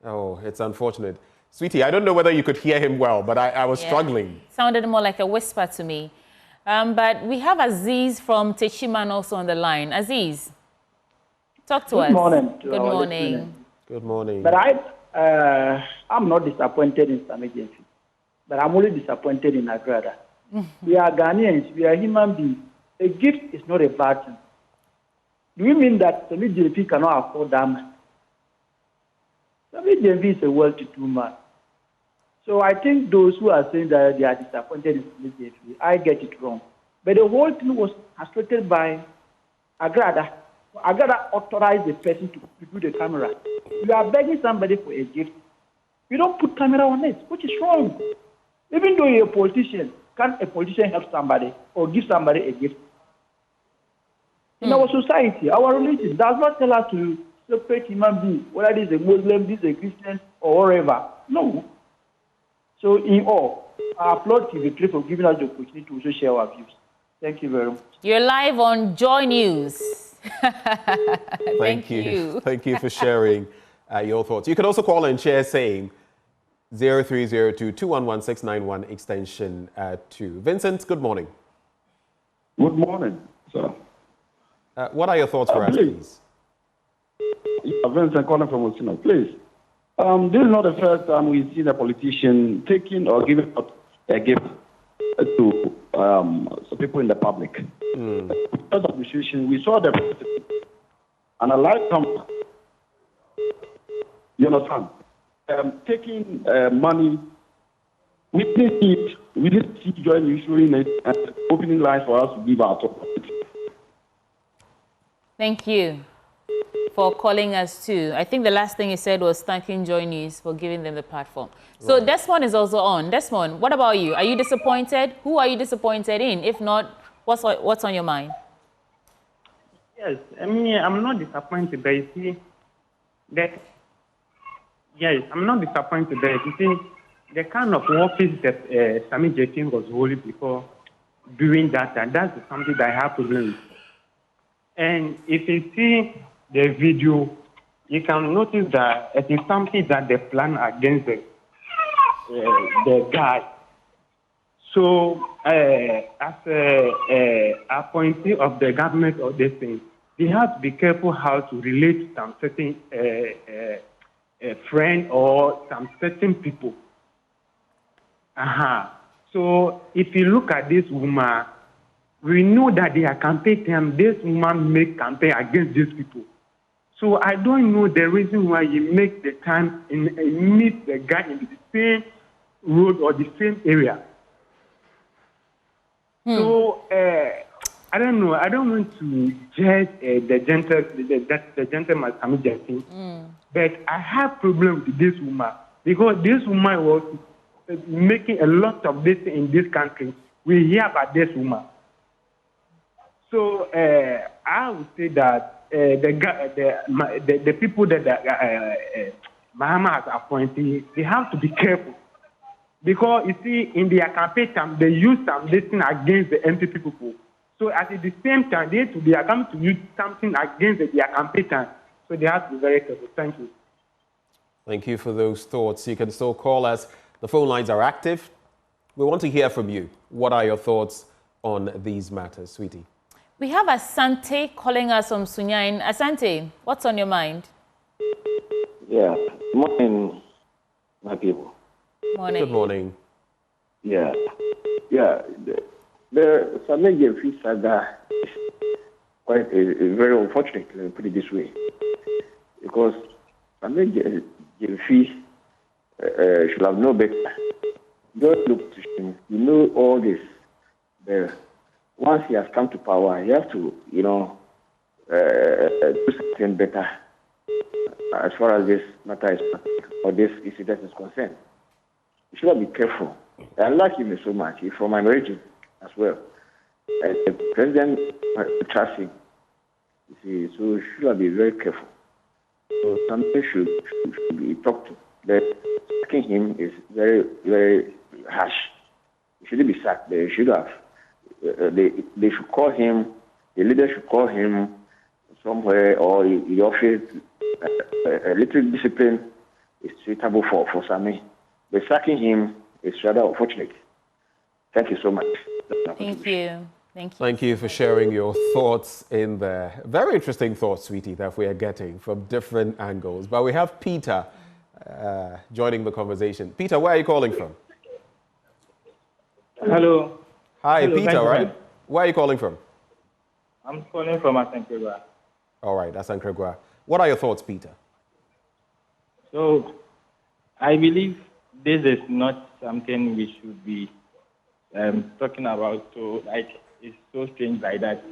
B: Oh, it's unfortunate. Sweetie, I don't know whether you could hear him well, but I was struggling.
A: Sounded more like a whisper to me. But we have Aziz from Techiman also on the line. Aziz, talk to us.
U: Good morning.
A: Good morning.
B: Good morning.
U: But I'm not disappointed in Sami Gyamfi, but I'm only disappointed in Agradaa. We are Ghanaians. We are human beings. A gift is not a bad thing. Do you mean that Sami Gyamfi cannot afford that man? Sami Gyamfi is a well-to-do man. So I think those who are saying that they are disappointed in Sami Gyamfi, I get it wrong. But the whole thing was frustrated by Agradaa. Agradaa authorized the person to do the camera. You are begging somebody for a gift. You don't put camera on it, which is wrong. Even though you're a politician, can a politician help somebody or give somebody a gift? In our society, our religion does not tell us to separate human beings, whether this is a Muslim, this is a Christian, or whatever. No. So in all, I applaud TV3 for giving us the opportunity to also share our views. Thank you very much.
A: You're live on Joy News.
B: Thank you. Thank you for sharing your thoughts. You can also call and share saying 0302-211-691 extension 2. Vincent, good morning.
V: Good morning, sir.
B: What are your thoughts for us, please?
V: Vincent calling from Osino. Please, this is not the first time we've seen a politician taking or giving out a gift to some people in the public. Because of the situation, we saw the and a lifetime. You understand? Taking money, we didn't see Joy News showing it and opening lines for us to give our talk.
A: Thank you for calling us too. I think the last thing you said was thanking Joy News for giving them the platform. So Desmond is also on. Desmond, what about you? Are you disappointed? Who are you disappointed in? If not, what's on your mind?
Y: Yes, I mean, I'm not disappointed, but you see, yes, I'm not disappointed, but you see, the kind of office that Sami Gyamfi was holding before doing that, and that's something that I have problems with. And if you see the video, you can notice that it is something that they plan against the guy. So, as a appointee of the government of this thing, they have to be careful how to relate to some certain friend or some certain people. So, if you look at this woman, we know that they are campaign time. This woman make campaign against these people. So I don't know the reason why you make the time and meet the guy in the same road or the same area. So I don't know. I don't want to judge the gentleman Sami Gyamfi, but I have problem with this woman because this woman was making a lot of this in this country. We hear about this woman. So I would say that the people that Mahama has appointed, they have to be careful. Because, you see, in their campaign time, they use some thing against the MPP people. So at the same time, they are coming to use something against their campaign time. So they have to be very careful. Thank you.
B: Thank you for those thoughts. You can still call us. The phone lines are active. We want to hear from you. What are your thoughts on these matters, sweetie?
A: We have Ashanti calling us from Sunyain. Ashanti, what's on your mind?
H: Yeah, morning, my people.
A: Morning.
B: Good morning.
H: Yeah, the Sami Gyamfi saga is very unfortunate, let me put it this way, because Sami Gyamfi should have known better. Just look to him, you know all this. Once he has come to power, he has to, do something better as far as this matter is, or this incident is concerned. You should be careful. I like him so much. He's from my region as well. The president trusts him. You see, so you should be very careful. So something should be talked to. But asking him is very, very harsh. He shouldn't be sacked. They should have. They should call him. The leader should call him somewhere, or the office. A little discipline is suitable for Sammy. But sacking him is rather unfortunate. Thank you so much.
A: Thank you. Thank you.
B: Thank you for sharing your thoughts in there. Very interesting thoughts, sweetie, that we are getting from different angles. But we have Peter joining the conversation. Peter, where are you calling from?
I: Hello.
B: Hi,
I: Hello,
B: Peter, right? Where are you calling from?
I: I'm calling from Agradaa.
B: All right, that's Agradaa. What are your thoughts, Peter?
I: So, I believe this is not something we should be talking about. So, it's so strange like that.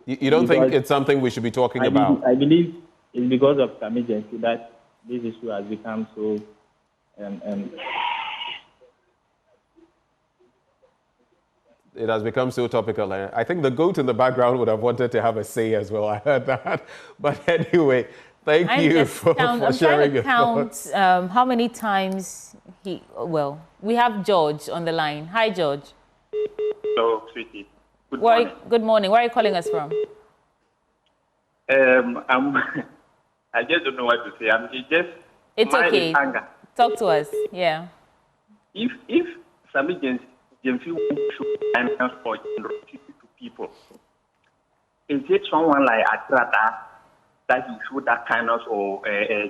B: You don't think it's something we should be talking about?
I: I believe it's because of Sami Gyamfi that this issue has become so.
B: It has become so topical. I think the goat in the background would have wanted to have a say as well. I heard that. But anyway, thank you for sharing your thoughts.
A: How many times we have George on the line. Hi, George.
J: Hello, sweetie. Good morning.
A: Good morning. Where are you calling us from?
J: I just don't know what to say.
A: It's okay.
J: Anger.
A: Talk to us. Yeah.
J: If Sami Gyamfi should finance for generosity to people, is it someone like Agradaa that you show that kindness or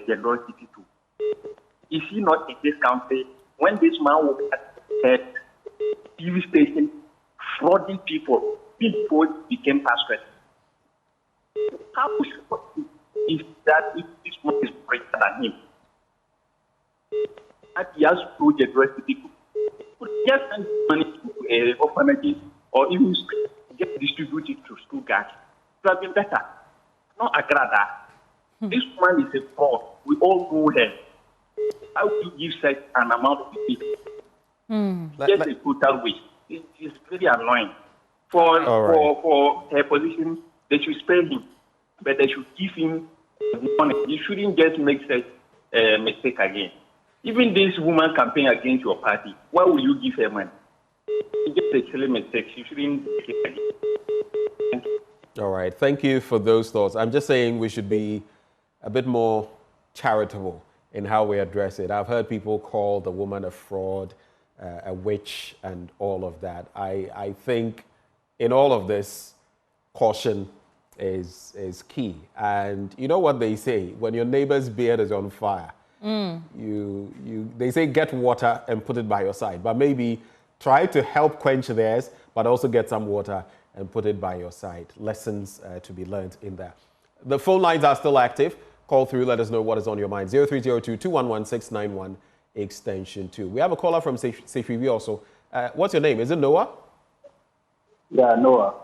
J: generosity to? Is he not in this country when this man was at TV station frauding people before he became pastor? How sure is that if this man is greater than him? That he has to generosity to just send money to orphanages or even get distributed to school guys. It would have been better. Not Agradaa. This man is a fraud. We all know him. How do you give such an amount of people? Just a total waste. It is very annoying. For her position, they should spare him, but they should give him money. You shouldn't just make such a mistake again. Even this woman campaign against your party, why will you give her money? It's just a silly mistake. You shouldn't make it again. Thank you.
B: All right. Thank you for those thoughts. I'm just saying we should be a bit more charitable in how we address it. I've heard people call the woman a fraud, a witch, and all of that. I think in all of this, caution is key. And you know what they say, when your neighbor's beard is on fire, they say get water and put it by your side, but maybe try to help quench theirs, but also get some water and put it by your side. Lessons to be learned in there. The phone lines are still active. Call through, let us know what is on your mind. 0302-211-691 extension 2. We have a caller from Sefrivi also. What's your name? Is it Noah?
V: Yeah, Noah.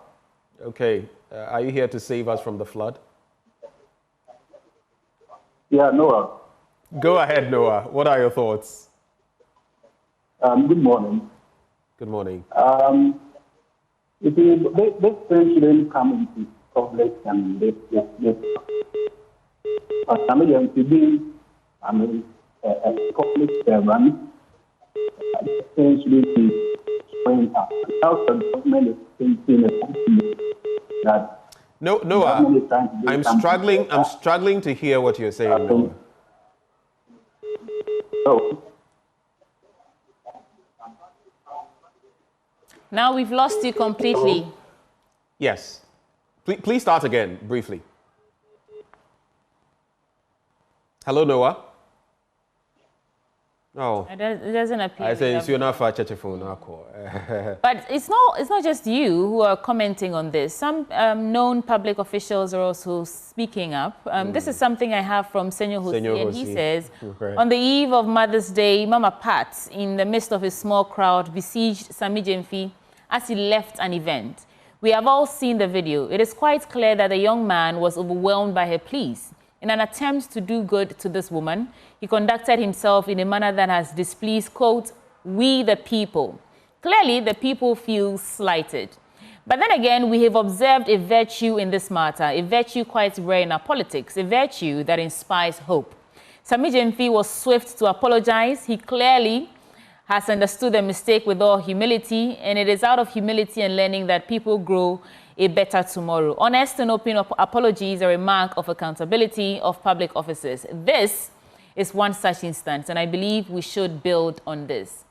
B: Okay. Are you here to save us from the flood?
V: Yeah, Noah.
B: Go ahead, Noah. What are your thoughts?
V: Good morning.
B: Good morning.
V: This thing shouldn't come into public and this. Sami Gyamfi being a public servant, this thing shouldn't be going up. How the government is thinking that.
B: No, Noah, I'm struggling to hear what you're saying, Noah.
A: Now we've lost you completely.
B: Yes. Please start again, briefly. Hello, Noah. Oh,
A: It doesn't appear.
B: I say it's not for phone.
A: But it's not just you who are commenting on this. Some known public officials are also speaking up. This is something I have from Senor Hosi, and he says, on the eve of Mother's Day, Mama Pat, in the midst of a small crowd, besieged Sami Gyamfi as he left an event. We have all seen the video. It is quite clear that the young man was overwhelmed by her pleas. In an attempt to do good to this woman, he conducted himself in a manner that has displeased, quote, we the people. Clearly, the people feel slighted. But then again, we have observed a virtue in this matter, a virtue quite rare in our politics, a virtue that inspires hope. Sami Gyamfi was swift to apologize. He clearly has understood the mistake with all humility, and it is out of humility and learning that people grow a better tomorrow. Honest and open apologies are a mark of accountability of public officers. This is one such instance, and I believe we should build on this.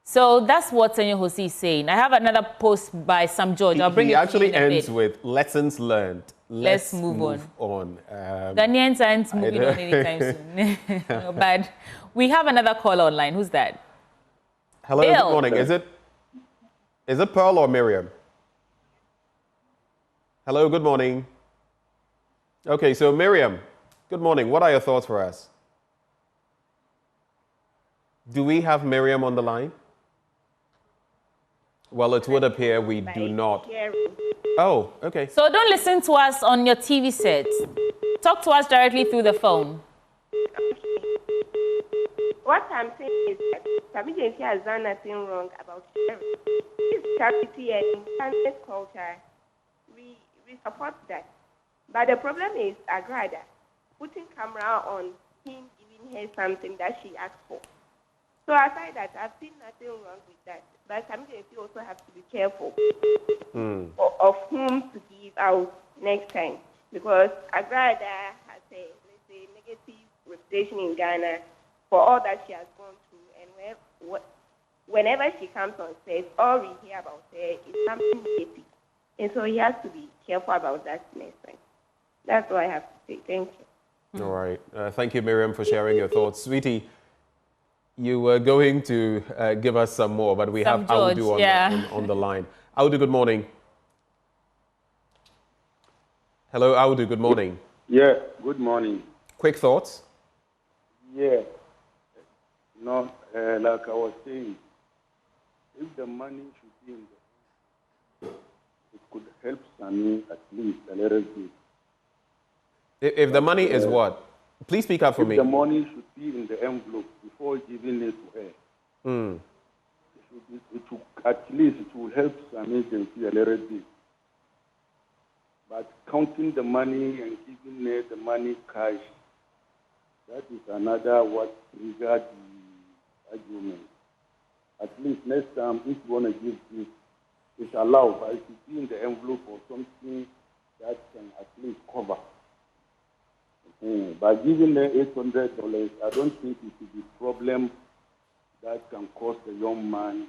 A: So that's what Senor Hosi is saying. I have another post by Sam George. I'll bring it to you in a bit.
B: He actually ends with lessons learned.
A: Let's move on.
B: Ghanaians
A: aren't moving on anytime soon. But we have another caller online. Who's that?
B: Hello,
A: Bill.
B: Good morning. Is it Pearl or Miriam? Hello, good morning. Okay, so Miriam, good morning. What are your thoughts for us? Do we have Miriam on the line? Well, it would appear we do not. Oh, okay.
A: So don't listen to us on your TV set. Talk to us directly through the phone.
F: What I'm saying is that Sami Gyamfi has done nothing wrong about charity. It's charity and independent culture. We support that. But the problem is Agradaa putting camera on him, giving her something that she asked for. So aside that, I've seen nothing wrong with that. But Sami Gyamfi also have to be careful of whom to give out next time. Because Agradaa has a, let's say, negative reputation in Ghana for all that she has gone through. And whenever she comes on stage, all we hear about her is something negative. And so he has to be careful about that next time. That's all I have to say. Thank you.
B: All right. Thank you, Miriam, for sharing your thoughts. Sweetie, you were going to give us some more, but we have Audu on the line. Audu, good morning. Hello, Audu, good morning.
K: Yeah, good morning.
B: Quick thoughts?
K: Yeah. No, like I was saying, if the money should be in the it could help Sammy at least a little bit.
B: If the money is what? Please speak up for me.
K: The money should be in the envelope before giving it to her. At least it will help Sammy Gyamfi a little bit. But counting the money and giving her the money cash, that is another what triggered the argument. At least next time, if you want to give this, it's allowed, but it should be in the envelope or something that can at least cover. By giving them $800, I don't think it should be a problem that can cause the young man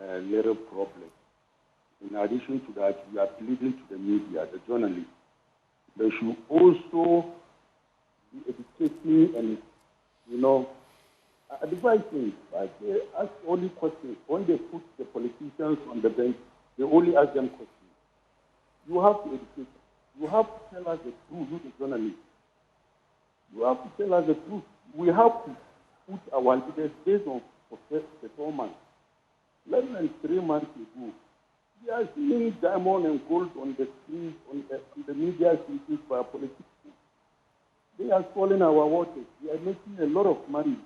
K: a little problem. In addition to that, we are pleading to the media, the journalists. They should also be educating and, advising. Like they ask only questions. When they put the politicians on the bench, they only ask them questions. You have to educate. You have to tell us the truth, you the journalists. You have to tell us the truth. We have to put our leaders based on performance. Less than 3 months ago, we are seeing diamond and gold on the streets, on the media speeches by politicians. They are spoiling our waters. We are making a lot of money.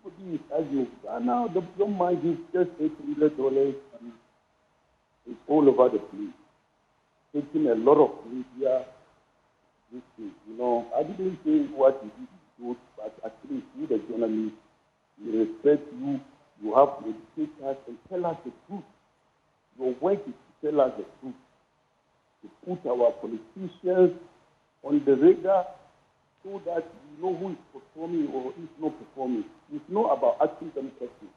K: Nobody is arguing. And now the young man gives just $800 and it's all over the place. Taking a lot of media. I didn't say what you did good, but at least you, the journalists, we respect you. You have to educate us and tell us the truth. Your work is to tell us the truth. To put our politicians on the radar so that we know who is performing or is not performing. It's not about asking them questions.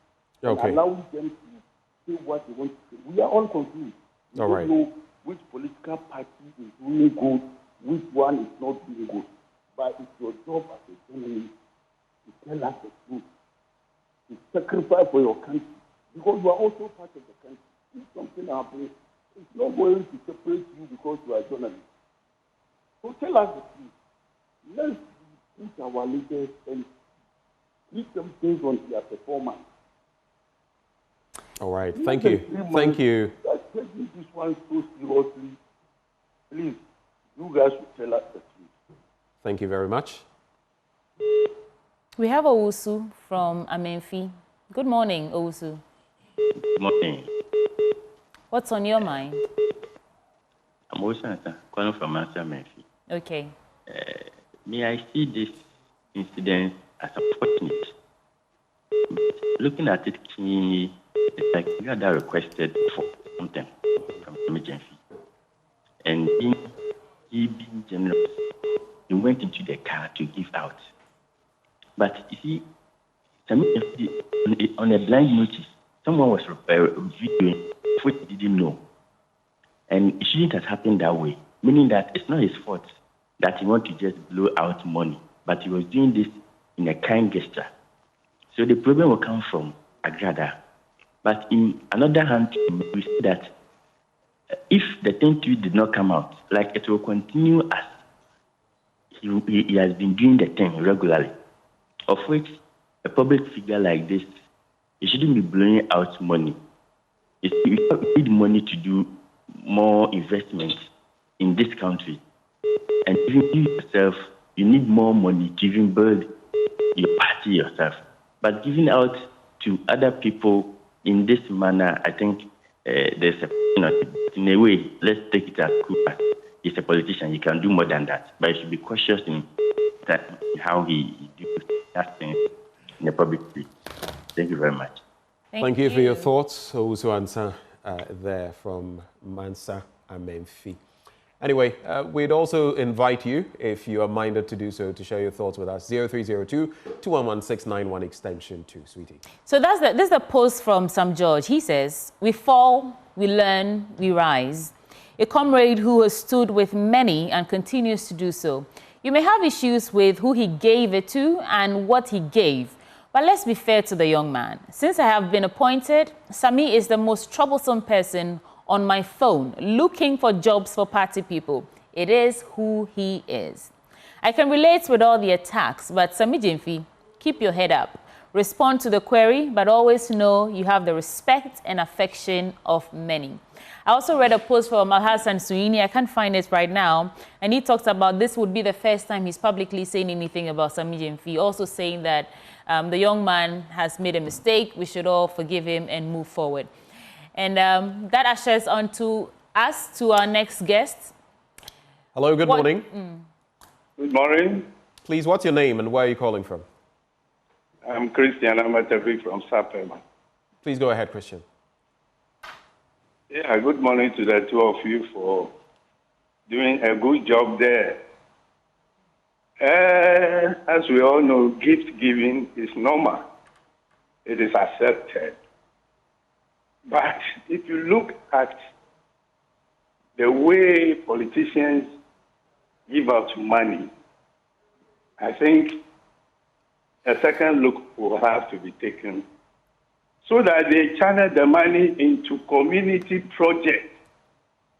B: Okay.
K: And allowing them to say what they want to say. We are all confused. You
B: All
K: don't
B: right.
K: know which political party is doing good, which one is not doing good. But it's your job as a journalist to tell us the truth, to sacrifice for your country, because you are also part of the country. If something happens, it's not going to separate you because you are a journalist. So tell us the truth. Let's treat our leaders and treat them based on their performance.
B: All right. Thank you. Thank you.
K: Taking this one so seriously, please, you guys should tell us the truth.
B: Thank you very much.
A: We have Owusu from Amenfi. Good morning, Owusu.
G: Good morning.
A: What's on your mind?
G: I'm Owusu calling from Amenfi.
A: Okay.
G: May I see this incident as unfortunate? Looking at it keenly, it's like Agradaa requested for something from Sami Gyamfi. And he being generous, he went into the car to give out. But you see, Sami Gyamfi, on a blind notice, someone was videoing which he didn't know. And it shouldn't have happened that way, meaning that it's not his fault that he wanted to just blow out money, but he was doing this in a kind gesture. So the problem will come from Agradaa. But in another hand, we see that if the thing did not come out, like it will continue as he has been doing the thing regularly, of which a public figure like this, he shouldn't be blowing out money. You need money to do more investment in this country. And even you yourself, you need more to even build your party yourself. But giving out to other people in this manner, I think there's a, in a way, let's take it as cool as he's a politician. He can do more than that. But he should be cautious in how he does that thing in the public street. Thank you very much.
B: Thank you for your thoughts. Owusu Ansa there from Mansa Amenfi. Anyway, we'd also invite you, if you are minded to do so, to share your thoughts with us. 0302-211-691 extension 2, sweetie.
A: So this is the post from Sam George. He says, we fall, we learn, we rise. A comrade who has stood with many and continues to do so. You may have issues with who he gave it to and what he gave. But let's be fair to the young man. Since I have been appointed, Sammy is the most troublesome person on my phone, looking for jobs for party people. It is who he is. I can relate with all the attacks, but Sami Gyamfi, keep your head up. Respond to the query, but always know you have the respect and affection of many. I also read a post from Alhassan Suini. I can't find it right now. And he talks about this would be the first time he's publicly saying anything about Sami Gyamfi, also saying that the young man has made a mistake. We should all forgive him and move forward. And that ushers on to us, to our next guest.
B: Hello, good morning.
L: Good morning.
B: Please, what's your name and where are you calling from?
L: I'm Christian Amatavi from Sapema.
B: Please go ahead, Christian.
L: Yeah, good morning to the two of you for doing a good job there. As we all know, gift giving is normal. It is accepted. But if you look at the way politicians give out money, I think a second look will have to be taken so that they channel the money into community projects,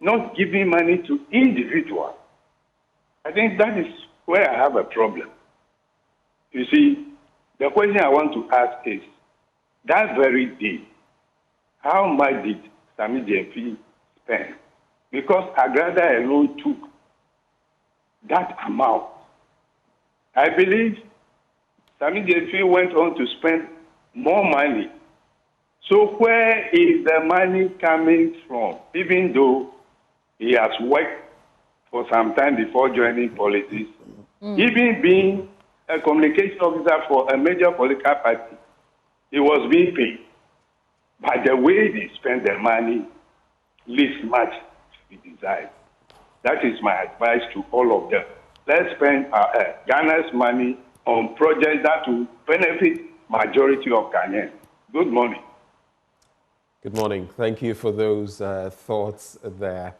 L: not giving money to individuals. I think that is where I have a problem. You see, the question I want to ask is, that very day, how much did Sami Gyamfi spend? Because Agradaa alone took that amount. I believe Sami Gyamfi went on to spend more money. So where is the money coming from? Even though he has worked for some time before joining politics, even being a communication officer for a major political party, he was being paid. But the way they spend their money leaves much to be desired. That is my advice to all of them. Let's spend Ghana's money on projects that will benefit majority of Ghanaians. Good morning.
B: Good morning. Thank you for those thoughts there.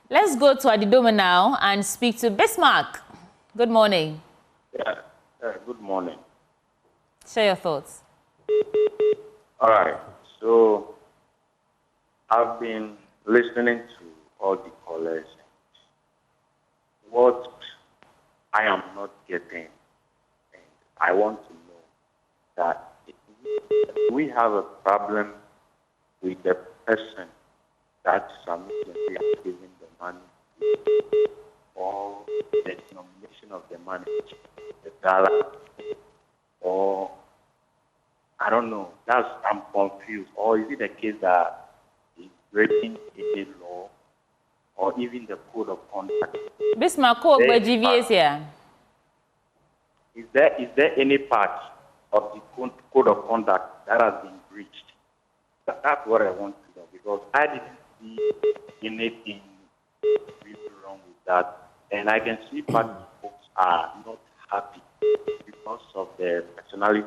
A: Let's go to Adidoma now and speak to Bismarck. Good morning.
M: Yeah, good morning.
A: Share your thoughts.
M: All right. So I've been listening to all the callers. What I am not getting, and I want to know that we have a problem with the person that Sammy Gyamfi has given the money to, or the denomination of the money, the dollar, or I don't know. I'm confused. Or is it the case that he's breaking a law or even the code of conduct?
A: Bismarck, GVS here.
M: Is there any part of the code of conduct that has been breached? That's what I want to know, because I didn't see anything really wrong with that. And I can see party folks are not happy because of the personality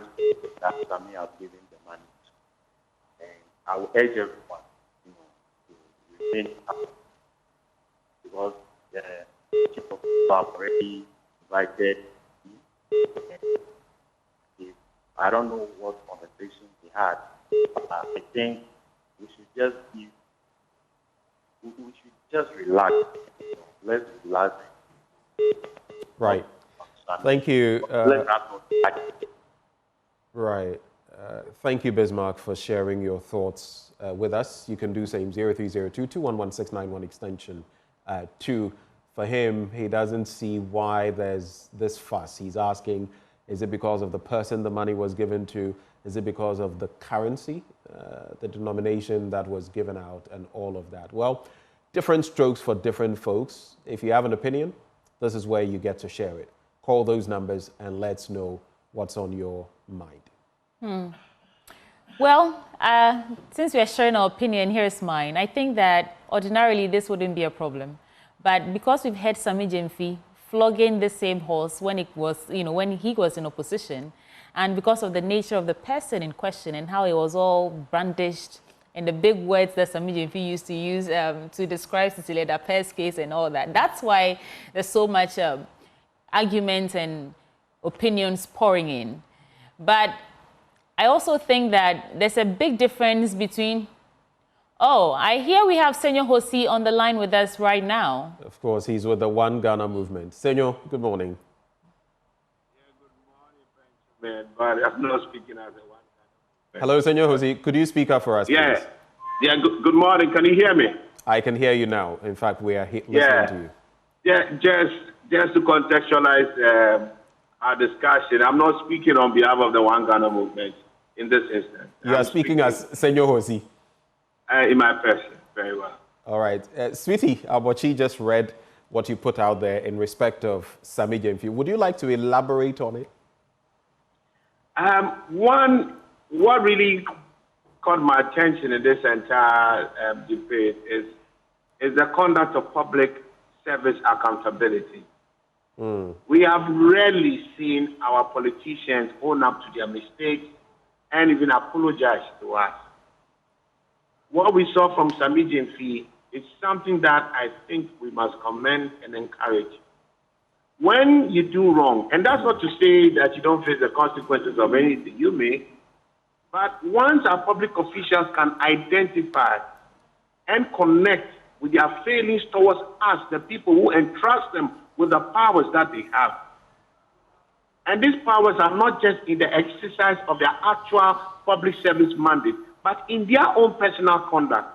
M: that Sammy has given the money to. And I will urge everyone, to remain happy, because the chief of staff already invited me. I don't know what conversation he had, but I think we should just relax. Let's relax.
B: Right. Thank you. Right. Thank you, Bismarck, for sharing your thoughts with us. You can do same 0302-211-691 extension 2. For him, he doesn't see why there's this fuss. He's asking, is it because of the person the money was given to? Is it because of the currency, the denomination that was given out, and all of that? Well, different strokes for different folks. If you have an opinion, this is where you get to share it. Call those numbers and let's know what's on your mind.
A: Well, since we are sharing our opinion, here's mine. I think that ordinarily this wouldn't be a problem. But because we've had Sami Gyamfi flogging the same horse when it was, when he was in opposition, and because of the nature of the person in question and how it was all brandished and the big words that Sami Gyamfi used to use to describe Cecilia Dape's case and all that, that's why there's so much arguments and opinions pouring in. But I also think that there's a big difference between, I hear we have Senor Hosi on the line with us right now.
B: Of course, he's with the One Ghana movement. Senor, good morning.
N: Man, but I'm not speaking as a One Ghana.
B: Hello, Senor Hosi. Could you speak up for us, please?
N: Yeah. Good morning. Can you hear me?
B: I can hear you now. In fact, we are listening to you.
N: Yeah, just to contextualize our discussion, I'm not speaking on behalf of the One Ghana movement in this instance.
B: You are speaking as Senor Hosi.
N: In my person, very well.
B: All right. Sweetie Abochi just read what you put out there in respect of Sami Gyamfi. Would you like to elaborate on it?
N: What really caught my attention in this entire debate is the conduct of public service accountability. We have rarely seen our politicians own up to their mistakes and even apologize to us. What we saw from Sami Gyamfi is something that I think we must commend and encourage. When you do wrong, and that's not to say that you don't face the consequences of anything you make, but once our public officials can identify and connect with their failings towards us, the people who entrust them with the powers that they have. And these powers are not just in the exercise of their actual public service mandate, but in their own personal conduct.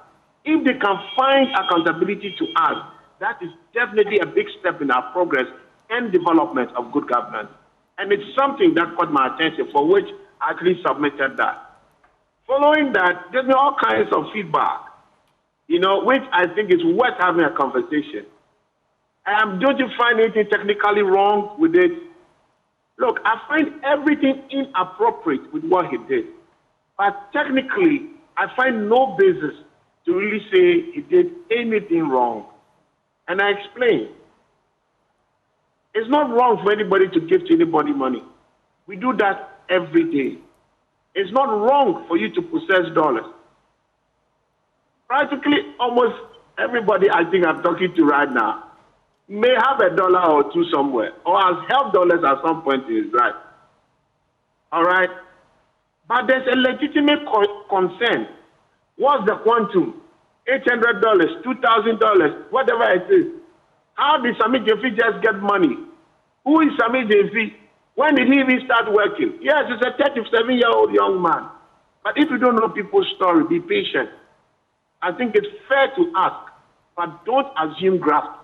N: If they can find accountability to us, that is definitely a big step in our progress and development of good governance. And it's something that caught my attention, for which I actually submitted that. Following that, there's been all kinds of feedback, which I think is worth having a conversation. Don't you find anything technically wrong with it? Look, I find everything inappropriate with what he did. But technically, I find no basis to really say he did anything wrong. And I explain. It's not wrong for anybody to give to anybody money. We do that every day. It's not wrong for you to possess dollars. Practically almost everybody I think I'm talking to right now may have a dollar or two somewhere, or has held dollars at some point in his life. All right? But there's a legitimate concern. What's the quantum? $800, $2,000, whatever it is. How did Sami Gyamfi just get money? Who is Sami Gyamfi? When did he even start working? Yes, he's a 37-year-old young man. But if you don't know people's story, be patient. I think it's fair to ask, but don't assume graft.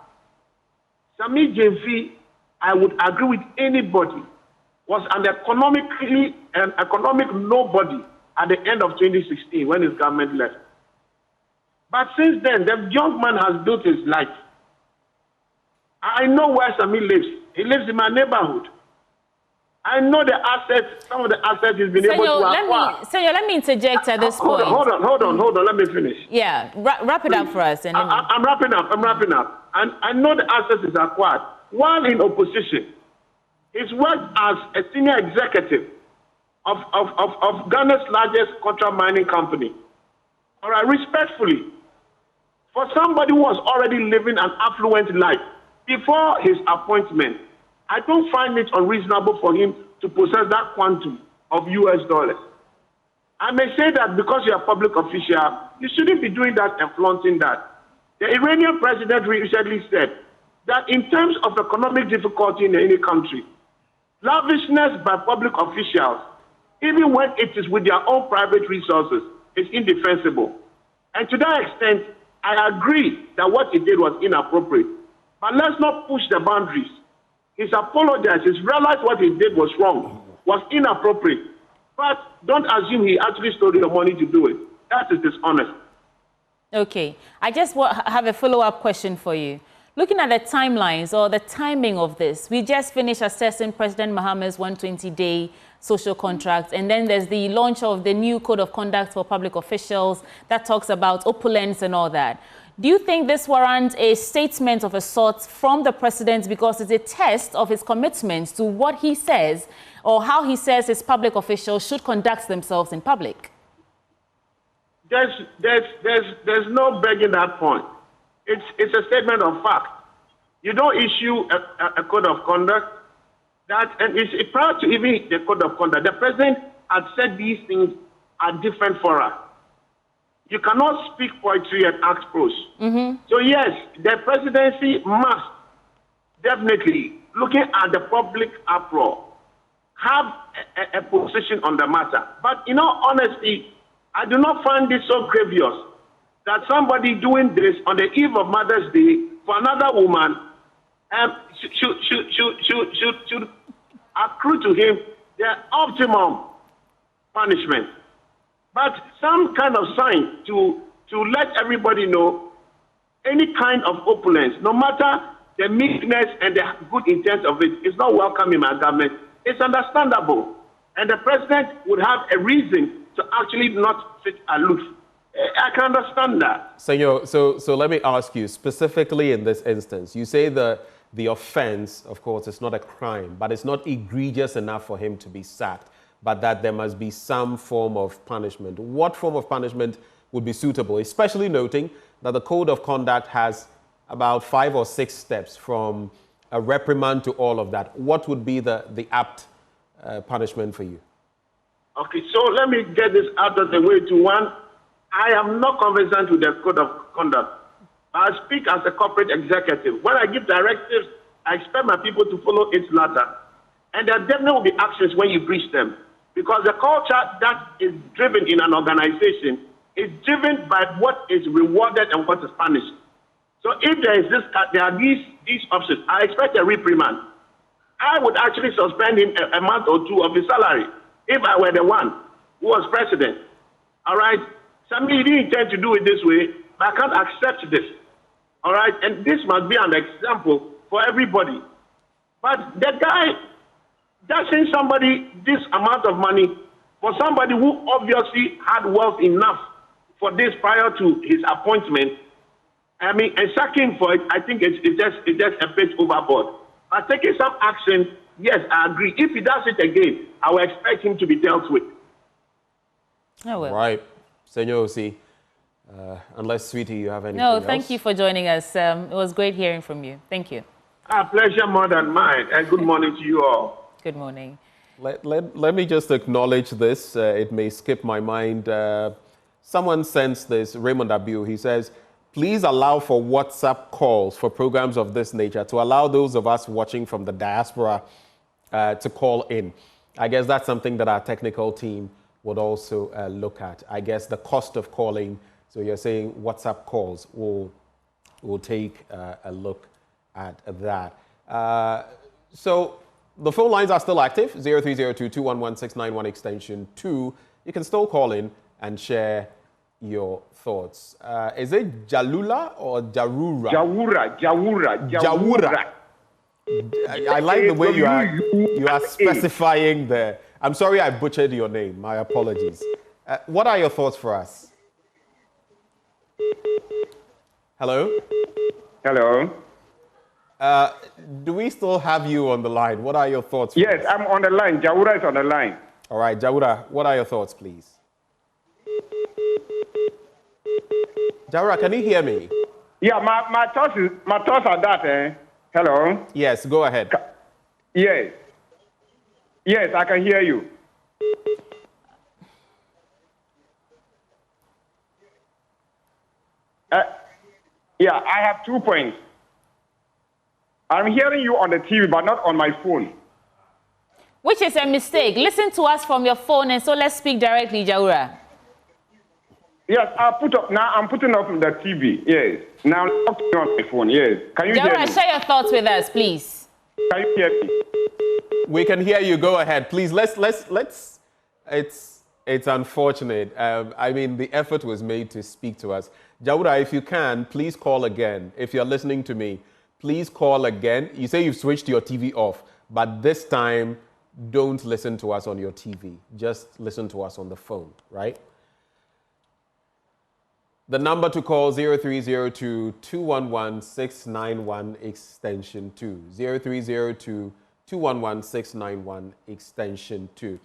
N: Sami Gyamfi, I would agree with anybody, was an economic nobody at the end of 2016 when his government left. But since then, the young man has built his life. I know where Sami lives. He lives in my neighborhood. I know the assets, some of the assets he's been able to acquire.
A: Senor, let me interject at this point.
N: Hold on, let me finish.
A: Yeah, wrap it up for us. And
N: I'm wrapping up. And I know the assets he's acquired. While in opposition, he's worked as a senior executive of Ghana's largest contract mining company. All right, respectfully, for somebody who was already living an affluent life before his appointment, I don't find it unreasonable for him to possess that quantum of US dollars. I may say that because you're a public official, you shouldn't be doing that and flaunting that. The Iranian president recently said that in terms of economic difficulty in any country, lavishness by public officials, even when it is with their own private resources, is indefensible. And to that extent, I agree that what he did was inappropriate. But let's not push the boundaries. He's apologized. He's realized what he did was wrong, was inappropriate. But don't assume he actually stole your money to do it. That is dishonest.
A: Okay. I just have a follow-up question for you. Looking at the timelines or the timing of this, we just finished assessing President Mahama's 120-day social contract, and then there's the launch of the new Code of Conduct for Public Officials that talks about opulence and all that. Do you think this warrants a statement of a sort from the president because it's a test of his commitment to what he says or how he says his public officials should conduct themselves in public?
N: There's no begging that point. It's a statement of fact. You don't issue a code of conduct and it's prior to even the code of conduct. The president had said these things are different for us. You cannot speak poetry and act prose. So yes, the presidency must definitely, looking at the public uproar, have a position on the matter. But in all honesty, I do not find this so grievous that somebody doing this on the eve of Mother's Day for another woman should accrue to him the optimum punishment. But some kind of sign to let everybody know any kind of opulence, no matter the meekness and the good intent of it, is not welcome in my government. It's understandable. And the president would have a reason to actually not sit aloof. I can understand that.
B: Senor, so let me ask you, specifically in this instance, you say the offense, of course, is not a crime, but it's not egregious enough for him to be sacked, but that there must be some form of punishment. What form of punishment would be suitable, especially noting that the Code of Conduct has about 5 or 6 steps from a reprimand to all of that? What would be the apt punishment for you?
N: Okay, so let me get this out of the way to one. I am not conversant with the Code of Conduct. I speak as a corporate executive. When I give directives, I expect my people to follow its letter. And there definitely will be actions when you breach them. Because the culture that is driven in an organization is driven by what is rewarded and what is punished. So if there are these options, I expect a reprimand. I would actually suspend him a month or 2 of his salary if I were the one who was president. All right? Sammy didn't intend to do it this way, but I can't accept this. All right? And this must be an example for everybody. But the guy dashing somebody this amount of money for somebody who obviously had wealth enough for this prior to his appointment, I mean, and sacking for it, I think it's just a bit overboard. But taking some action, yes, I agree. If he does it again, I will expect him to be dealt with.
A: I will.
B: Right. Senor Osi, unless, sweetie, you have anything
A: No,
B: else?
A: thank you for joining us. It was great hearing from you. Thank you.
N: A pleasure more than mine. And good morning to you all.
A: Good morning.
B: Let me just acknowledge this. It may skip my mind. Someone sends this, Raymond Abiu. He says, please allow for WhatsApp calls for programs of this nature to allow those of us watching from the diaspora to call in. I guess that's something that our technical team would also look at. I guess the cost of calling, so you're saying WhatsApp calls, will take a look at that. So the phone lines are still active, 0302-211-691 extension 2. You can still call in and share your thoughts. Is it Jalula or Jarura?
K: Jawura.
B: I like the way you are specifying there. I'm sorry I butchered your name. My apologies. What are your thoughts for us? Hello?
K: Hello?
B: Do we still have you on the line? What are your thoughts for
K: Yes,
B: us?
K: I'm on the line. Jawura is on the line.
B: All right, Jawura, what are your thoughts, please? Jawura, can you hear me?
K: Yeah, my thoughts are that, Hello?
B: Yes, go ahead.
K: Yes. Yes, I can hear you. Yeah, I have 2 points. I'm hearing you on the TV, but not on my phone.
A: Which is a mistake. Listen to us from your phone, and so let's speak directly, Jawura.
K: Yes, I'm putting up the TV. Yes. Now I'm talking on my phone. Yes. Can you hear
A: Jawura,
K: me?
A: share your thoughts with us, please.
K: Can you hear me?
B: We can hear you. Go ahead, please. Let's. It's unfortunate. I mean, the effort was made to speak to us. Jawura, if you can, please call again. If you're listening to me, please call again. You say you've switched your TV off, but this time, don't listen to us on your TV. Just listen to us on the phone, right? The number to call 0302-211-691 extension 2. 0302-211-691 extension 2.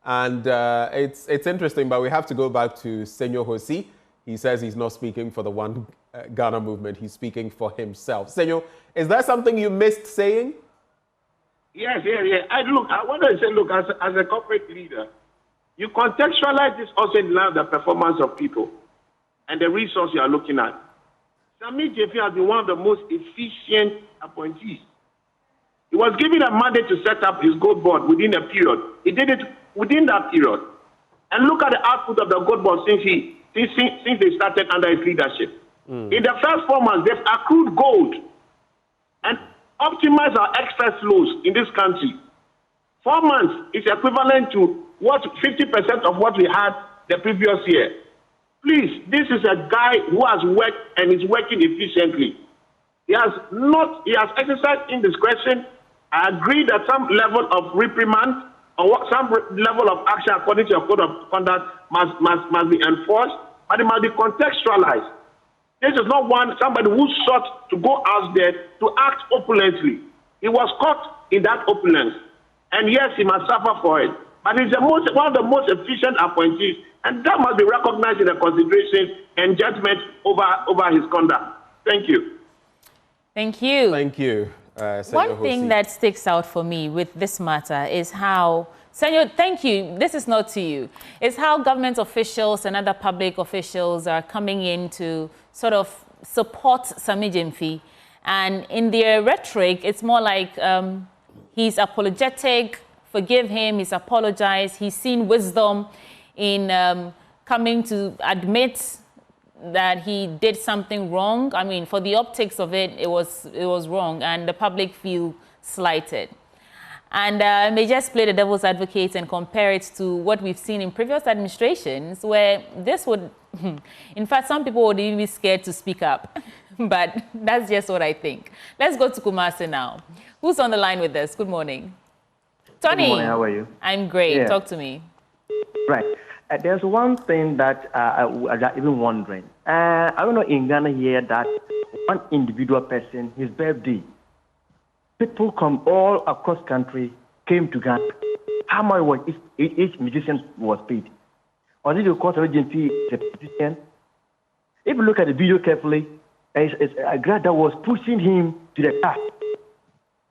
B: And it's interesting, but we have to go back to Senor Hosi. He says he's not speaking for the One Ghana movement. He's speaking for himself. Senor, is that something you missed saying?
N: Yes. I want to say, look, as a corporate leader, you contextualize this also in line with the performance of people and the resource you are looking at. Sami Gyamfi has been one of the most efficient appointees. He was given a mandate to set up his gold board within a period. He did it within that period. And look at the output of the gold board since they started under his leadership. In the first 4 months, they've accrued gold and optimized our excess flows in this country. 4 months is equivalent to 50% of what we had the previous year. Please, this is a guy who has worked and is working efficiently. He has exercised indiscretion. I agree that some level of reprimand or some level of action according to your code of conduct must be enforced, but it must be contextualized. This is not somebody who sought to go out there to act opulently. He was caught in that opulence. And yes, he must suffer for it. But he's one of the most efficient appointees, and that must be recognized in the consideration and judgment over his conduct. Thank you.
A: Thank you.
B: Thank you.
A: One thing that sticks out for me with this matter is how, Senor, thank you, this is not to you, is how government officials and other public officials are coming in to sort of support Sami Gyamfi. And in their rhetoric, it's more like he's apologetic, forgive him, he's apologized, he's seen wisdom in coming to admit that he did something wrong. I mean, for the optics of it, it was wrong, and the public feel slighted. And I may just play the devil's advocate and compare it to what we've seen in previous administrations, where this would, in fact, some people would even be scared to speak up. But that's just what I think. Let's go to Kumasi now. Who's on the line with us? Good morning. Tony.
O: Good morning, how are you?
A: I'm great.
O: Yeah.
A: Talk to me.
O: Right. There's one thing that I was even wondering. I don't know in Ghana here that one individual person, his birthday, people from all across country came to Ghana. How much was each musician was paid? or did you call Sami Gyamfi a politician? If you look at the video carefully, Agradaa was pushing him to the car.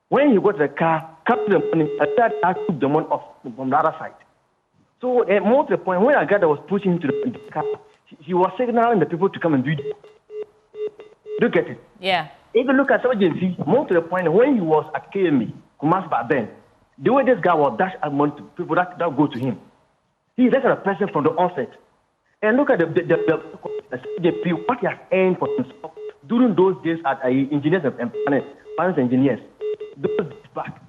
O: When he got to the car, captured the money, Agradaa took the money off from the other side. So, more to the point, when Agradaa was pushing him to the car, he was signaling the people to come and video. Look at it.
A: Yeah.
O: If you look at Sami Gyamfi, more to the point, when he was at KME, Kumasi back then, the way this guy was dash money to people that go to him, he's that kind of person from the onset. And look at what he has earned for himself during those days at engineers and finance engineers. Those days back.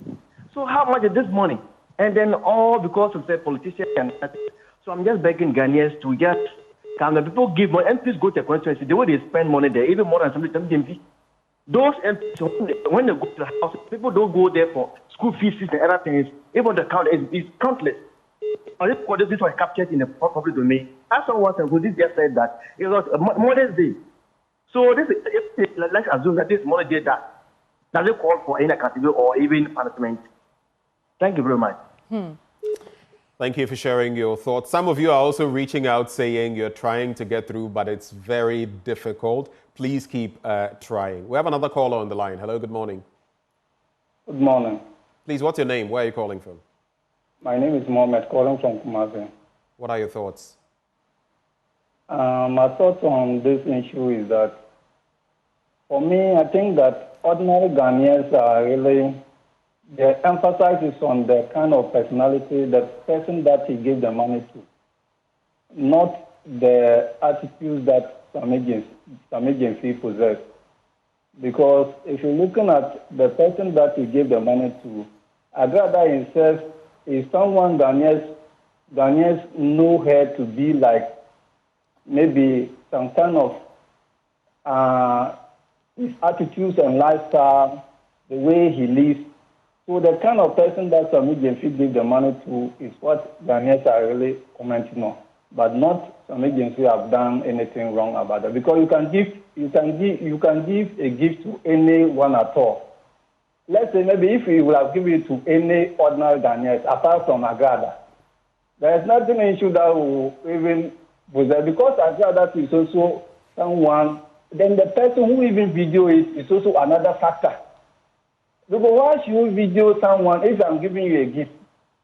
O: So how much is this money? And then all because of the politicians. So I'm just begging Ghanaians to just come. The people give money. MPs go to a constituency. The way they spend money there, even more than Sami Gyamfi. Those MPs, when they go to the house, people don't go there for school fees and other things. Even the count is countless. This was captured in the public domain. As someone who this just said that it was a Mother's Day. So let's assume that this Mother's Day does it call for any category or even punishment. Thank you very much.
B: Thank you for sharing your thoughts. Some of you are also reaching out saying you're trying to get through, but it's very difficult. Please keep trying. We have another caller on the line. Hello, good morning.
D: Good morning.
B: Please, what's your name? Where are you calling from?
D: My name is Mohammed, calling from Kumasi.
B: What are your thoughts?
D: My thoughts on this issue is that, for me, I think that ordinary Ghanaians are really, the emphasis is on the kind of personality, the person that he gave the money to, not the attitude that Sami Gyamfi possessed. Because if you're looking at the person that he gave the money to, Agradaa himself is someone Ghanaians know her to be like maybe some kind of his attitudes and lifestyle, the way he lives. So the kind of person that Sami Gyamfi gave the money to is what Ghanaians are really commenting on, but not Sami Gyamfi have done anything wrong about that. Because you can give a gift to anyone at all. Let's say maybe if you would have given it to any ordinary Ghanaians apart from Agradaa, there is nothing issue that will even was there, because Agradaa is also someone. Then the person who even video it is also another factor. Because why should you video someone if I'm giving you a gift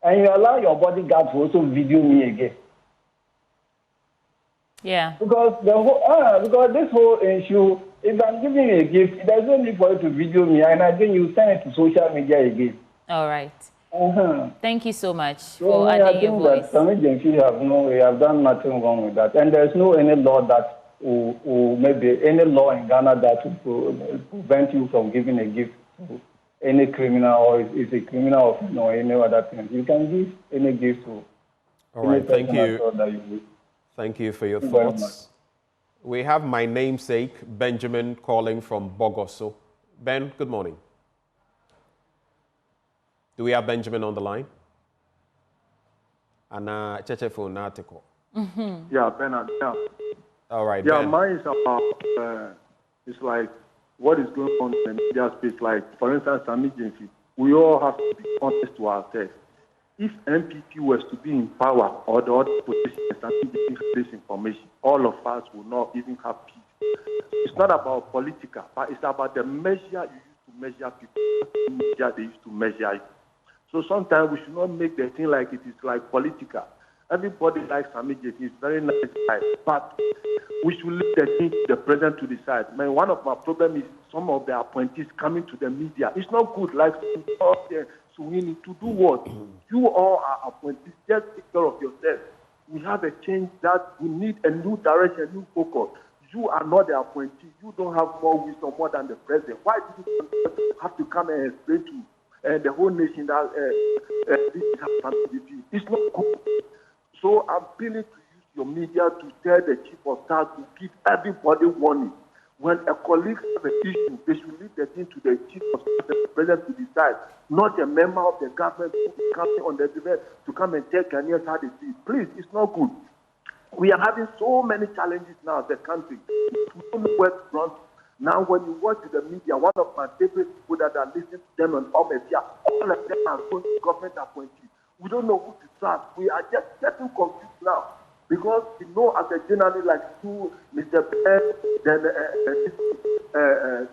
D: and you allow your bodyguard to also video me again?
A: Yeah.
D: Because because this whole issue, if I'm giving you a gift, there's no need for you to video me, and again you send it to social media again.
A: All right. Thank you so much
D: So
A: for
D: I
A: adding
D: think
A: your voice.
D: that Sami Gyamfi have done nothing wrong with that, and there's no any law that or maybe any law in Ghana that will prevent you from giving a gift to any criminal, or is a criminal or any other thing. You can give any gift to.
B: All right, thank you.
D: That you wish.
B: Thank you for your
D: Thank you very
B: thoughts. We have my namesake, Benjamin, calling from Bogoso. Ben, good morning. Do we have Benjamin on the line? Anna Cheche phone article.
K: Yeah, Bernard. Yeah.
B: All right.
K: Yeah,
B: Ben.
K: mine is about. It's like what is going on in the media space. Like, for instance, Sami Gyamfi. We all have to be honest to ourselves. If MPP was to be in power or the other politicians that give this information, all of us will not even have peace. It's not about political, but it's about the measure you use to measure people, the measure they use to measure it. So sometimes we should not make the thing like it is like political. Everybody likes Sami Gyamfi. He's very nice guy, but we should leave the thing to the president to decide. Man, one of my problems is some of the appointees coming to the media. It's not good. Like so we need to do what? You all are appointees. Just take care of yourself. We have a change that we need a new direction, new focus. You are not the appointee. You don't have more wisdom more than the president. Why do you have to come and explain to the whole nation that this is happening? It's not good. So I'm appealing to use your media to tell the chief of staff to give everybody warning. When a colleague has an issue, they should leave the thing to the chief of staff, the president, to decide, not a member of the government who is coming on the event to come and tell Ghanaians how they see it. Please, it's not good. We are having so many challenges now as a country. We don't know where to run. Now, when you watch the media, one of my favorite people that are listening to them on all of them are going to government appointees. We don't know who to trust. We are just getting confused now.
P: Because you know, as a journalist like you, Mr. Ben, then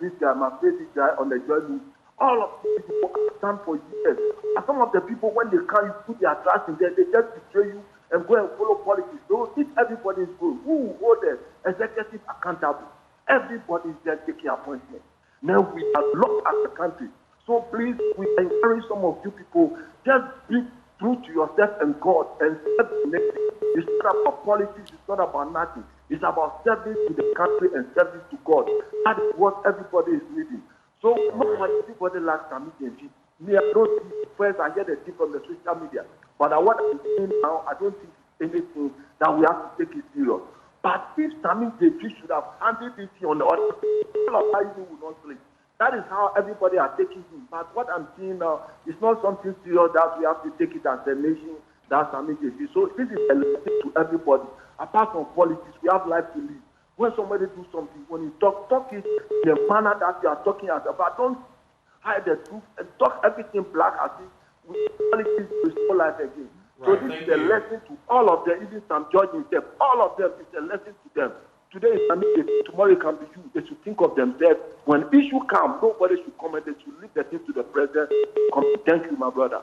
P: this guy, my favorite guy on the journey, all of these people stand for years. And some of the people, when they come, you put their trust in them, they just betray you and go and follow politics. So if everybody is good, who will hold the executive accountable? Everybody is just taking appointments. Now we are lost as a country. So please, we encourage some of you people, just be true to yourself and God and serve the nation. It's not about politics, it's not about nothing. It's about service to the country and service to God. That is what everybody is needing. So not like everybody likes Sami Gyamfi. Me, I don't see, first I hear the tip from the social media. But what I'm saying now, I don't think it's anything that we have to take it serious. But if Sami Gyamfi should have handled this on the other, all of you will not sleep. That is how everybody are taking him. But what I'm seeing now is not something serious that we have to take it as a nation. That's Sami Gyamfi. So this is a lesson to everybody. Apart from politics, we have life to live. When somebody do something, when you talk it in a manner that you are talking about. Don't hide the truth and talk everything black as if with politics to restore life again. Right, so this is a lesson to all of them, even some George himself. All of them is a lesson to them. Today is Sami Gyamfi, tomorrow it can be you. They should think of themselves. When issue come, nobody should comment. They should leave the thing to the president. Thank you, my brother.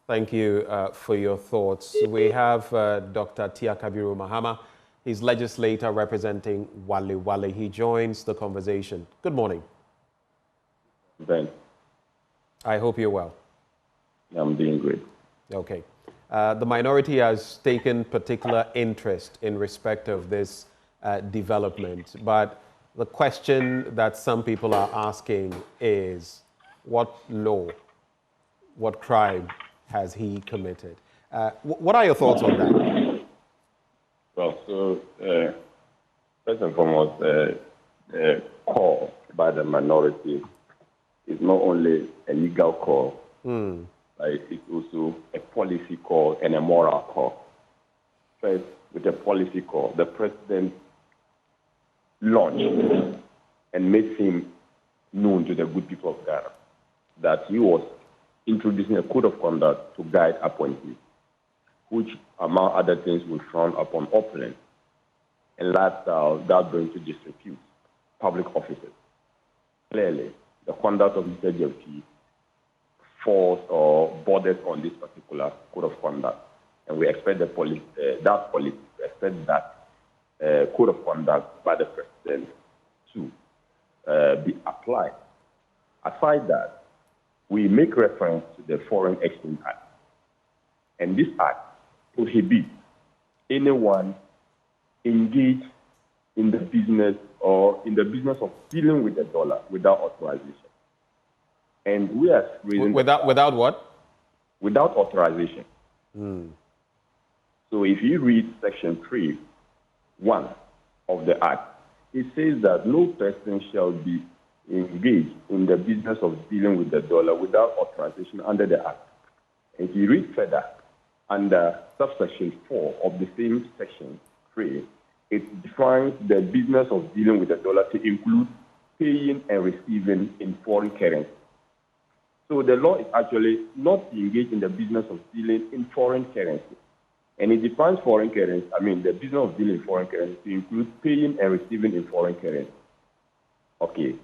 B: Thank you for your thoughts. We have Dr. Tia Kabiru Mahama. He's legislator representing Wale Wale. He joins the conversation. Good morning.
Q: Ben.
B: I hope you're well.
Q: I'm doing great.
B: Okay. The minority has taken particular interest in respect of this development, but the question that some people are asking is, what law, what crime has he committed? What are your thoughts on that?
Q: Well, so first and foremost, the call by the minority is not only a legal call, but it's also a policy call and a moral call. First, with a policy call, the president launched and made him known to the good people of Ghana that he was introducing a code of conduct to guide appointees, which, among other things, will frown upon opulence and lifestyle that brings to disrepute public officers. Clearly, the conduct of Mr. Gyamfi falls or borders on this particular code of conduct, and we expect the police, that code of conduct by the president to be applied. Aside that, we make reference to the Foreign Exchange Act, and this act prohibits anyone engaged in the business of dealing with the dollar without authorization. And we are raising
B: without what?
Q: Without authorization. So if you read Section 3(1) of the Act, it says that no person shall be engaged in the business of dealing with the dollar without authorization under the Act. And if you read further, under subsection 4 of the same Section 3, it defines the business of dealing with the dollar to include paying and receiving in foreign currency. So the law is actually not to engage in the business of dealing in foreign currency. And it defines foreign currency, the business of dealing in foreign currency to include paying and receiving in foreign currency. Okay,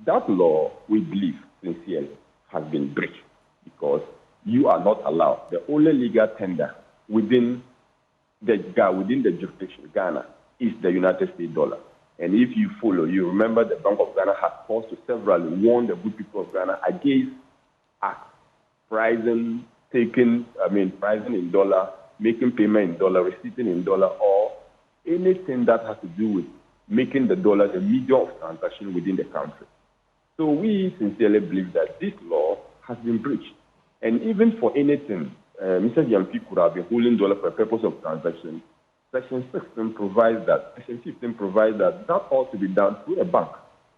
Q: that law, we believe sincerely, has been breached because you are not allowed. The only legal tender within the jurisdiction, Ghana, is the United States dollar. And if you follow, you remember the Bank of Ghana has caused to severally warn the good people of Ghana against pricing in dollar, making payment in dollar, receiving in dollar, or anything that has to do with making the dollar the medium of transaction within the country. So we sincerely believe that this law has been breached. And even for anything, Mr. Gyamfi could have been holding dollar for the purpose of transaction. Section 16 provides that. Section 15 provides that ought to be done through a bank,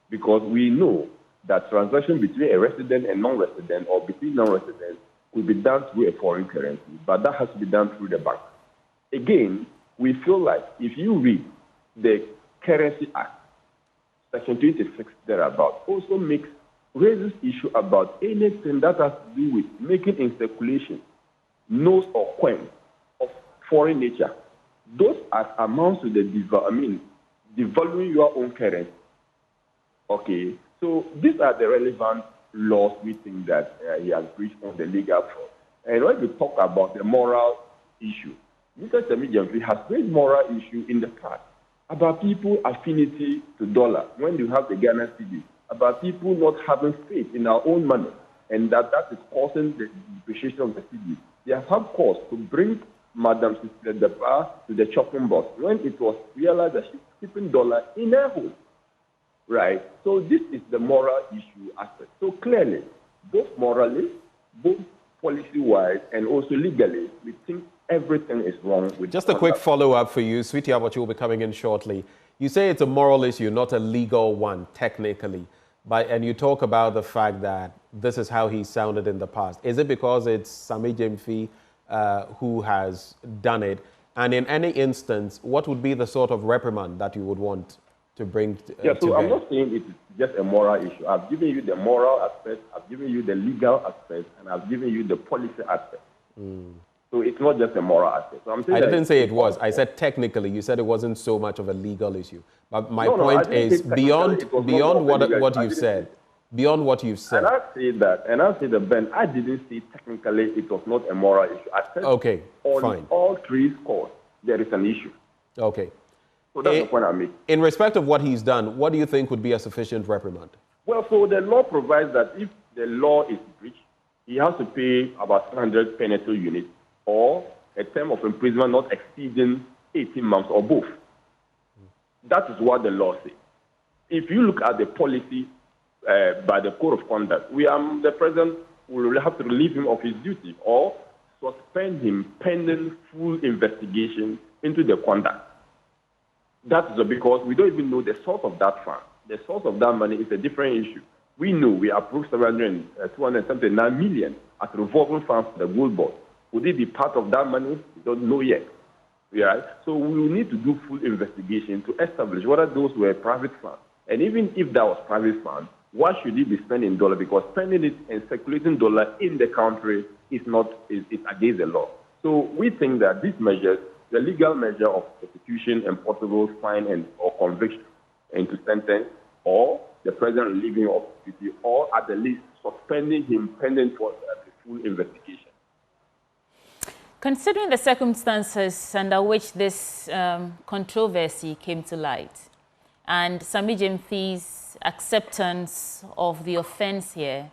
Q: because we know that transaction between a resident and non-resident or between non-residents could be done through a foreign currency, but that has to be done through the bank. Again, we feel like if you read the Currency Act, Section 26 thereabout, also raises issue about anything that has to do with making in circulation notes or coins of foreign nature those are amounts to the devaluing your own currency. Okay, so these are the relevant laws we think that he has breached on the legal front. And when we talk about the moral issue, Mr. Sami Gyamfi has raised moral issue in the past about people affinity to dollar when you have the Ghana cedi, about people not having faith in our own money, and that is causing the depreciation of the cedi. They have had cause to bring Madam Sister Deba to the chopping box when it was realized that she's keeping dollar in her home. Right? So this is the moral issue aspect. So clearly, both morally, both policy-wise, and also legally, we think everything is wrong with.
B: Just a quick follow-up for you, Sweetie Abachi will be coming in shortly. You say it's a moral issue, not a legal one, technically. And you talk about the fact that this is how he sounded in the past. Is it because it's Sami Gyamfi who has done it? And in any instance, what would be the sort of reprimand that you would want to bring
Q: so I'm not saying it's just a moral issue. I've given you the moral aspect, I've given you the legal aspect, and I've given you the policy aspect. So it's not just a moral aspect. So I'm saying
B: I didn't say it was. I said technically. You said it wasn't so much of a legal issue. But my point is beyond what you've said. Beyond what you've said.
Q: And I say that, Ben, I didn't say technically it was not a moral issue. I said on all three scores, there is an issue.
B: Okay.
Q: So that's the point I make.
B: In respect of what he's done, what do you think would be a sufficient reprimand?
Q: Well, so the law provides that if the law is breached, he has to pay about 300 penalty units or a term of imprisonment not exceeding 18 months or both. That is what the law says. If you look at the policy by the Code of Conduct, the president will have to relieve him of his duty or suspend him pending full investigation into the conduct. That is because we don't even know the source of that fund. The source of that money is a different issue. We know we approved 279 million as revolving funds for the gold board. Would it be part of that money? We don't know yet. Right? So we will need to do full investigation to establish whether those were private funds. And even if that was private funds, why should he be spending dollar? Because spending it and circulating dollar in the country is against the law. So we think that these measures, the legal measure of prosecution and possible fine or conviction into sentence, or the president relieving of duty, or at the least suspending him pending for the full investigation.
A: Considering the circumstances under which this controversy came to light, and Sami Gyamfi's acceptance of the offense here,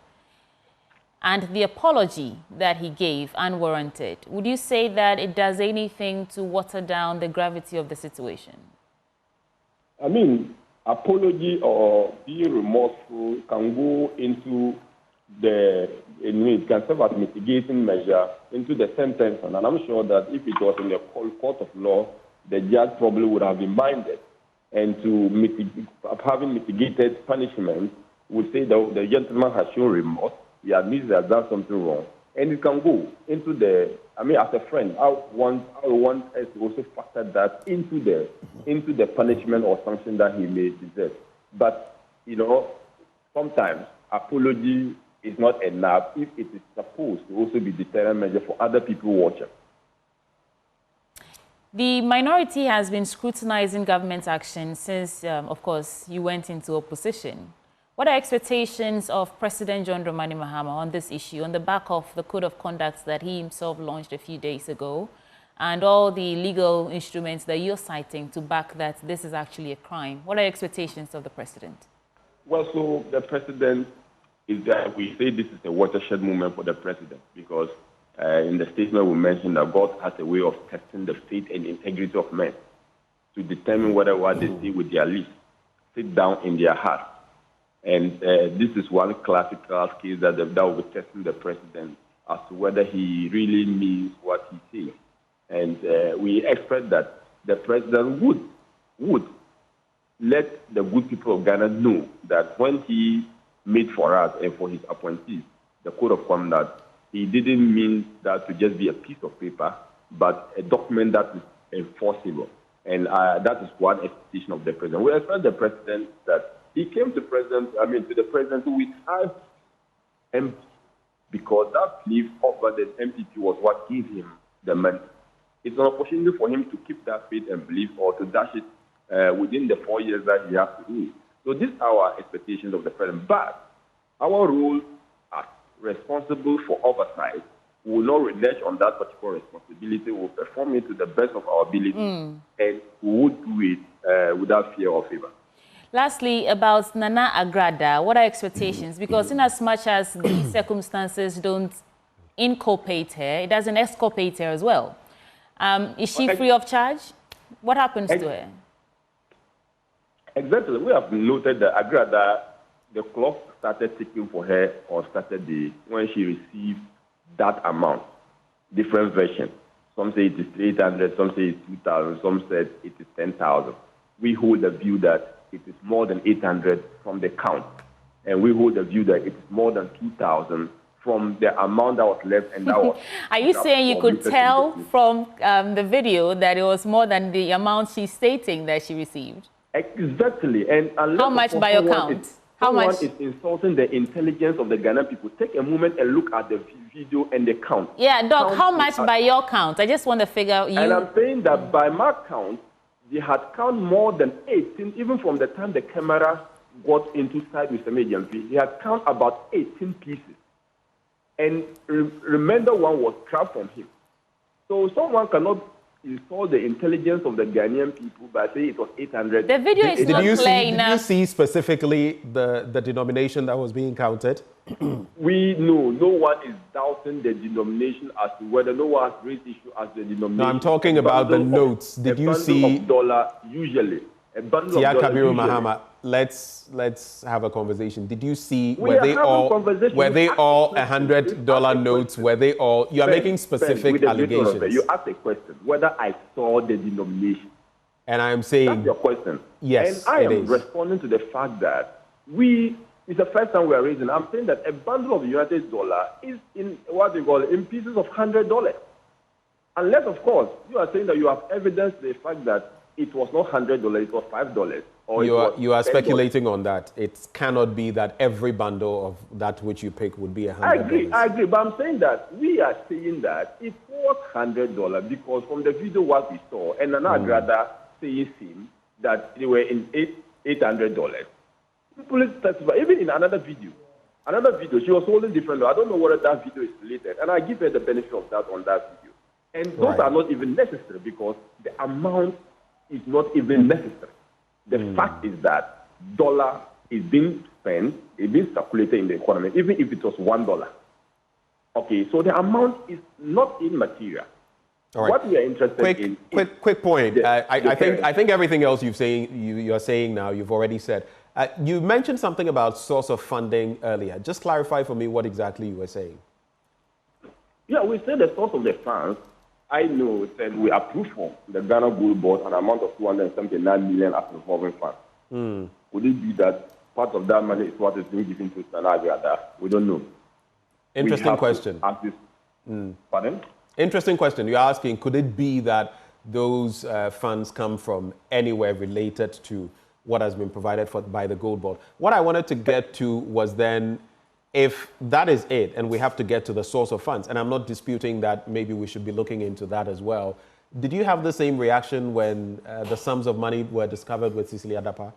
A: and the apology that he gave, unwarranted, would you say that it does anything to water down the gravity of the situation?
Q: I mean, apology or being remorseful can go into it can serve as mitigating measure into the sentence. And I'm sure that if it was in the court of law, the judge probably would have been minded. And having mitigated punishment, would say that the gentleman has shown remorse, he admits he has done something wrong. And it can go into as a friend, I want us to also factor that into the punishment or sanction that he may deserve. But, sometimes apology is not enough if it is supposed to also be deterrent measure for other people watching.
A: The minority has been scrutinizing government action since, of course, you went into opposition. What are expectations of President John Dramani Mahama on this issue, on the back of the Code of Conduct that he himself launched a few days ago, and all the legal instruments that you're citing to back that this is actually a crime? What are expectations of the president?
Q: Well, so the president is that we say this is a watershed moment for the president because in the statement we mentioned that God has a way of testing the faith and integrity of men to determine whether what they say with their lips sit down in their heart. And this is one classical case that will be testing the president as to whether he really means what he says. And we expect that the president would let the good people of Ghana know that when he made for us and for his appointees the Code of Conduct, he didn't mean that to just be a piece of paper, but a document that is enforceable. And that is one expectation of the president. We expect the president that he came to the president with us MP, because that belief over the MPP was what gave him the money. it's an opportunity for him to keep that faith and belief or to dash it within the 4 years that he has to do. So these are our expectations of the president. But our role as responsible for oversight will not renege on that particular responsibility. We'll perform it to the best of our ability, and we will do it without fear or favor.
A: Lastly, about Nana Agradaa, what are expectations? Because in as much as these circumstances don't inculpate her, it doesn't exculpate her as well. Is she free of charge? What happens to her?
Q: Exactly. We have noted that Agradaa, the clock started ticking for her on Saturday when she received that amount. Different versions. Some say it is 800, some say it's 2,000, some said it is 10,000. We hold the view that it is more than 800 from the count. And we hold the view that it is more than 2,000 from the amount that was left and that was...
A: Are you saying you could tell from the video that it was more than the amount she's stating that she received?
Q: Exactly. And
A: how much by your count? How much
Q: is insulting the intelligence of the Ghanaian people? Take a moment and look at the video and the count.
A: Yeah, Doc, how much by your count? I just want to figure out you...
Q: And I'm saying that by my count, they had count more than 18, even from the time the camera got into sight with Sami Gyamfi. They had count about 18 pieces. And remember, one was trapped from him. So someone cannot insult the intelligence of the Ghanaian people by saying it was 800.
A: The video is not clear enough.
B: Did you see specifically the denomination that was being counted?
Q: We know no one is doubting the denomination as to whether no one has raised issue as the denomination.
B: No, I'm talking about the notes. Did you see
Q: dollar usually? A bundle
B: Tia
Q: of dollar
B: Kabiru
Q: usually.
B: Mahama, let's have a conversation. Did you see were they all $100 notes? Were they all? You are making specific allegations.
Q: You asked a question whether I saw the denomination,
B: and I am saying
Q: that's your question.
B: Yes,
Q: and I am responding to the fact that it's the first time we are raising. I'm saying that a bundle of United dollar is in what they call in pieces of $100, unless of course you are saying that you have evidence the fact that it was not $100, it was $5. Or
B: you are speculating on that. It cannot be that every bundle of that which you pick would be $100.
Q: I agree, but I'm saying that we are saying that it was $100 because from the video what we saw, and Nana Agradaa says him that they were in $800. People testify, even in another video, she was holding different. I don't know whether that video is related, and I give her the benefit of that on that video. And those are not even necessary because the amount is not even necessary. The fact is that dollar is being spent, it's being circulated in the economy, even if it was $1. Okay, so the amount is not immaterial.
B: All right.
Q: What we are interested in.
B: Quick point. I think everything else you're saying now, you've already said. You mentioned something about source of funding earlier. Just clarify for me what exactly you were saying.
Q: Yeah, we said the source of the funds. I know said we approved for the Ghana Gold Board an amount of 279 million as a revolving fund. Would it be that part of that money is what is being given to Nana Agradaa? We don't know.
B: Interesting question.
Q: Pardon?
B: Interesting question. You're asking, could it be that those funds come from anywhere related to what has been provided for by the Gold Board? What I wanted to get to was then, if that is it, and we have to get to the source of funds, and I'm not disputing that maybe we should be looking into that as well. Did you have the same reaction when the sums of money were discovered with Cecilia Dapa?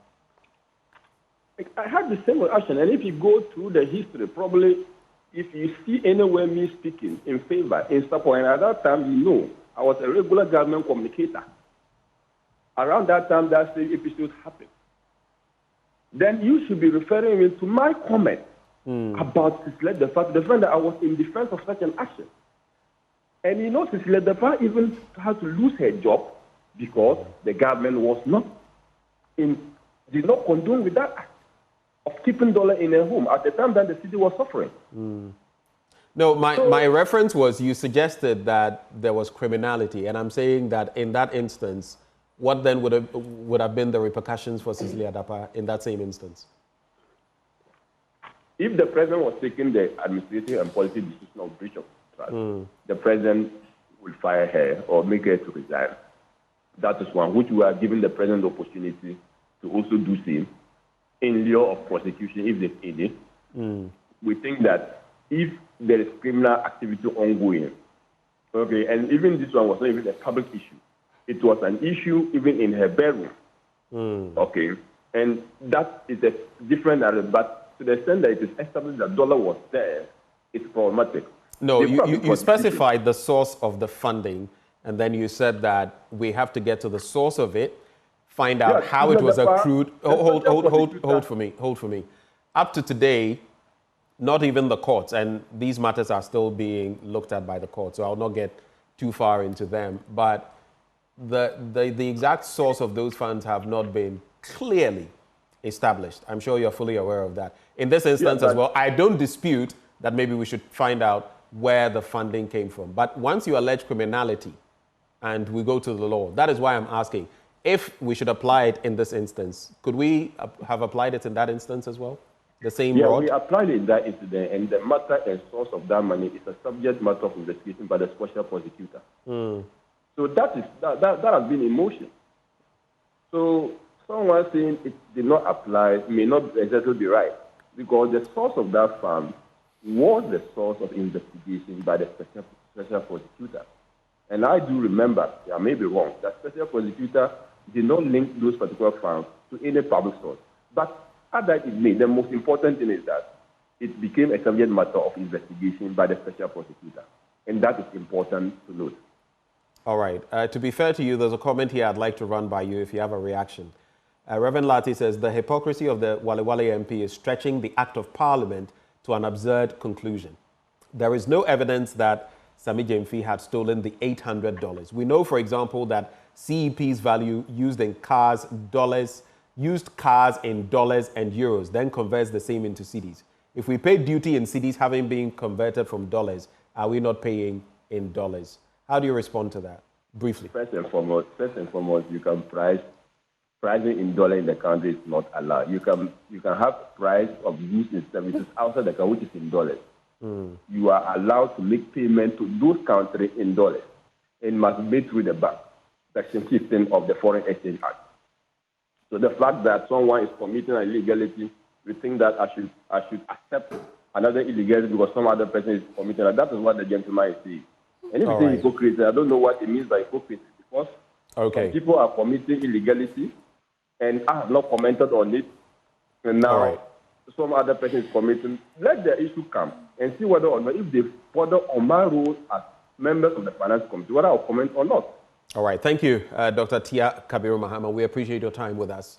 Q: I had the same reaction, and if you go through the history, probably if you see anywhere me speaking in favor, in support, and at that time, you know, I was a regular government communicator. Around that time, that same episode happened. Then you should be referring me to my comment about Cecilia Dapa, the fact that I was in defense of such an action. And you know, Cecilia Dapa even had to lose her job because the government was did not condone with that act of keeping dollar in her home at the time that the city was suffering.
B: No, my reference was you suggested that there was criminality, and I'm saying that in that instance, what then would have been the repercussions for Cecilia Dapa in that same instance?
Q: If the president was taking the administrative and policy decision of breach of trust, the president will fire her or make her to resign. That is one, which we are giving the president the opportunity to also do same in lieu of prosecution if there's any. We think that if there is criminal activity ongoing, Okay, and even this one was not even a public issue. It was an issue even in her bedroom. Okay, and that is a different area, but to the extent that it is established that dollar was there, it's problematic.
B: No, you specified the source of the funding, and then you said that we have to get to the source of it, find out how it was accrued. Hold for me. Up to today, not even the courts, and these matters are still being looked at by the court, so I'll not get too far into them, but the exact source of those funds have not been clearly established. I'm sure you're fully aware of that. In this instance as well, I don't dispute that maybe we should find out where the funding came from. But once you allege criminality and we go to the law, that is why I'm asking if we should apply it in this instance. Could we have applied it in that instance as well? The same rod?
Q: We applied it in that incident, and the matter and source of that money is a subject matter of investigation by the special prosecutor. So that has been in motion. So someone saying it did not apply may not exactly be right, because the source of that fund was the source of investigation by the special prosecutor. And I do remember, I may be wrong, that special prosecutor did not link those particular funds to any public source. But as that is made, the most important thing is that it became a subject matter of investigation by the special prosecutor. And that is important to note.
B: All right. To be fair to you, there's a comment here I'd like to run by you if you have a reaction. Reverend Lati says, the hypocrisy of the Wale Wale MP is stretching the Act of Parliament to an absurd conclusion. There is no evidence that Sami Gyamfi had stolen the $800. We know, for example, that CEP's value used cars in dollars and euros, then converts the same into cedis. If we pay duty in cedis having been converted from dollars, are we not paying in dollars? How do you respond to that? Briefly.
Q: First and foremost, you can pricing in dollar in the country is not allowed. You can have price of goods and services outside the country, which is in dollars. You are allowed to make payment to those countries in dollars and must be made through the bank, Section 15 of the Foreign Exchange Act. So the fact that someone is committing an illegality, we think that I should accept another illegality because some other person is committing it. That is what the gentleman is saying. And if you say hypocrisy, I don't know what it means by hypocrisy, because some people are committing illegality and I have not commented on it, and now some other person is committing. Let the issue come and see whether or not, if they further on my role as members of the Finance Committee, whether I'll comment or not.
B: All right. Thank you, Dr. Tia Kabiru Mahama. We appreciate your time with us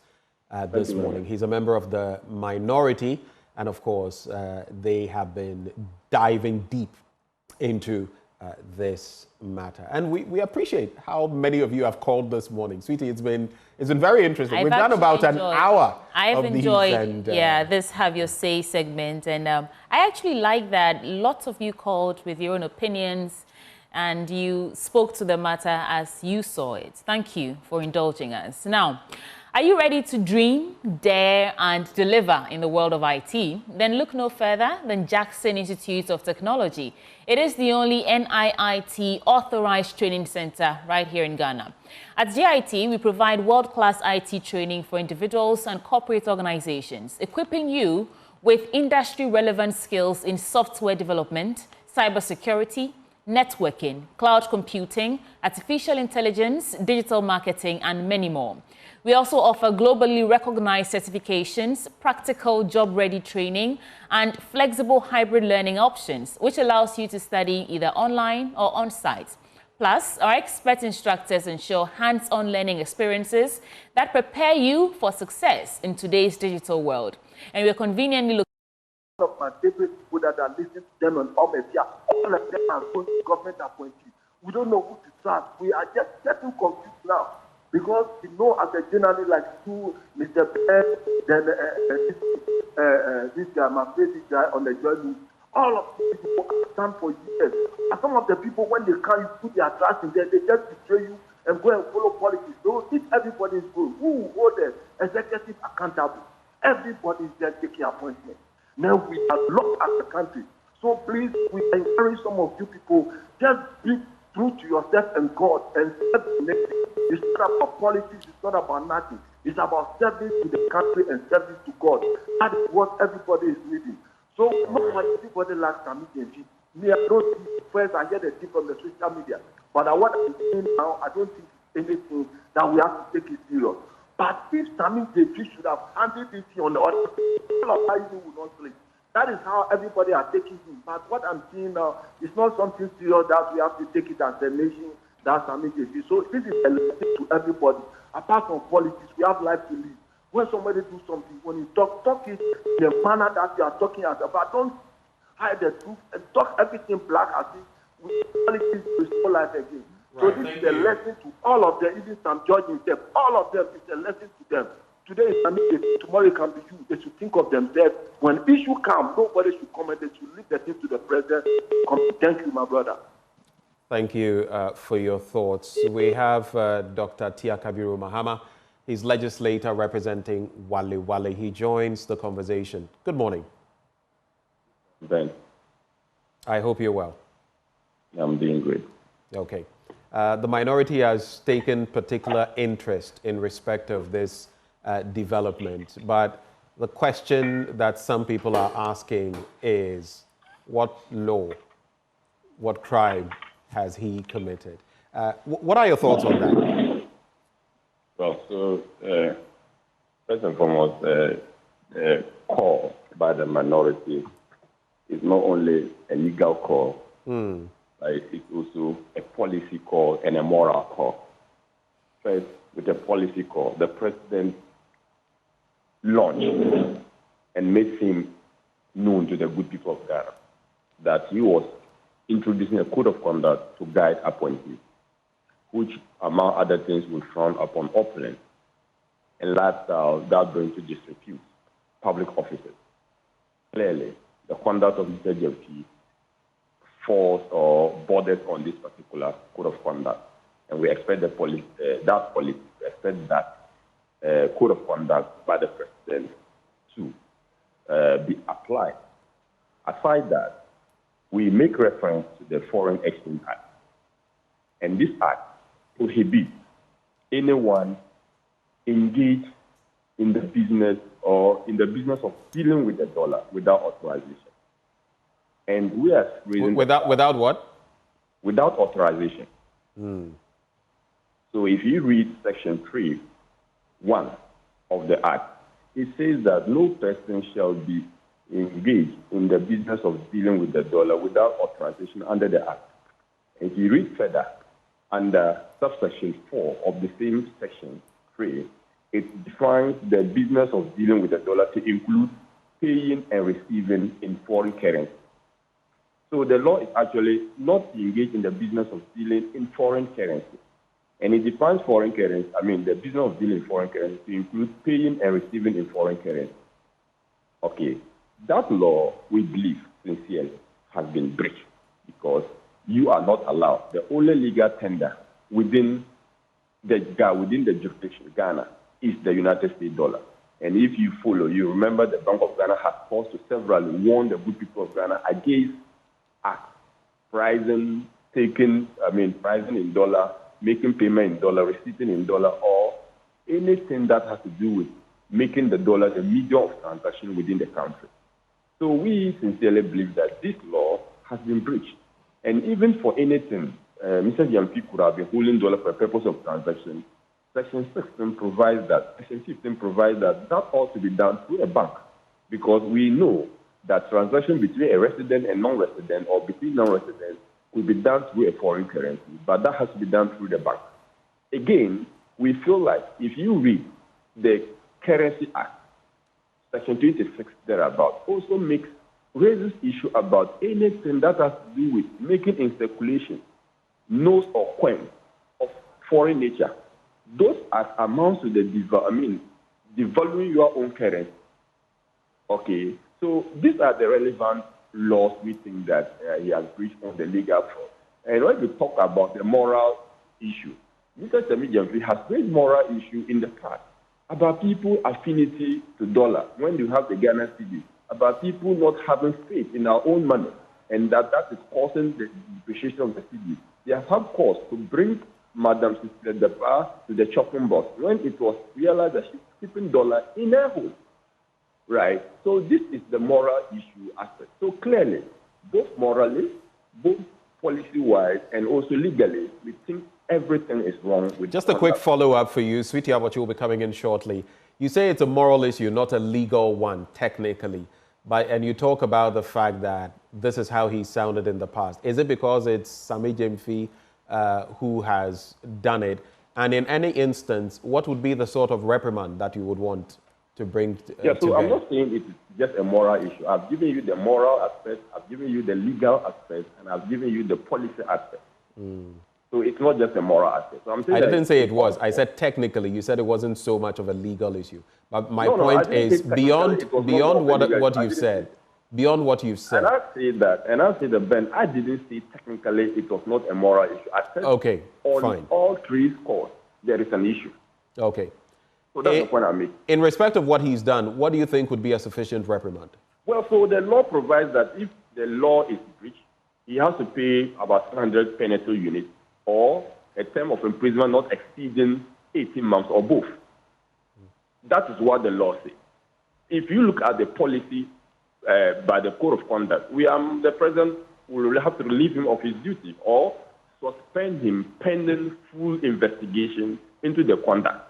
B: this morning. He's a member of the minority, and of course, they have been diving deep into this matter. And we appreciate how many of you have called this morning. Sweetie, it's been very interesting. We've done about an hour
A: I've
B: of
A: enjoyed
B: these.
A: this Have Your Say segment. And I actually like that lots of you called with your own opinions and you spoke to the matter as you saw it. Thank you for indulging us. Now, are you ready to dream, dare, and deliver in the world of IT? Then look no further than Jackson Institute of Technology. It is the only NIIT authorized training center right here in Ghana. At JIT, we provide world-class IT training for individuals and corporate organizations, equipping you with industry-relevant skills in software development, cybersecurity, networking, cloud computing, artificial intelligence, digital marketing, and many more. We also offer globally recognized certifications, practical job-ready training, and flexible hybrid learning options, which allows you to study either online or on-site. Plus, our expert instructors ensure hands-on learning experiences that prepare you for success in today's digital world. And we're conveniently looking
P: of my favorite people that are listening to them on all media, all of them are going to government appointees. We don't know who to trust. We are just getting confused now. Because we know as a journalist like you, Mr. Penn, then this guy, my favorite guy on the journey, all of these people stand for years. And some of the people, when they can't put their trust in them, they just betray you and go and follow politics. So if everybody is good, who will hold the executive accountable? Everybody is just taking appointments. Now we are locked as a country. So please, we encourage some of you people, just be true to yourself and God and serve the nation. It's not about politics, it's not about nothing. It's about service to the country and service to God. That is what everybody is needing. So not like everybody like Sami Gyamfi. Me, I don't see first, I hear the tip from the social media. But what I'm saying now, I don't think it's anything that we have to take it serious. But if Sammy Gyamfi should have handled this on the other, all of that would not sleep. That is how everybody are taking him. But what I'm seeing now is not something serious that we have to take it as a nation. That's Sami Gyamfi. So this is a lesson to everybody. Apart from politics, we have life to live. When somebody do something, when you talk it in a manner that you are talking about. Don't hide the truth and talk everything black as if with politics to restore life again. Right, so this is a lesson to all of them, even some George himself. All of them is a lesson to them. Today is Sami Gyamfi, tomorrow it can be you. They should think of themselves. When issue come, nobody should comment. They should leave the thing to the president. Thank you, my brother.
B: Thank you for your thoughts. We have Dr. Tia Kabiru Mahama. He's legislator representing Wale Wale. He joins the conversation. Good morning.
Q: Ben.
B: I hope you're well.
Q: I'm doing great.
B: Okay. The minority has taken particular interest in respect of this development, but the question that some people are asking is, what law, what crime has he committed? What are your thoughts on that?
Q: Well, so first and foremost, call by the minority is not only a legal call, it's also a policy call and a moral call. First, with a policy call, the president launched and made him known to the good people of Ghana that he was introducing a code of conduct to guide appointees, which, among other things, will frown upon opulence and lifestyle that bring to disrepute public officers. Clearly, the conduct of Mr. Gyamfi falls or borders on this particular code of conduct, and we expect that code of conduct by the president to be applied. Aside that, we make reference to the Foreign Exchange Act, and this act prohibits anyone engaged in the business of dealing with the dollar without authorization. And we are raising
B: without what?
Q: Without authorization. So if you read Section 3(1) of the Act, it says that no person shall be engaged in the business of dealing with the dollar without authorization under the Act. And if you read further, under subsection 4 of the same Section 3, it defines the business of dealing with the dollar to include paying and receiving in foreign currency. So the law is actually not to engage in the business of dealing in foreign currency. And it defines foreign currency, the business of dealing in foreign currency to include paying and receiving in foreign currency. Okay, that law, we believe, sincerely, has been breached because you are not allowed. The only legal tender within the jurisdiction, Ghana, is the United States dollar. And if you follow, you remember the Bank of Ghana has paused to severally warn the good people of Ghana against pricing in dollar, making payment in dollar, receiving in dollar, or anything that has to do with making the dollar the medium of transaction within the country. So we sincerely believe that this law has been breached. And even for anything, Mr. Gyamfi could have been holding dollar for the purpose of transaction. Section 16 provides that. Section 15 provides that ought to be done through a bank, because we know that transaction between a resident and non-resident or between non-residents will be done through a foreign currency, but that has to be done through the bank. Again, we feel like if you read the Currency Act, Section 26 thereabout, also raises issue about anything that has to do with making in circulation notes or coins of foreign nature. Those are amounts to the devaluing your own currency. Okay, so these are the relevant laws we think that he has breached on the legal front. And when we talk about the moral issue, Mr. Sami Gyamfi has raised moral issue in the past about people's affinity to dollar when you have the Ghana cedi, about people not having faith in our own money, and that is causing the depreciation of the cedi. They have had cause to bring Madam Sister Deba to the chopping box when it was realized that she's keeping dollar in her home. Right? So this is the moral issue aspect. So clearly, both morally both policy-wise and also legally, we think everything is wrong with
B: Just a quick follow-up for you. Sweetie Abachi will be coming in shortly. You say it's a moral issue, not a legal one, technically. And you talk about the fact that this is how he sounded in the past. Is it because it's Sami Gyamfi who has done it? And in any instance, what would be the sort of reprimand that you would want to bring to
Q: I'm not saying it's just a moral issue. I've given you the moral aspect, I've given you the legal aspect, and I've given you the policy aspect. So it's not just a moral aspect. So I'm saying
B: I didn't say it was. I said technically. You said it wasn't so much of a legal issue. But my point is beyond what you've said. Beyond what you've said.
Q: And I say that, Ben, I didn't say technically it was not a moral issue. I said on all three scores, there is an issue.
B: Okay.
Q: So that's the point I make.
B: In respect of what he's done, what do you think would be a sufficient reprimand?
Q: Well, so the law provides that if the law is breached, he has to pay about 700 penalty units or a term of imprisonment not exceeding 18 months or both. That is what the law says. If you look at the policy by the Code of Conduct, the president will have to relieve him of his duty or suspend him pending full investigation into the conduct.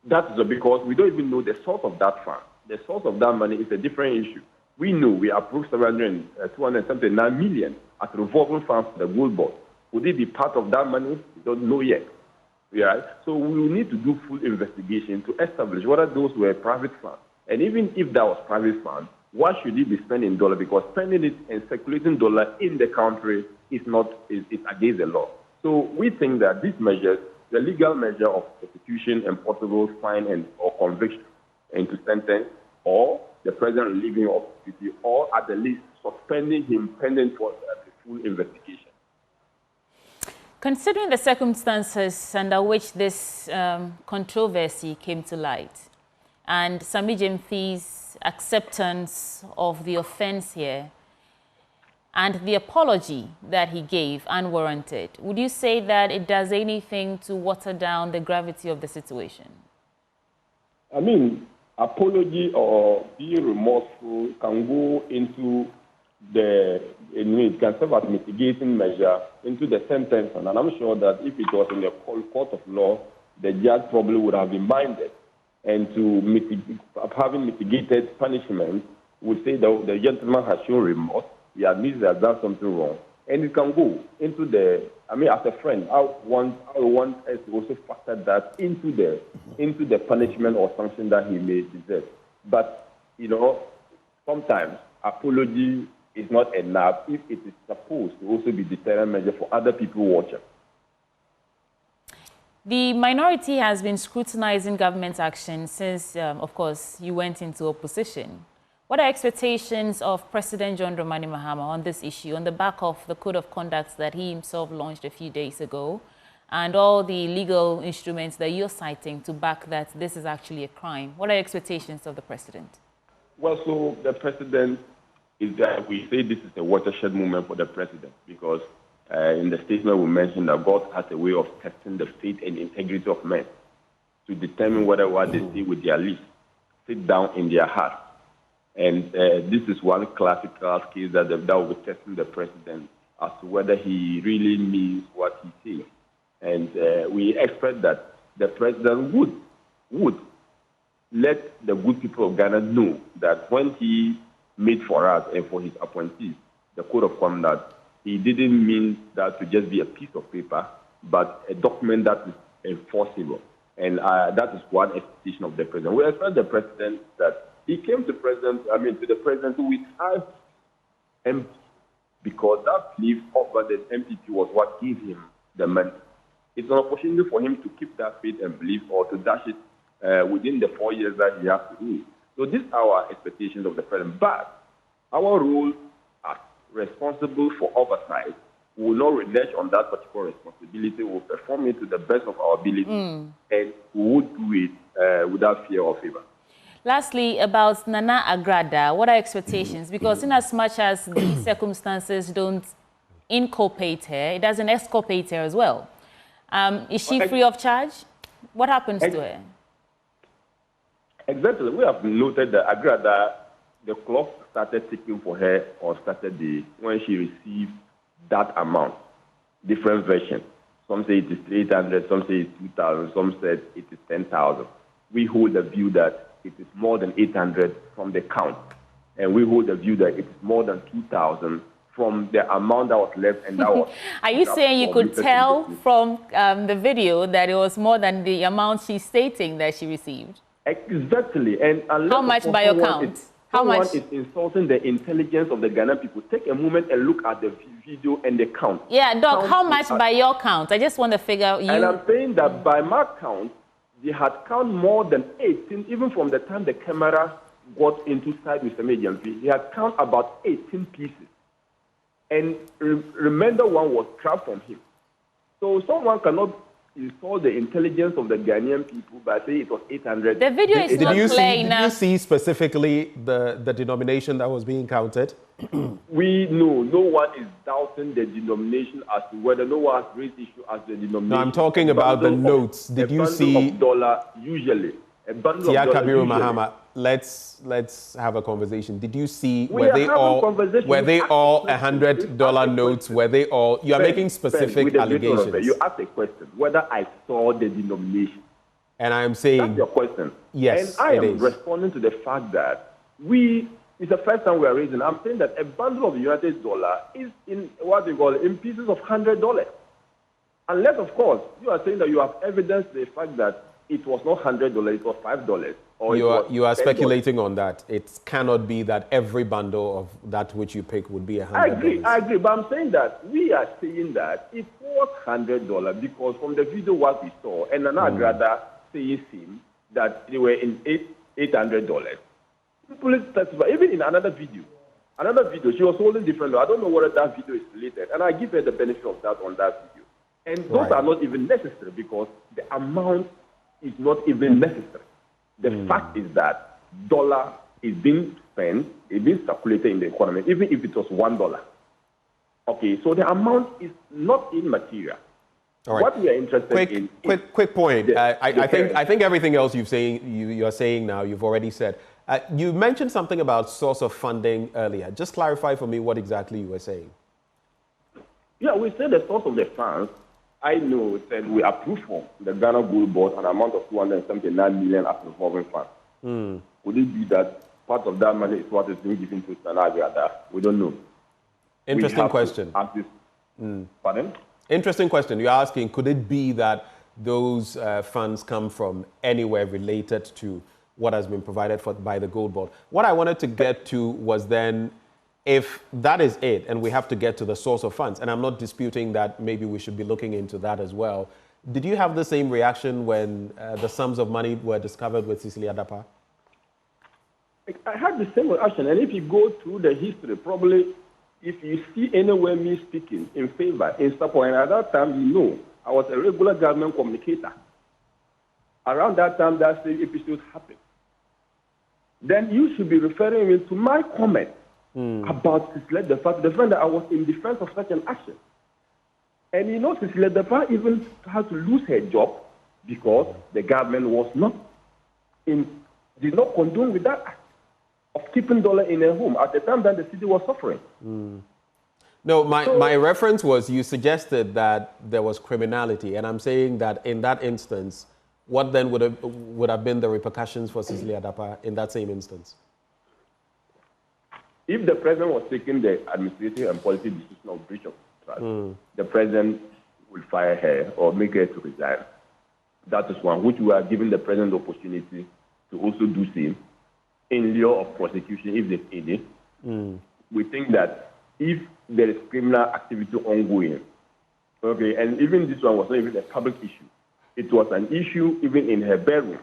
Q: That is because we don't even know the source of that fund. The source of that money is a different issue. We know we approved 279 million as revolving funds for the Gold Board. Would it be part of that money? We don't know yet. Right? So we will need to do full investigation to establish whether those were private funds. And even if that was private funds, why should he be spending dollar? Because spending it and circulating dollar in the country is against the law. So we think that these measures, the legal measure of prosecution and possible fine or conviction into sentence, or the president relieving of duty, or at the least suspending him pending for the full investigation.
A: Considering the circumstances under which this controversy came to light, and Sami Gyamfi's acceptance of the offense here, and the apology that he gave, unwarranted, would you say that it does anything to water down the gravity of the situation?
Q: I mean, apology or being remorseful can go into it can serve as mitigating measure into the sentence. And I'm sure that if it was in the court of law, the judge probably would have been minded. And having mitigated punishment, would say that the gentleman has shown remorse, he admits that done something wrong. And it can go into as a friend, I want us to also factor that into the punishment or sanction that he may deserve. But, sometimes apology is not enough if it is supposed to also be deterrent measure for other people watching.
A: The minority has been scrutinizing government action since, of course, you went into opposition. What are expectations of President John Dramani Mahama on this issue, on the back of the Code of Conduct that he himself launched a few days ago, and all the legal instruments that you're citing to back that this is actually a crime? What are expectations of the president?
Q: Well, so the president is that we say this is a watershed moment for the president because in the statement we mentioned that God has a way of testing the faith and integrity of men to determine whether what they say with their lips sit down in their heart. And this is one classical case that will be testing the president as to whether he really means what he says. And we expect that the president would let the good people of Ghana know that when he made for us and for his appointees the Code of Conduct, he didn't mean that to just be a piece of paper, but a document that is enforceable. And that is one expectation of the president. We expect the president that he came to the president with us MP, because that belief over the MPP was what gave him the money. It's an opportunity for him to keep that faith and belief or to dash it within the 4 years that he has to do. So these are our expectations of the president. But our role as responsible for oversight will not renege on that particular responsibility. We'll perform it to the best of our ability, and we would do it without fear or favor.
A: Lastly, about Nana Agradaa, what are expectations? Because in as much as these circumstances don't inculpate her, it doesn't exculpate her as well. Is she free of charge? What happens to her?
Q: Exactly. We have noted that Agradaa, the clock started ticking for her on Saturday when she received that amount. Different versions. Some say it is 800, some say it's 2,000, some said it is 10,000. We hold the view that it is more than 800 from the count. And we hold the view that it is more than 2,000 from the amount that was left and that was...
A: Are you saying you could tell from the video that it was more than the amount she's stating that she received?
Q: Exactly. And
A: how much by your count? How much?
Q: Someone is insulting the intelligence of the Ghanaian people. Take a moment and look at the video and the count.
A: Yeah, Doc, how much by your count? I just want to figure you...
Q: And I'm saying that by my count, they had count more than 18, even from the time the camera got into sight with Sami Gyamfi. He had count about 18 pieces. And remember, one was trapped from him. So someone cannot insult the intelligence of the Ghanaian people by saying it was 800.
A: The video is not clear enough.
B: Did you see specifically the denomination that was being counted?
Q: We know no one is doubting the denomination as to whether no one has raised issue as the denomination.
B: No, I'm talking about the notes. Did you see
Q: dollar usually? A bundle
B: Tia
Q: of dollar
B: Kabiru
Q: usually.
B: Mahama, let's have a conversation. Did you see were they all $100 notes? Were they all? You are making specific allegations.
Q: You asked a question whether I saw the denomination,
B: and I am saying
Q: that's your question.
B: Yes,
Q: and I am responding to the fact that it's the first time we are raising. I'm saying that a bundle of United dollar is in what they call in pieces of $100. Unless, of course, you are saying that you have evidence the fact that it was not $100, it was $5. Or
B: you are speculating on that. It cannot be that every bundle of that which you pick would be $100.
Q: I agree, but I'm saying that we are saying that it was $100 because from the video what we saw, and Agradaa saying that they were in $800. People testify, even in another video, she was holding different. I don't know whether that video is related, and I give her the benefit of that on that video. And those are not even necessary because the amount is not even necessary. The fact is that dollar is being spent, it's being circulated in the economy, even if it was $1. Okay, so the amount is not immaterial.
B: All right.
Q: What we are interested in.
B: Quick point. I think everything else you're saying now, you've already said. You mentioned something about source of funding earlier. Just clarify for me what exactly you were saying.
Q: Yeah, we said the source of the funds. I know that we approved for the Ghana Gold Board an amount of 279 million as a revolving fund. Could it be that part of that money is what is being given to Agradaa? We don't know.
B: Interesting question.
Q: Pardon?
B: Interesting question. You're asking, could it be that those funds come from anywhere related to what has been provided for by the Gold Board? What I wanted to get to was then, if that is it, and we have to get to the source of funds, and I'm not disputing that maybe we should be looking into that as well. Did you have the same reaction when the sums of money were discovered with Cecilia Dapa?
Q: I had the same reaction, and if you go through the history, probably if you see anywhere me speaking in favor, in support, and at that time, you know, I was a regular government communicator. Around that time, that same episode happened. Then you should be referring me to my comment about Cecilia Dapa, the fact that I was in defense of such an action. And you know, Cecilia Dapa even had to lose her job because the government was did not condone with that act of keeping dollar in her home at the time that the city was suffering.
B: No, my reference was you suggested that there was criminality, and I'm saying that in that instance, what then would have been the repercussions for Cecilia Dapa in that same instance?
Q: If the president was taking the administrative and policy decision of breach of trust, the president will fire her or make her to resign. That is one, which we are giving the president the opportunity to also do same in lieu of prosecution if there's any. We think that if there is criminal activity ongoing, okay, and even this one was not even a public issue, it was an issue even in her bedroom,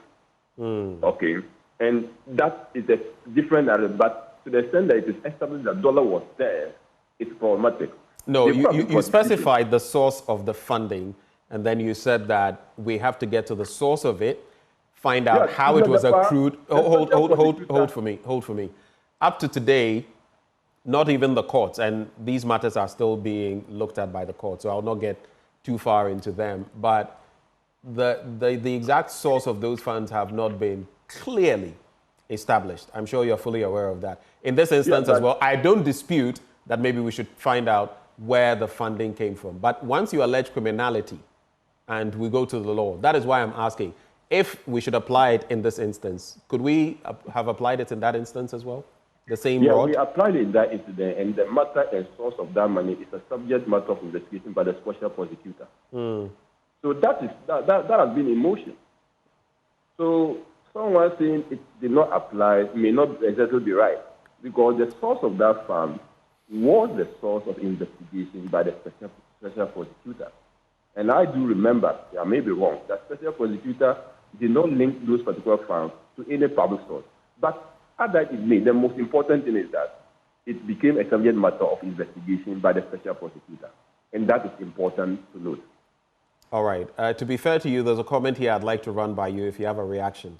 Q: okay, and that is a different area, but to the extent that it is established that dollar was there, it's problematic.
B: No, you specified the source of the funding, and then you said that we have to get to the source of it, find out how it was accrued. Hold for me. Up to today, not even the courts, and these matters are still being looked at by the court, so I'll not get too far into them, but the exact source of those funds have not been clearly established. I'm sure you're fully aware of that. In this instance as well, I don't dispute that maybe we should find out where the funding came from. But once you allege criminality and we go to the law, that is why I'm asking if we should apply it in this instance. Could we have applied it in that instance as well? The same rod?
Q: We applied it in that incident, and the matter and source of that money is a subject matter of investigation by the special prosecutor. So that has been in motion. So someone saying it did not apply may not exactly be right, because the source of that fund was the source of investigation by the special prosecutor. And I do remember, I may be wrong, that special prosecutor did not link those particular funds to any public source. But as that is made, the most important thing is that it became a subject matter of investigation by the special prosecutor. And that is important to note.
B: All right. To be fair to you, there's a comment here I'd like to run by you if you have a reaction.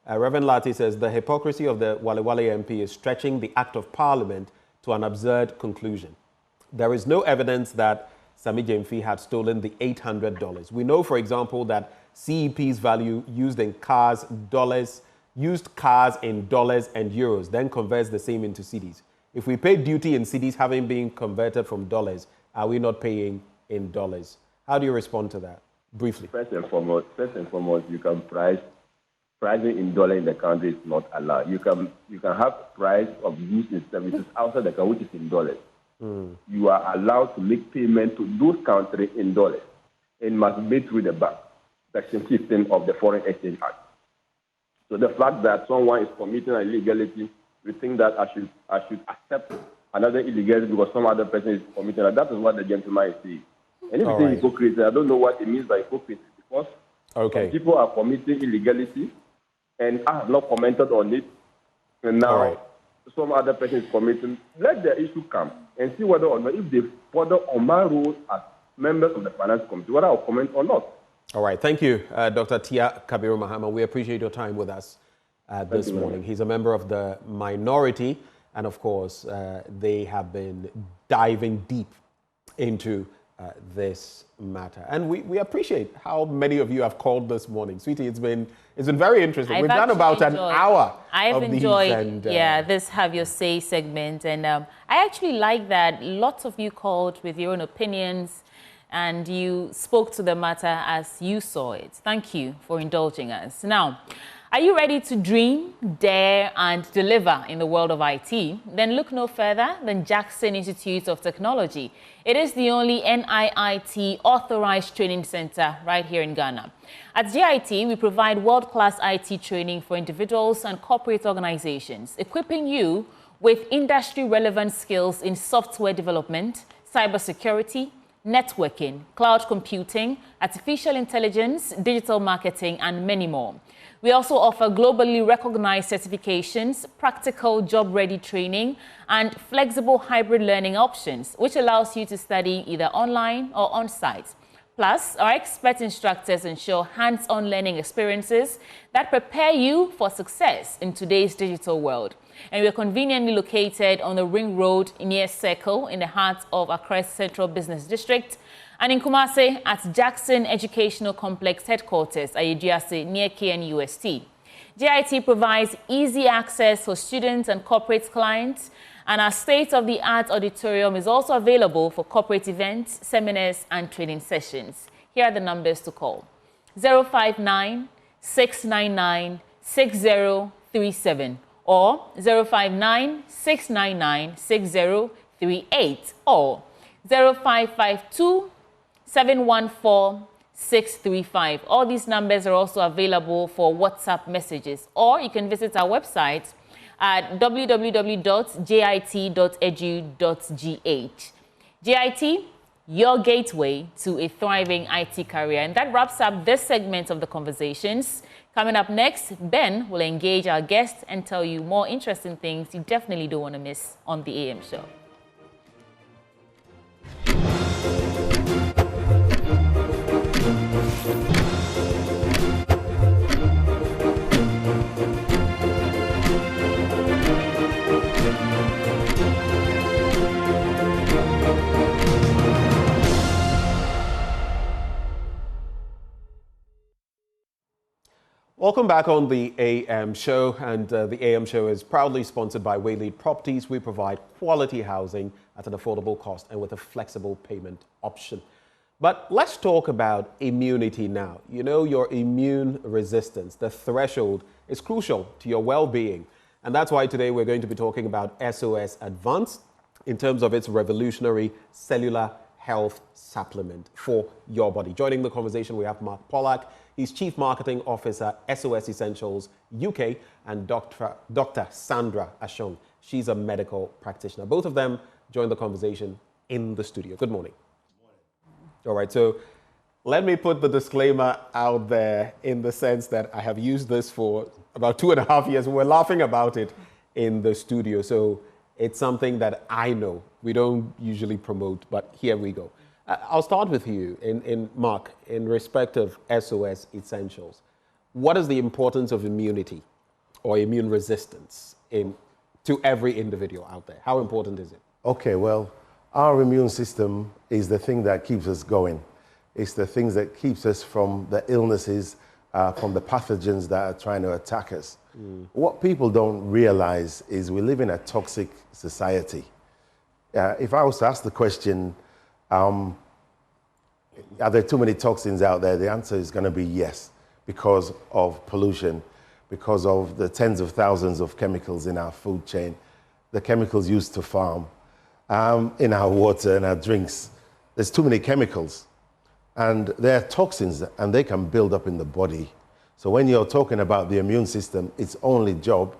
B: Reverend Lati says, the hypocrisy of the Wale Wale MP is stretching the Act of Parliament to an absurd conclusion. There is no evidence that Sami Gyamfi had stolen the $800. We know, for example, that CEP's value used in cars, used cars in dollars and euros, then converts the same into cedis. If we pay duty in cedis having been converted from dollars, are we not paying in dollars? How do you respond to that? Briefly.
Q: First and foremost, you can pricing in dollar in the country is not allowed. You can have price of goods and services outside the country, which is in dollars. You are allowed to make payment to those countries in dollars and must be through the bank, Section 15 of the Foreign Exchange Act. So the fact that someone is committing an illegality, we think that I should accept another illegality because some other person is committing it. That is what the gentleman is saying. And if you say hypocrisy, I don't know what it means by hypocrisy, because some people are committing illegality and I have not commented on it. And now some other person is committing. Let the issue come and see whether or not, if they further on my role as members of the Finance Committee, whether I'll comment or not.
B: All right. Thank you, Dr. Tia Kabiru Mahama. We appreciate your time with us this morning. He's a member of the minority, and of course, they have been diving deep into this matter. And we appreciate how many of you have called this morning. Sweetie, it's been very interesting. We've done about an hour
A: I've
B: of
A: enjoyed,
B: these.
A: this Have Your Say segment. And I actually like that lots of you called with your own opinions and you spoke to the matter as you saw it. Thank you for indulging us. Now, are you ready to dream, dare, and deliver in the world of IT? Then look no further than Jackson Institute of Technology. It is the only NIIT authorized training center right here in Ghana. At JIT, we provide world-class IT training for individuals and corporate organizations, equipping you with industry-relevant skills in software development, cybersecurity, networking, cloud computing, artificial intelligence, digital marketing, and many more. We also offer globally recognized certifications, practical job-ready training, and flexible hybrid learning options, which allows you to study either online or on-site. Plus, our expert instructors ensure hands-on learning experiences that prepare you for success in today's digital world. And we are conveniently located on the Ring Road near Circle in the heart of Accra Central Business District, and in Kumasi at Jackson Educational Complex Headquarters, Ayeduase, near KNUST. JIT provides easy access for students and corporate clients, and our state-of-the-art auditorium is also available for corporate events, seminars, and training sessions. Here are the numbers to call: 059-699-6037 or 059-699-6038 or 0552-714-635. All these numbers are also available for WhatsApp messages, or you can visit our website at www.jit.edu.gh. JIT, your gateway to a thriving IT career. And that wraps up this segment of the conversations. Coming up next, Ben will engage our guests and tell you more interesting things you definitely don't want to miss on the AM show.
B: Welcome back on the AM show, and the AM show is proudly sponsored by Waylead Properties. We provide quality housing at an affordable cost and with a flexible payment option. But let's talk about immunity now. You know, your immune resistance, the threshold, is crucial to your well-being. And that's why today we're going to be talking about SOS Advanced in terms of its revolutionary cellular health supplement for your body. Joining the conversation, we have Mark Pollack. He's Chief Marketing Officer, SOS Essentials UK, and Dr. Sandra Ashong. She's a medical practitioner. Both of them join the conversation in the studio. Good morning. All right, so let me put the disclaimer out there in the sense that I have used this for about 2.5 years. We're laughing about it in the studio. So it's something that I know we don't usually promote, but here we go. I'll start with you, in Mark, in respect of SOS Essentials. What is the importance of immunity or immune resistance to every individual out there? How important is it?
R: Okay, well, our immune system is the thing that keeps us going. It's the things that keeps us from the illnesses, from the pathogens that are trying to attack us. What people don't realize is we live in a toxic society. If I was to ask the question, are there too many toxins out there? The answer is going to be yes, because of pollution, because of the tens of thousands of chemicals in our food chain, the chemicals used to farm, in our water and our drinks. There's too many chemicals. And they're toxins, and they can build up in the body. So when you're talking about the immune system, its only job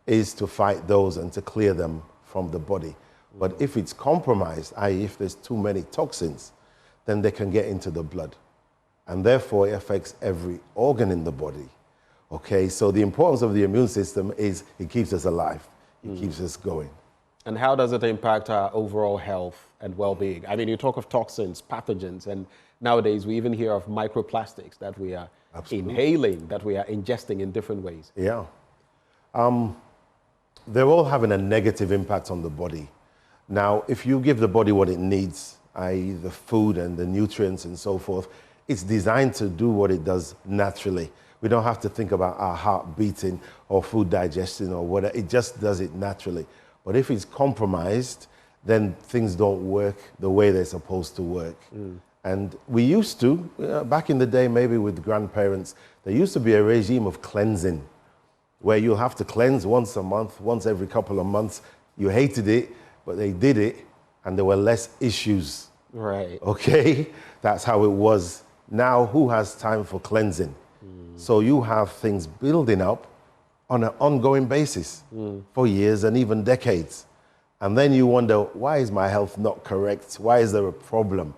R: is to fight those and to clear them from the body. But if it's compromised, i.e. if there's too many toxins, then they can get into the blood. And therefore, it affects every organ in the body. Okay, so the importance of the immune system is it keeps us alive. It keeps us going.
B: And how does it impact our overall health and well-being? I mean, you talk of toxins, pathogens, and nowadays we even hear of microplastics that we are inhaling, that we are ingesting in different ways.
R: Yeah. They're all having a negative impact on the body. Now, if you give the body what it needs, i.e. the food and the nutrients and so forth, it's designed to do what it does naturally. We don't have to think about our heart beating or food digestion or whatever. It just does it naturally. But if it's compromised, then things don't work the way they're supposed to work. And we used to, back in the day, maybe with grandparents, there used to be a regime of cleansing where you'll have to cleanse once a month, once every couple of months. You hated it, but they did it, and there were less issues.
B: Right.
R: Okay? That's how it was. Now, who has time for cleansing? So you have things building up on an ongoing basis for years and even decades. And then you wonder, why is my health not correct? Why is there a problem?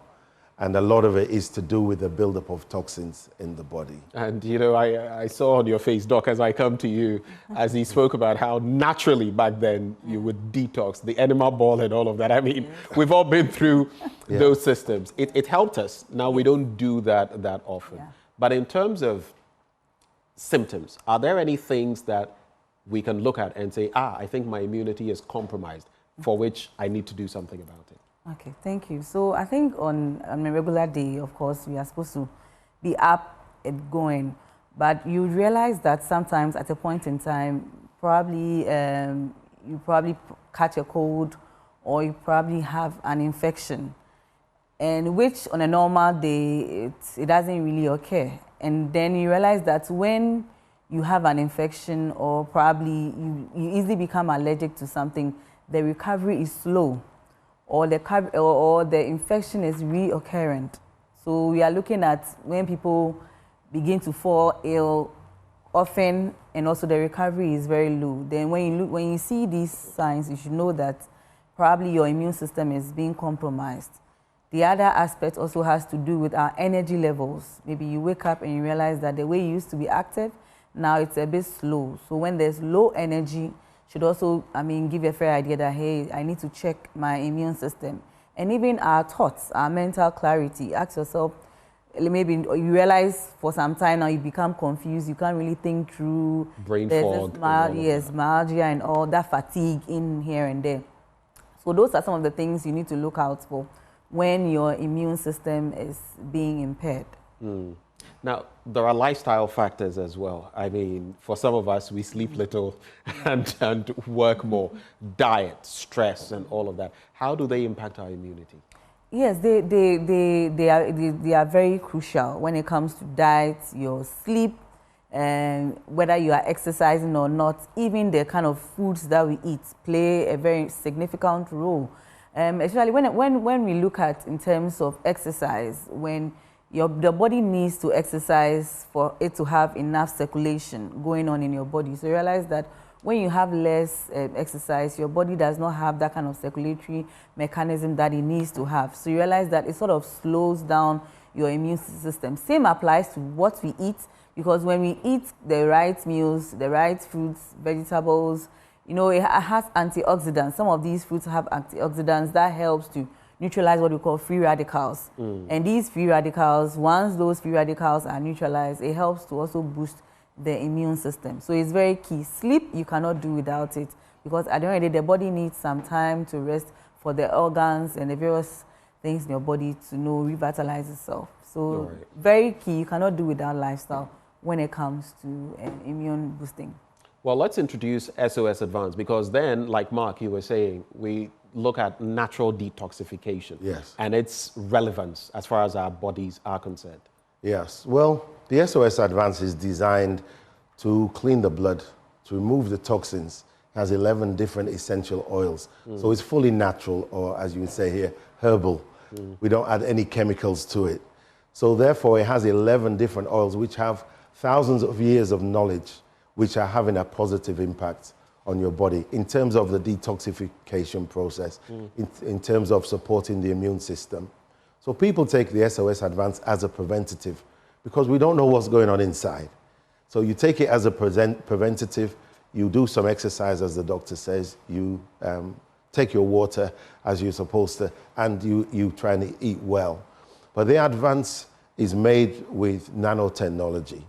R: And a lot of it is to do with the buildup of toxins in the body.
B: And, you know, I saw on your face, Doc, as I come to you, as he spoke about how naturally back then you would detox, the enema ball and all of that. I mean, we've all been through those systems. It helped us. Now we don't do that often. But in terms of symptoms, are there any things that we can look at and say, I think my immunity is compromised, for which I need to do something about it?
S: Okay, thank you. So I think on a regular day, of course, we are supposed to be up and going, but you realize that sometimes at a point in time, probably you probably catch a cold or you probably have an infection, and which on a normal day, it doesn't really occur. And then you realize that when you have an infection or probably you easily become allergic to something, the recovery is slow, or the infection is reoccurrent. So we are looking at when people begin to fall ill often, and also the recovery is very low. Then when you see these signs, you should know that probably your immune system is being compromised. The other aspect also has to do with our energy levels. Maybe you wake up and you realize that the way you used to be active, now it's a bit slow. So when there's low energy, should also, give a fair idea that, hey, I need to check my immune system. And even our thoughts, our mental clarity. Ask yourself, maybe you realize for some time now you become confused, you can't really think through.
B: Brain fog.
S: Myalgia and all that, fatigue in here and there. So those are some of the things you need to look out for when your immune system is being impaired.
B: Now, there are lifestyle factors as well. I mean, for some of us, we sleep little and work more. Diet, stress, and all of that. How do they impact our immunity?
S: Yes, they are very crucial when it comes to diet, your sleep, and whether you are exercising or not. Even the kind of foods that we eat play a very significant role. Especially when we look at in terms of exercise, when the body needs to exercise for it to have enough circulation going on in your body. So you realize that when you have less exercise, your body does not have that kind of circulatory mechanism that it needs to have. So you realize that it sort of slows down your immune system. Same applies to what we eat, because when we eat the right meals, the right fruits, vegetables, you know, it has antioxidants. Some of these fruits have antioxidants that helps to neutralize what we call free radicals. And these free radicals, once those free radicals are neutralized, it helps to also boost the immune system. So it's very key. Sleep, you cannot do without it, because at the end of the day, the body needs some time to rest for the organs and the various things in your body to revitalize itself. So very key. You cannot do without lifestyle when it comes to immune boosting.
B: Well, let's introduce SOS Advance, because then, like Mark, you were saying, we look at natural detoxification.
R: Yes.
B: And its relevance as far as our bodies are concerned.
R: Yes. Well, the SOS Advance is designed to clean the blood, to remove the toxins. It has 11 different essential oils. So it's fully natural, or as you would say here, herbal. We don't add any chemicals to it. So therefore, it has 11 different oils which have thousands of years of knowledge, which are having a positive impact on your body in terms of the detoxification process, in terms of supporting the immune system. So people take the SOS Advance as a preventative, because we don't know what's going on inside. So you take it as a preventative, you do some exercise as the doctor says, you take your water as you're supposed to, and you try and eat well. But the Advance is made with nanotechnology.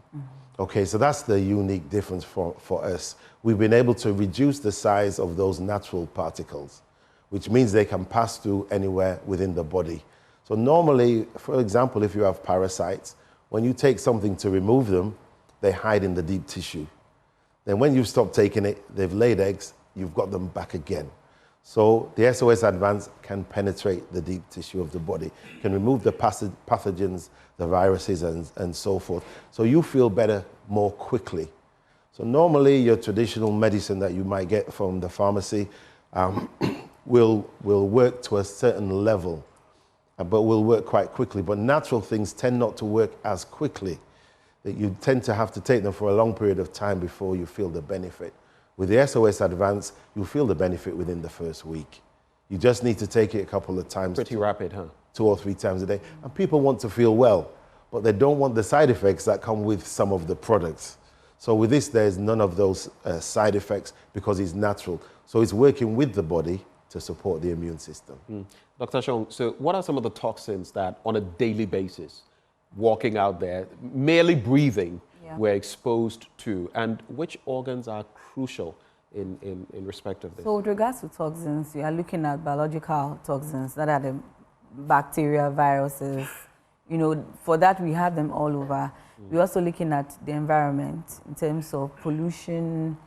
R: Okay, so that's the unique difference for us. We've been able to reduce the size of those natural particles, which means they can pass through anywhere within the body. So normally, for example, if you have parasites, when you take something to remove them, they hide in the deep tissue. Then when you stop taking it, they've laid eggs, you've got them back again. So the SOS Advance can penetrate the deep tissue of the body, can remove the pathogens, the viruses, and so forth. So you feel better more quickly. So normally your traditional medicine that you might get from the pharmacy will work to a certain level, but will work quite quickly. But natural things tend not to work as quickly. That you tend to have to take them for a long period of time before you feel the benefit. With the SOS Advance, you'll feel the benefit within the first week. You just need to take it a couple of times.
B: Pretty rapid, huh?
R: 2 or 3 times a day. And people want to feel well, but they don't want the side effects that come with some of the products. So with this, there's none of those side effects because it's natural. So it's working with the body to support the immune system.
B: Dr. Shong, so what are some of the toxins that on a daily basis, walking out there, merely breathing, we're exposed to, and which organs are crucial in respect of this?
S: So with regards to toxins, you are looking at biological toxins that are the bacteria, viruses. You know, for that we have them all over. We're also looking at the environment in terms of pollution,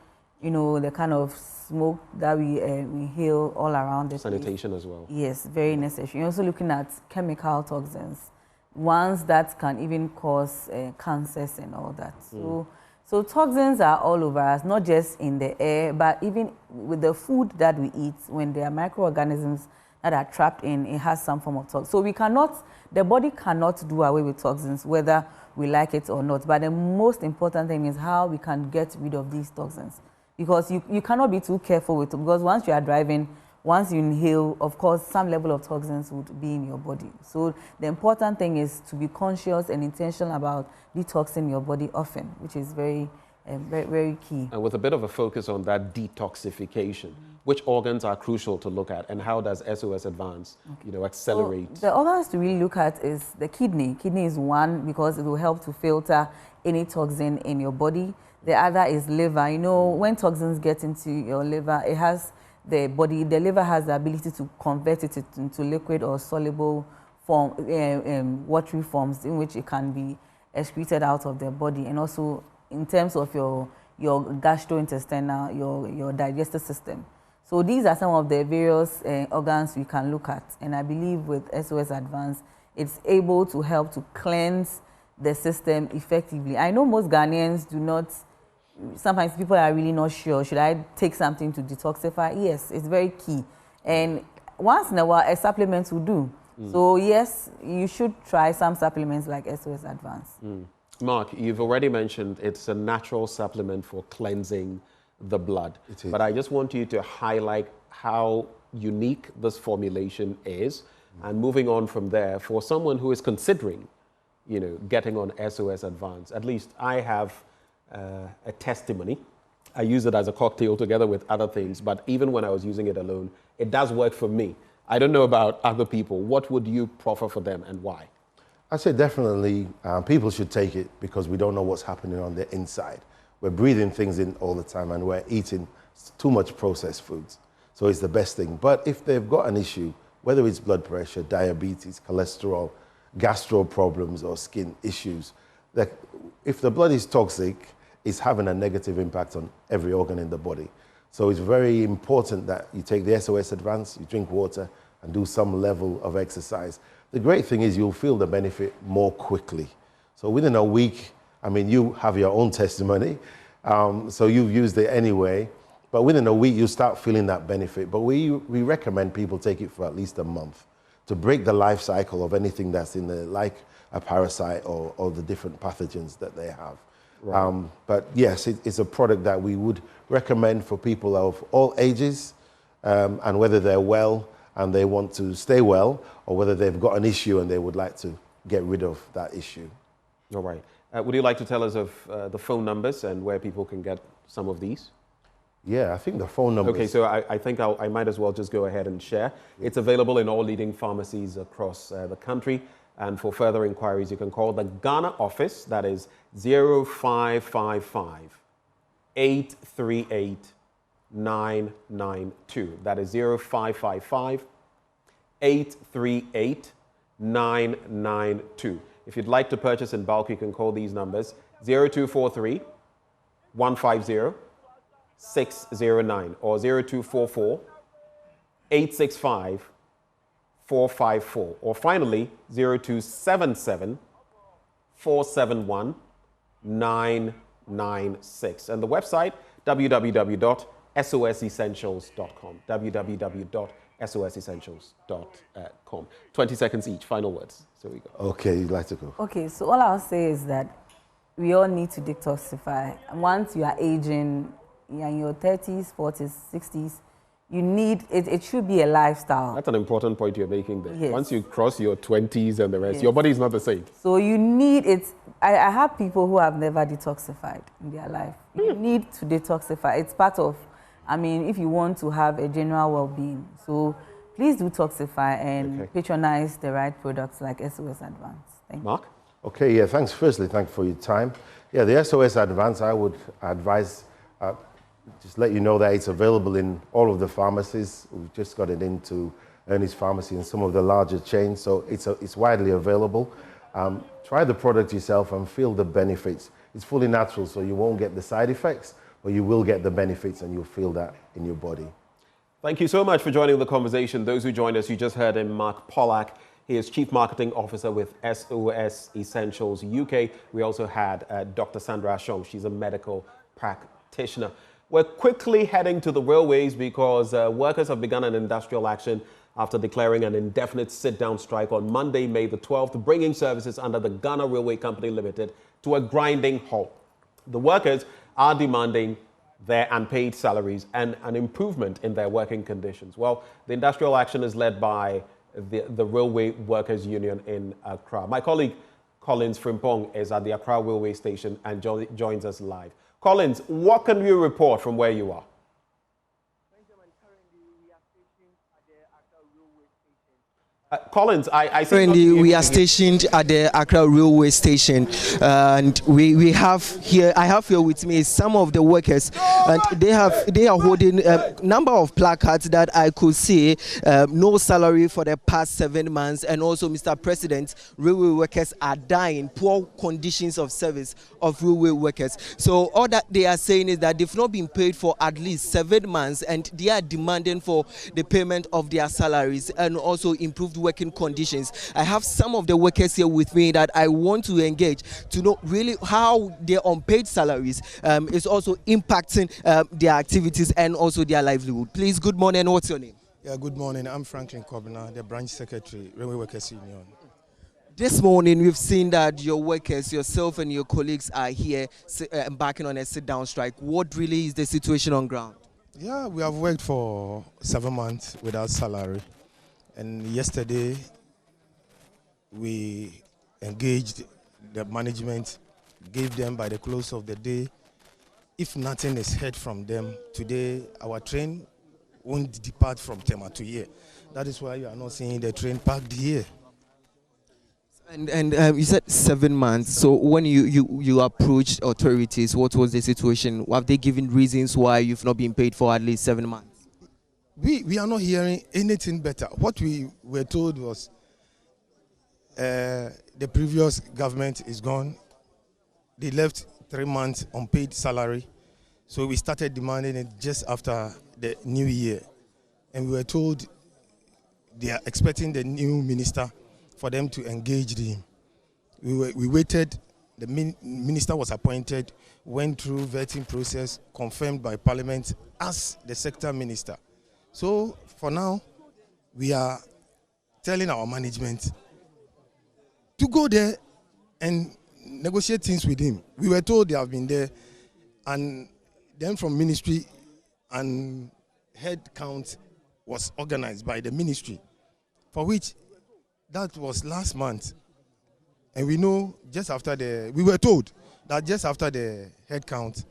S: you know, the kind of smoke that we inhale all around the
B: Sanitation as well.
S: Yes, very necessary. You're also looking at chemical toxins, ones that can even cause cancers and all that. So toxins are all over us, not just in the air, but even with the food that we eat. When there are microorganisms that are trapped in, it has some form of toxin. So the body cannot do away with toxins, whether we like it or not. But the most important thing is how we can get rid of these toxins. Because you cannot be too careful with it, because once you are driving, once you inhale, of course, some level of toxins would be in your body. So the important thing is to be conscious and intentional about detoxing your body often, which is very, very key.
B: And with a bit of a focus on that detoxification, which organs are crucial to look at, and how does SOS Advance, accelerate?
S: So the organs to really look at is the kidney. Kidney is one because it will help to filter any toxin in your body. The other is liver. You know, when toxins get into your liver, the liver has the ability to convert it into liquid or soluble form, watery forms in which it can be excreted out of their body, and also in terms of your gastrointestinal, your digestive system. So these are some of the various organs we can look at, and I believe with SOS Advance, it's able to help to cleanse the system effectively. I know most Ghanaians do not, sometimes people are really not sure, should I take something to detoxify? Yes, it's very key. And once in a while, a supplement will do. So yes, you should try some supplements like SOS Advance.
B: Mark, you've already mentioned it's a natural supplement for cleansing the blood. But I just want you to highlight how unique this formulation is. And moving on from there, for someone who is considering, getting on SOS Advance, at least I have a testimony. I use it as a cocktail together with other things, but even when I was using it alone, it does work for me. I don't know about other people. What would you proffer for them and why?
R: I'd say definitely people should take it because we don't know what's happening on the inside. We're breathing things in all the time and we're eating too much processed foods. So it's the best thing. But if they've got an issue, whether it's blood pressure, diabetes, cholesterol, gastro problems or skin issues, that if the blood is toxic, it's having a negative impact on every organ in the body. So it's very important that you take the SOS Advance, you drink water and do some level of exercise. The great thing is you'll feel the benefit more quickly. So within a week, I mean, you have your own testimony, so you've used it anyway, but within a week you start feeling that benefit. But we recommend people take it for at least a month to break the life cycle of anything that's in there, like a parasite or the different pathogens that they have. Right. But yes, it's a product that we would recommend for people of all ages, and whether they're well and they want to stay well, or whether they've got an issue and they would like to get rid of that issue.
B: All right. Would you like to tell us of the phone numbers and where people can get some of these?
R: Yeah, I think the phone numbers.
B: Okay, so I think I might as well just go ahead and share. It's available in all leading pharmacies across the country. And for further inquiries, you can call the Ghana office. That is 0555 838 992. That is 0555 838 992. If you'd like to purchase in bulk, you can call these numbers 0243 150 609 or 0244 865 454, or finally 0277 471 996. And the website www.sosessentials.com. www.sosessentials.com. 20 seconds each. Final words. So we go.
R: Okay, you'd like to go.
S: Okay, so all I'll say is that we all need to detoxify. Once you are aging, you're in your 30s, 40s, 60s, you need, it should be a lifestyle.
B: That's an important point you're making there.
S: Yes.
B: Once you cross your 20s and the rest,
S: Yes.
B: your body is not the same.
S: So you need it. I have people who have never detoxified in their life. You need to detoxify. It's part of, if you want to have a general well-being. So please do toxify and patronize the right products like SOS Advance. Thank you.
B: Mark?
R: Okay, yeah, thanks. Firstly, thanks for your time. Yeah, the SOS Advance, I would advise, just let you know that it's available in all of the pharmacies. We've just got it into Ernie's Pharmacy and some of the larger chains, so it's widely available. Try the product yourself and feel the benefits. It's fully natural, so you won't get the side effects, but you will get the benefits and you'll feel that in your body.
B: Thank you so much for joining the conversation. Those who joined us, you just heard him, Mark Pollack. He is Chief Marketing Officer with SOS Essentials UK. We also had Dr. Sandra Ashong. She's a medical practitioner. We're quickly heading to the railways because workers have begun an industrial action after declaring an indefinite sit-down strike on Monday, May the 12th, bringing services under the Ghana Railway Company Limited to a grinding halt. The workers are demanding their unpaid salaries and an improvement in their working conditions. Well, the industrial action is led by the Railway Workers Union in Accra. My colleague Collins Frimpong is at the Accra Railway Station and joins us live. Collins, what can you report from where you are? Collins, I
C: think we are stationed at the Accra railway station, and we have here. I have here with me some of the workers, and they are holding a number of placards that I could see. No salary for the past 7 months, and also, Mr. President, railway workers are dying. Poor conditions of service of railway workers. So all that they are saying is that they've not been paid for at least 7 months, and they are demanding for the payment of their salaries and also improved working conditions. I have some of the workers here with me that I want to engage to know really how their unpaid salaries is also impacting their activities and also their livelihood. Please, good morning. What's your name?
E: Yeah, good morning. I'm Franklin Kobna, the branch secretary, Railway Workers Union.
C: This morning, we've seen that your workers, yourself and your colleagues are here embarking on a sit-down strike. What really is the situation on ground?
E: Yeah, we have worked for 7 months without salary. And yesterday, we engaged the management, gave them by the close of the day. If nothing is heard from them, today our train won't depart from Tema to here. That is why you are not seeing the train parked here.
C: And you said 7 months. So when you approached authorities, what was the situation? Have they given reasons why you've not been paid for at least 7 months?
E: We are not hearing anything better. What we were told was the previous government is gone. They left 3 months unpaid salary. So we started demanding it just after the new year. And we were told they are expecting the new minister for them to engage him. We waited. The minister was appointed, went through vetting process, confirmed by Parliament as the sector minister. So for now, we are telling our management to go there and negotiate things with him. We were told they have been there, and then from ministry and head count was organized by the ministry, for which that was last month. And we know we were told that just after the head count,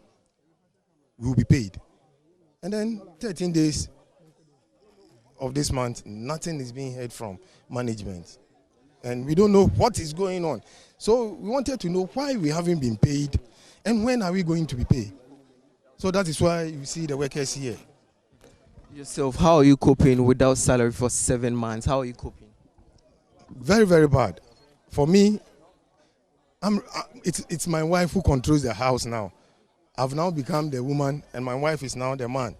E: we will be paid. And then 13 days of this month, nothing is being heard from management. And we don't know what is going on. So we wanted to know why we haven't been paid and when are we going to be paid. So that is why you see the workers here.
C: Yourself, how are you coping without salary for 7 months? How are you coping?
E: Very, very bad. For me, it's my wife who controls the house now. I've now become the woman and my wife is now the man,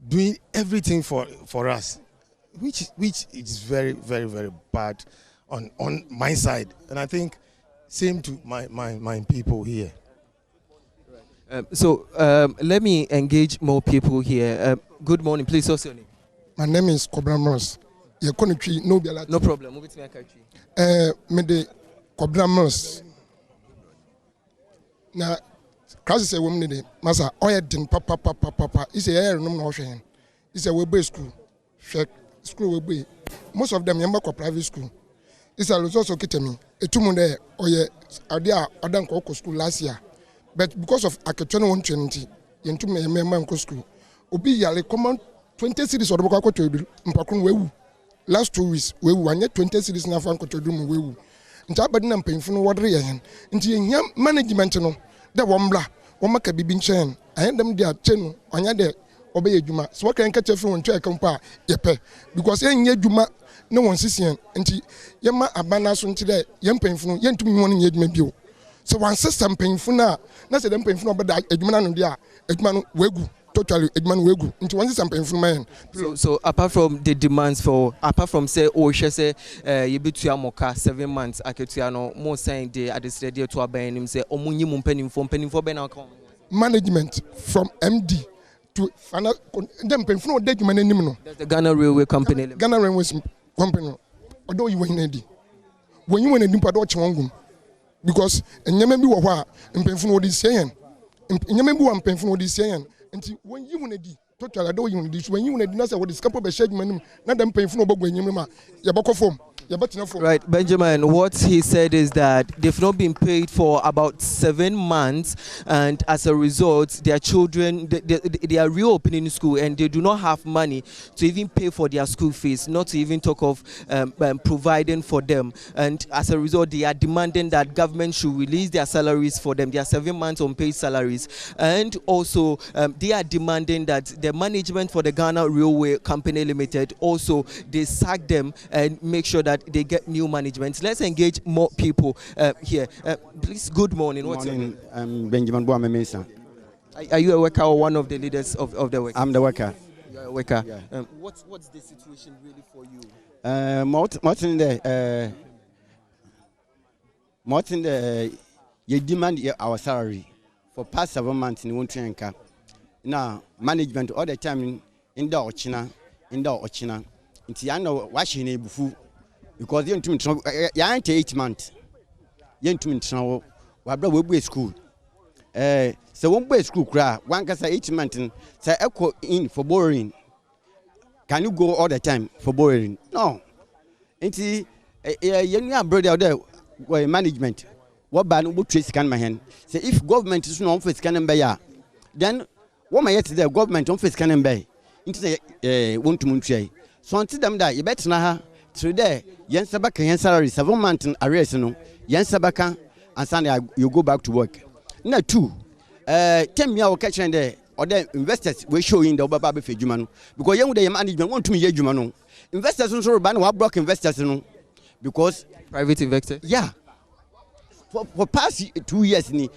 E: doing everything for us, which is very, very, very bad on my side. And I think same to my people here.
C: Let me engage more people here. Good morning, please. What's your name?
T: My name is Cobra Morris. No
C: problem.
T: Mede Cobra Morris. Na crisis a woman de masa oya din papa. Is a air no no hwe. Is a we school. School we most of them yamba ko private school. Is a resource okitemi. Etumu de oye adia adan ko school last year. But because of aketwene 120 yentu me ko school. Obi yale common 20 cities or ko to mpakun wewu. Last 2 weeks wewu anye 20 cities na fan ko to dum wewu. Nti abadi na mpanyimfo no wodre yen. Nti yenya management no de wombla womaka bibi nchen. Ayendem de achenu anya de obey adwuma. So what can catch from ntwa kampa yepe because yenye adwuma ne won sisien. Nti yema abana so nti de yempanyimfo no yentumi won nye adwuma bio. So one system mpanyimfo na se de mpanyimfo no beda adwuma na no de a adwuma no wegu. Totally, into one man.
C: So apart from the demands apart from say you be to amoka 7 months, aketiano more saying they at the radio to abain him say omunyi mumpenim for ben
T: management from MD to final them pen for de dwuma nanim no.
C: That's the Ghana Railway Company.
T: Ghana Railway Company. Although you win edi. When you win edi pado chewangum because enyama bi wo ho a mpemfo no di seyen. Enyama bi wo mpemfo no di seyen. Nti when you want to total ado you want to when you want to say what is campo be shade manim na dem pay fun obogbo enyim ma ye boko form
C: Right, Benjamin, what he said is that they've not been paid for about 7 months, and as a result, their children, they are reopening school and they do not have money to even pay for their school fees, not to even talk of providing for them. And as a result, they are demanding that government should release their salaries for them, their 7 months unpaid salaries. And also, they are demanding that the management for the Ghana Railway Company Limited also, they sack them and make sure that they get new management. Let's engage more people here. Please, good morning.
H: Good morning. I'm Benjamin Boame Mesa.
C: Are you a worker or one of the leaders of the worker?
H: I'm the worker.
C: You're a worker.
H: Yeah.
C: What's the situation really for you?
H: Martin, you demand our salary for past 7 months in Wuntrianka. Now, management all the time in the Ochina, It's washing a bufu. Because you ain't 8 months. You ain't now. We be school. So one be school cry. One can say 8 months. Say echo in for borrowing. Can you go all the time for borrowing? No. Ain't you brother there? Why management? What ban would trace scan my hand? Say if government is not for scanning by then what my yesterday government on for scanning by into the want to munche. So until them that you better now. Through there, yen sabaka yen salary 7 months arrears no yen sabaka and Sunday you go back to work. Now 2, 10 year catch and there or the investors we show in the Obaba Fejumano because young day management want to me Jumano. Investors also ban what block investors no because
C: private investors.
H: Yeah. For past 2 years we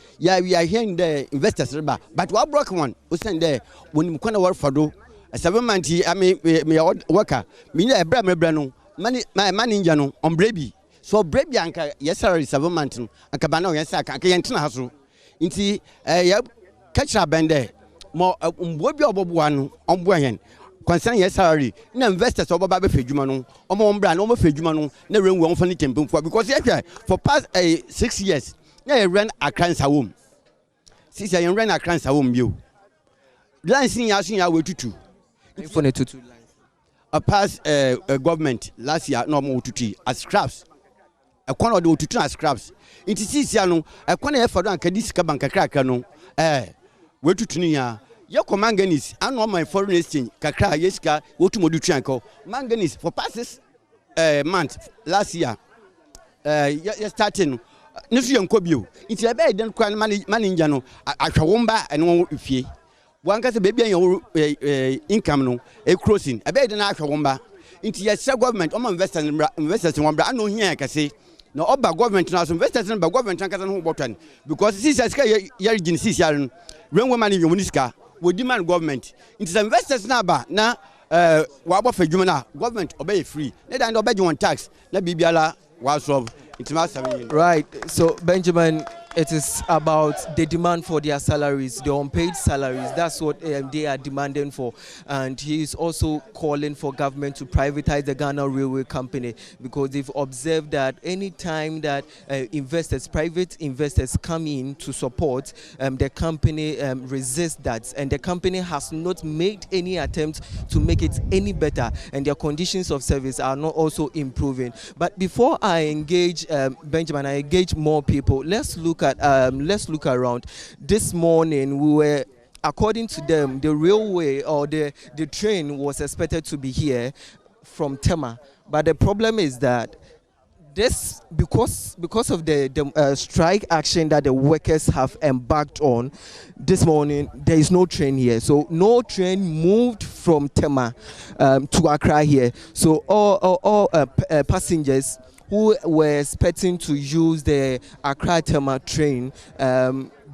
H: are hearing the investors but what block one we send there when you can work for do 7 months me worker me a brano money my manager no on brebi so brebi anka yes salary 7 months anka bana yes anka yentina haso nti ya catch bende mo mbobi oboboa no ombo hen concern yes salary na investors oboba be fedwuma no omo mbra na omo fedwuma no na renwu on fani tempo because for past 6 years na you run a cancer home 6 years you run a cancer home bio lancing ya we tutu
C: for the tutu
H: a past government last year no more tutu as scraps a corner of the tutu as scraps it is no a corner for dan kadisika bank kakra no we tutu ni ya manganese and on my foreign exchange kakra yesika wo to modu twanko manganese for past month last year you starting nisu yankobio it e be den kwan manager no ahwewomba eno fie one can say baby your income no a crossing a bed and ahwewomba into your government investors in one brand no here can say no oba government now investors in government can no button because this is year ginsis yaron when woman in municipal we demand government into investors na ba na wa bo fadwuma na government obey free na dan obey one tax na bibiala wa solve.
C: Right, so Benjamin, it is about the demand for their salaries, the unpaid salaries. That's what they are demanding for. And he is also calling for government to privatize the Ghana Railway Company because they've observed that any time that private investors come in to support, the company resists that. And the company has not made any attempt to make it any better. And their conditions of service are not also improving. But before I engage Benjamin, I engage more people. Let's look around. This morning we were, according to them, the railway or the train was expected to be here from Tema, but the problem is that this because of the strike action that the workers have embarked on this morning, there is no train here. So no train moved from Tema to Accra here. So all passengers who were expecting to use the Accra Tema train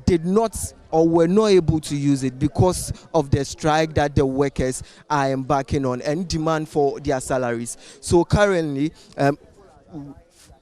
C: did not or were not able to use it because of the strike that the workers are embarking on and demand for their salaries. So currently,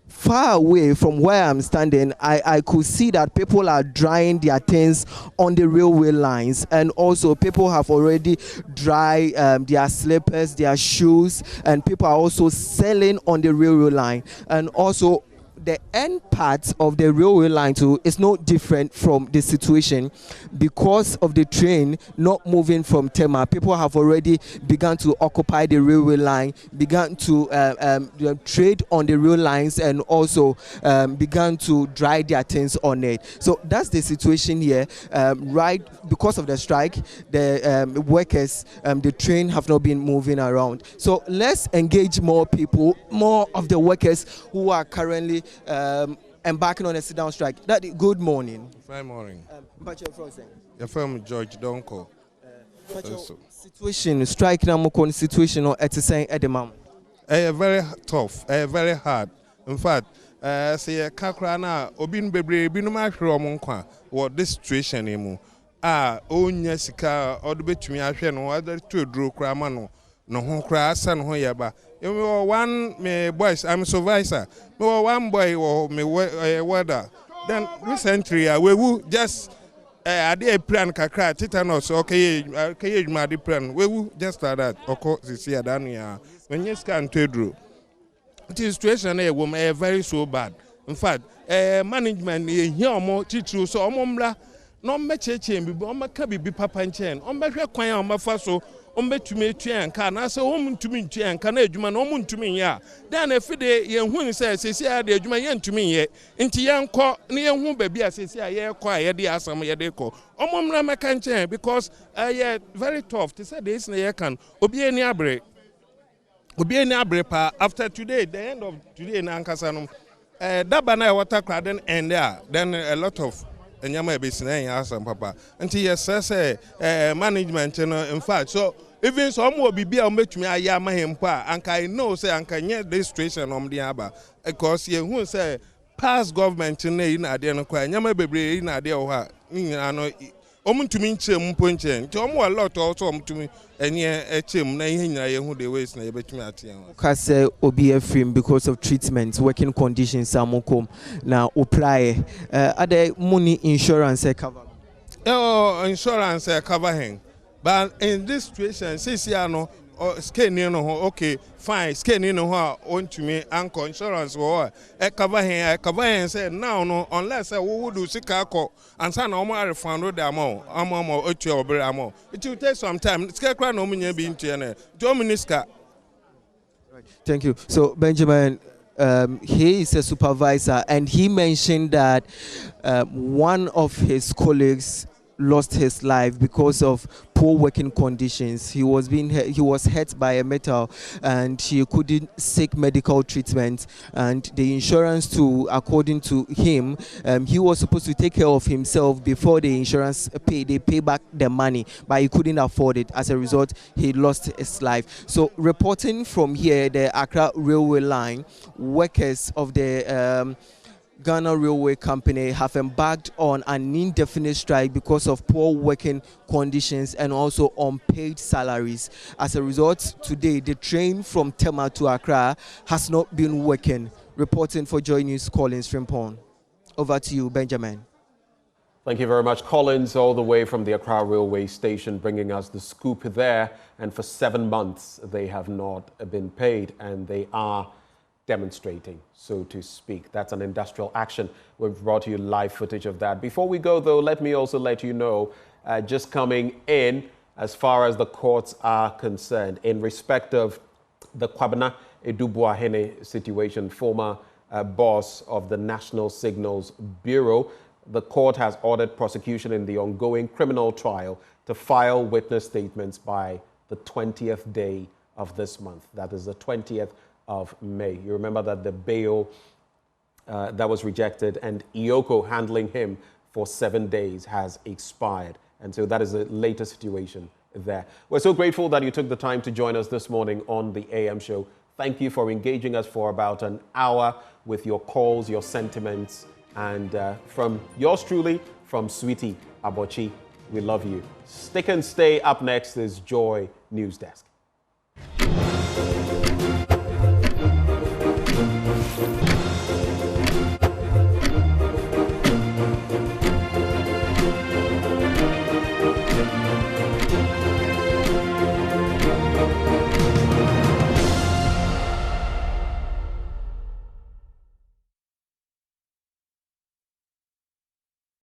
C: far away from where I'm standing, I could see that people are drying their things on the railway lines, and also people have already dried their slippers, their shoes, and people are also selling on the railway line. And also the end part of the railway line too is no different from the situation because of the train not moving from Tema. People have already begun to occupy the railway line, begun to trade on the rail lines, and also began to dry their things on it. So that's the situation here. Right, because of the strike, the workers, the train have not been moving around. So let's engage more people, more of the workers who are currently embarking on a sit-down strike. Good morning.
I: Fine morning.
C: But you're frozen.
I: You're from George Donko.
C: Situation, strike now, situation or at the same at the moment.
I: Very tough, very hard. In fact, say Kakrana, Obin Bebre, Binuma Romonkwa, what this situation emu. Onya sika, or the bit me, I no other two drew cramano, no home crass and hoyaba. You were one me boys, I'm supervisor. No one boy or me weather. Then recently, we will just a day plan kakra, tetanus, okay, my plan. We will just start that, of course, this year, Dania. When you scan to drew. The situation here was very so bad. In fact, management here more teacher so omomla no meche chembi omaka bibi papa nchen ombehwe kwan omafa so ombetumi tuan ka na se omuntumi tuan ka na adwuma na omuntumi ya dan efide ye hu se sesi a de adwuma ye ntumi ye nti ye nkọ na ye hu ba bia sesi a ye kọ a ye de asam ye de kọ omomla meka nchen because yeah very tough to say this na ye can obi ani abre after today, the end of today in Ankasanum, Dabana water cradden and there, then a lot of Nyama business and papa. Until yes, say management, in fact, so even some will be a much me a yama him pa, and I know say and can yet this situation on the Abba. Because you who say past government in Adena, Nyama baby in Adea, to me, Punchen, to a lot also to me, and yeah, chim, who they waste, na
C: because Obi film because of treatment, working conditions, Samokom, now apply other money insurance cover.
I: Oh, insurance cover him. But in this situation, since you know, scanning okay, fine, scanning on to me, anchor insurance or cover him, say now, no, unless I would do Sikako and son of my refund the amount, amount. It will take some time. Scarecrow no mean being Dominiska.
C: Thank you. So, Benjamin, he is a supervisor, and he mentioned that one of his colleagues lost his life because of poor working conditions. He was hit by a metal and he couldn't seek medical treatment, and the insurance too, according to him, he was supposed to take care of himself before the insurance they pay back the money, but he couldn't afford it. As a result, he lost his life. So reporting from here, the Accra railway line, workers of the Ghana Railway Company have embarked on an indefinite strike because of poor working conditions and also unpaid salaries. As a result, today the train from Tema to Accra has not been working. Reporting for Joy News, Collins Frimpong. Over to you, Benjamin.
B: Thank you very much, Collins, all the way from the Accra Railway Station, bringing us the scoop there. And for 7 months, they have not been paid, and they are demonstrating, so to speak. That's an industrial action. We've brought you live footage of that. Before we go, though, let me also let you know, just coming in, as far as the courts are concerned, in respect of the Kwabena Edubuahene situation, former boss of the National Signals Bureau, the court has ordered prosecution in the ongoing criminal trial to file witness statements by the 20th day of this month. That is the 20th of May. You remember that the bail that was rejected and Ioko handling him for 7 days has expired. And so that is the latest situation there. We're so grateful that you took the time to join us this morning on the AM show. Thank you for engaging us for about an hour with your calls, your sentiments, and from yours truly, from Sweetie Abochi, we love you. Stick and stay. Up next is Joy News Desk.